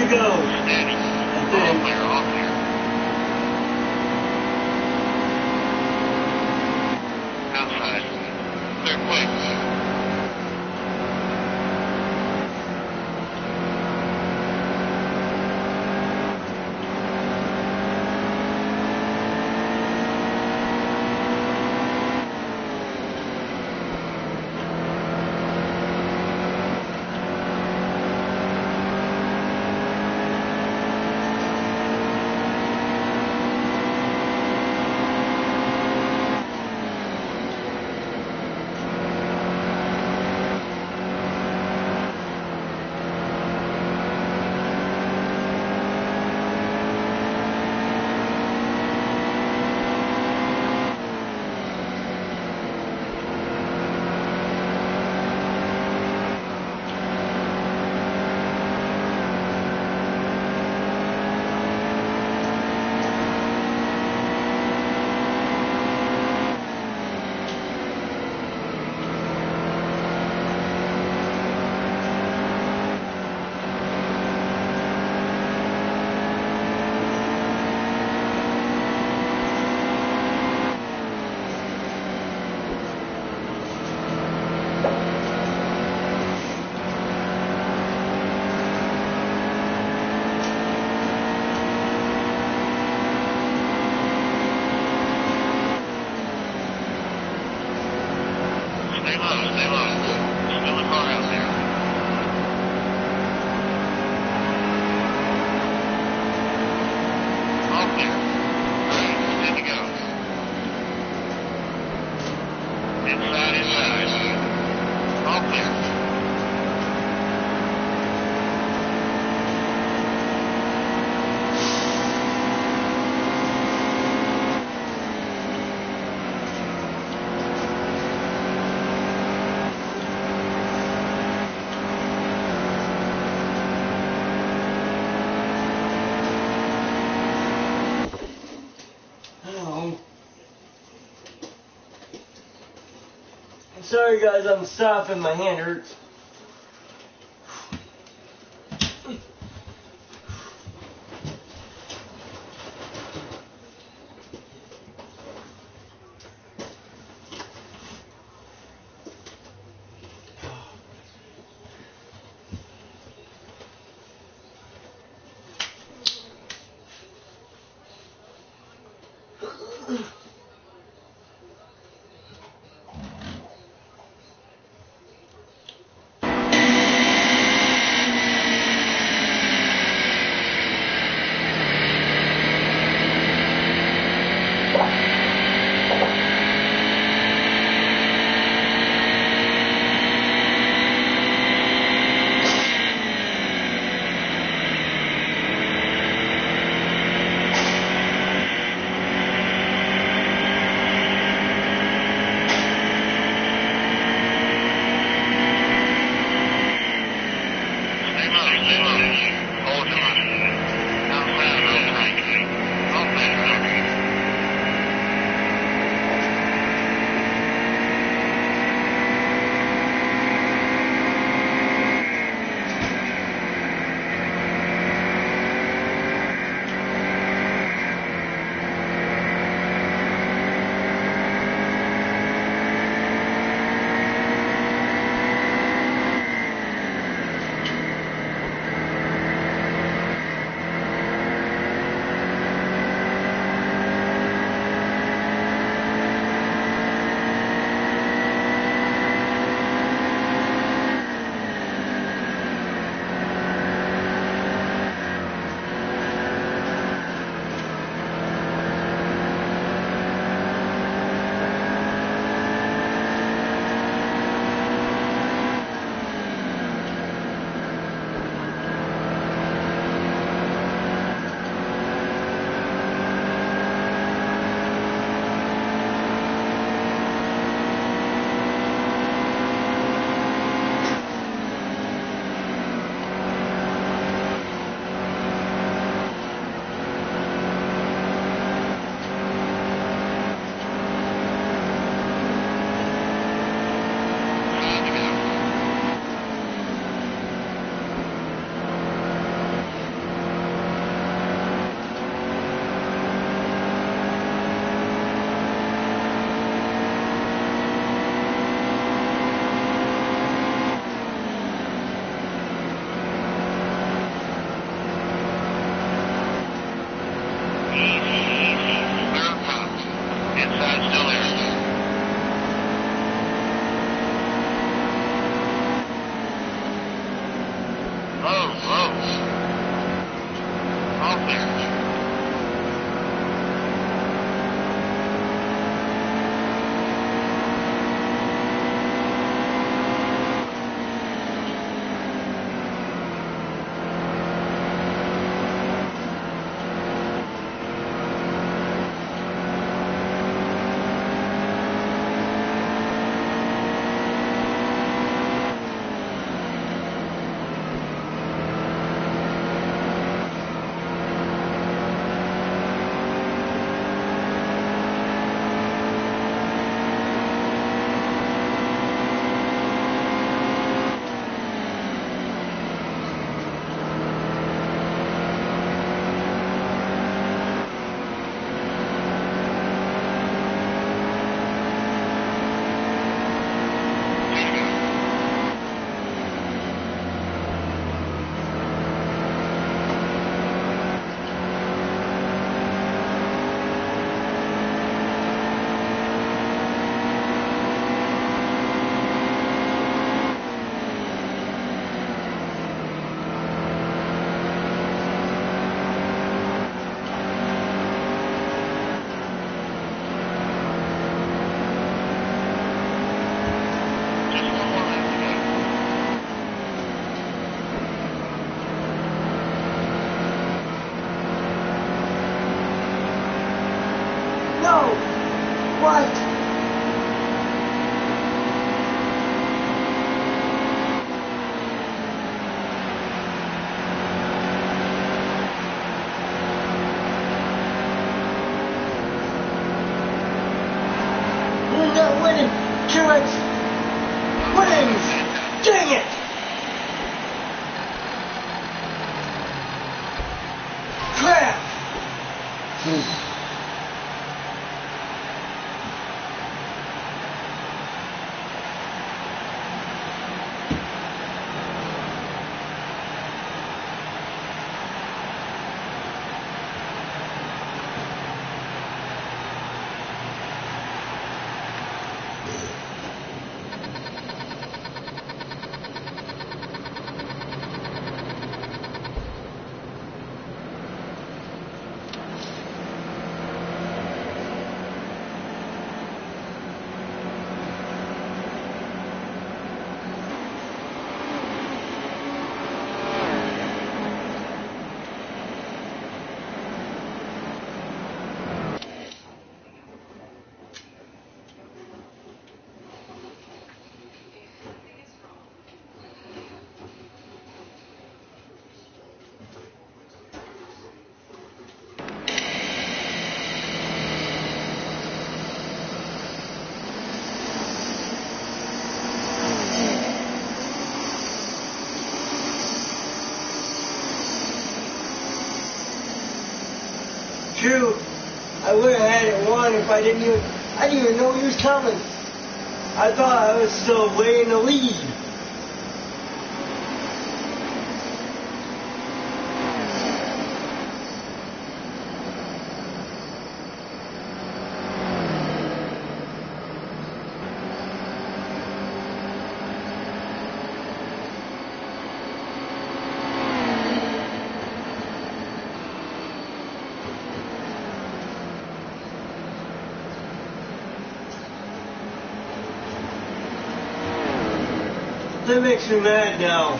to go. Steady. I All think. clear, all clear. Outside. Clear quick. Stay low, stay low. Still a car out there. All clear. Alright, good to go. Inside, inside. All clear. Sorry guys, I'm stopping. My hand hurts. What? We're not winning. Truex wins. Dang it. Crap. True, I would have had it won if I didn't even know he was coming. I thought I was still way in the lead. That makes me mad now.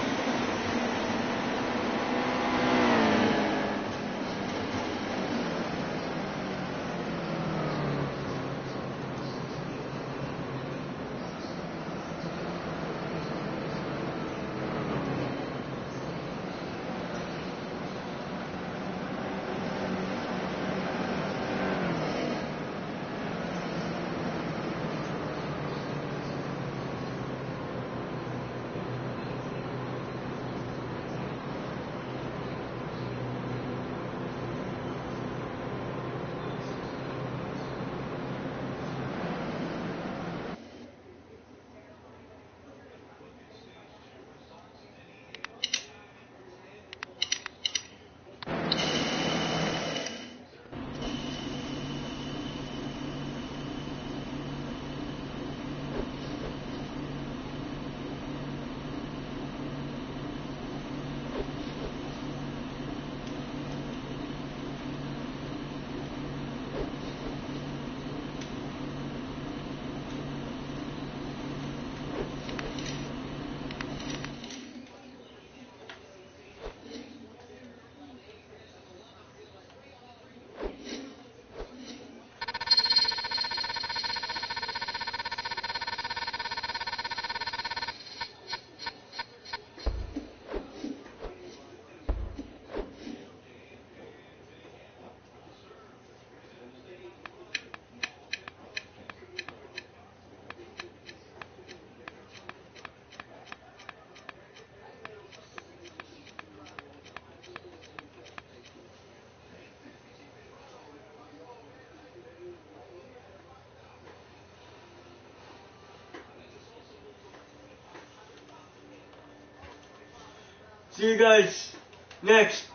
See you guys next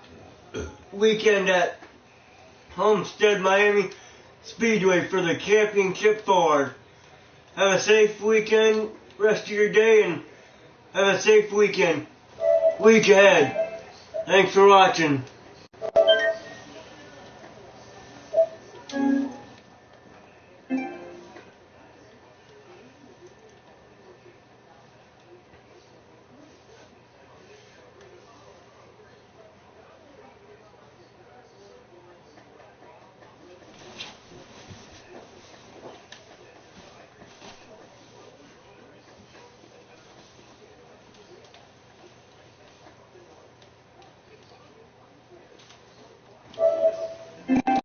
weekend at Homestead Miami Speedway for the championship 4. Have a safe weekend, rest of your day, and have a safe week ahead. Thanks for watching.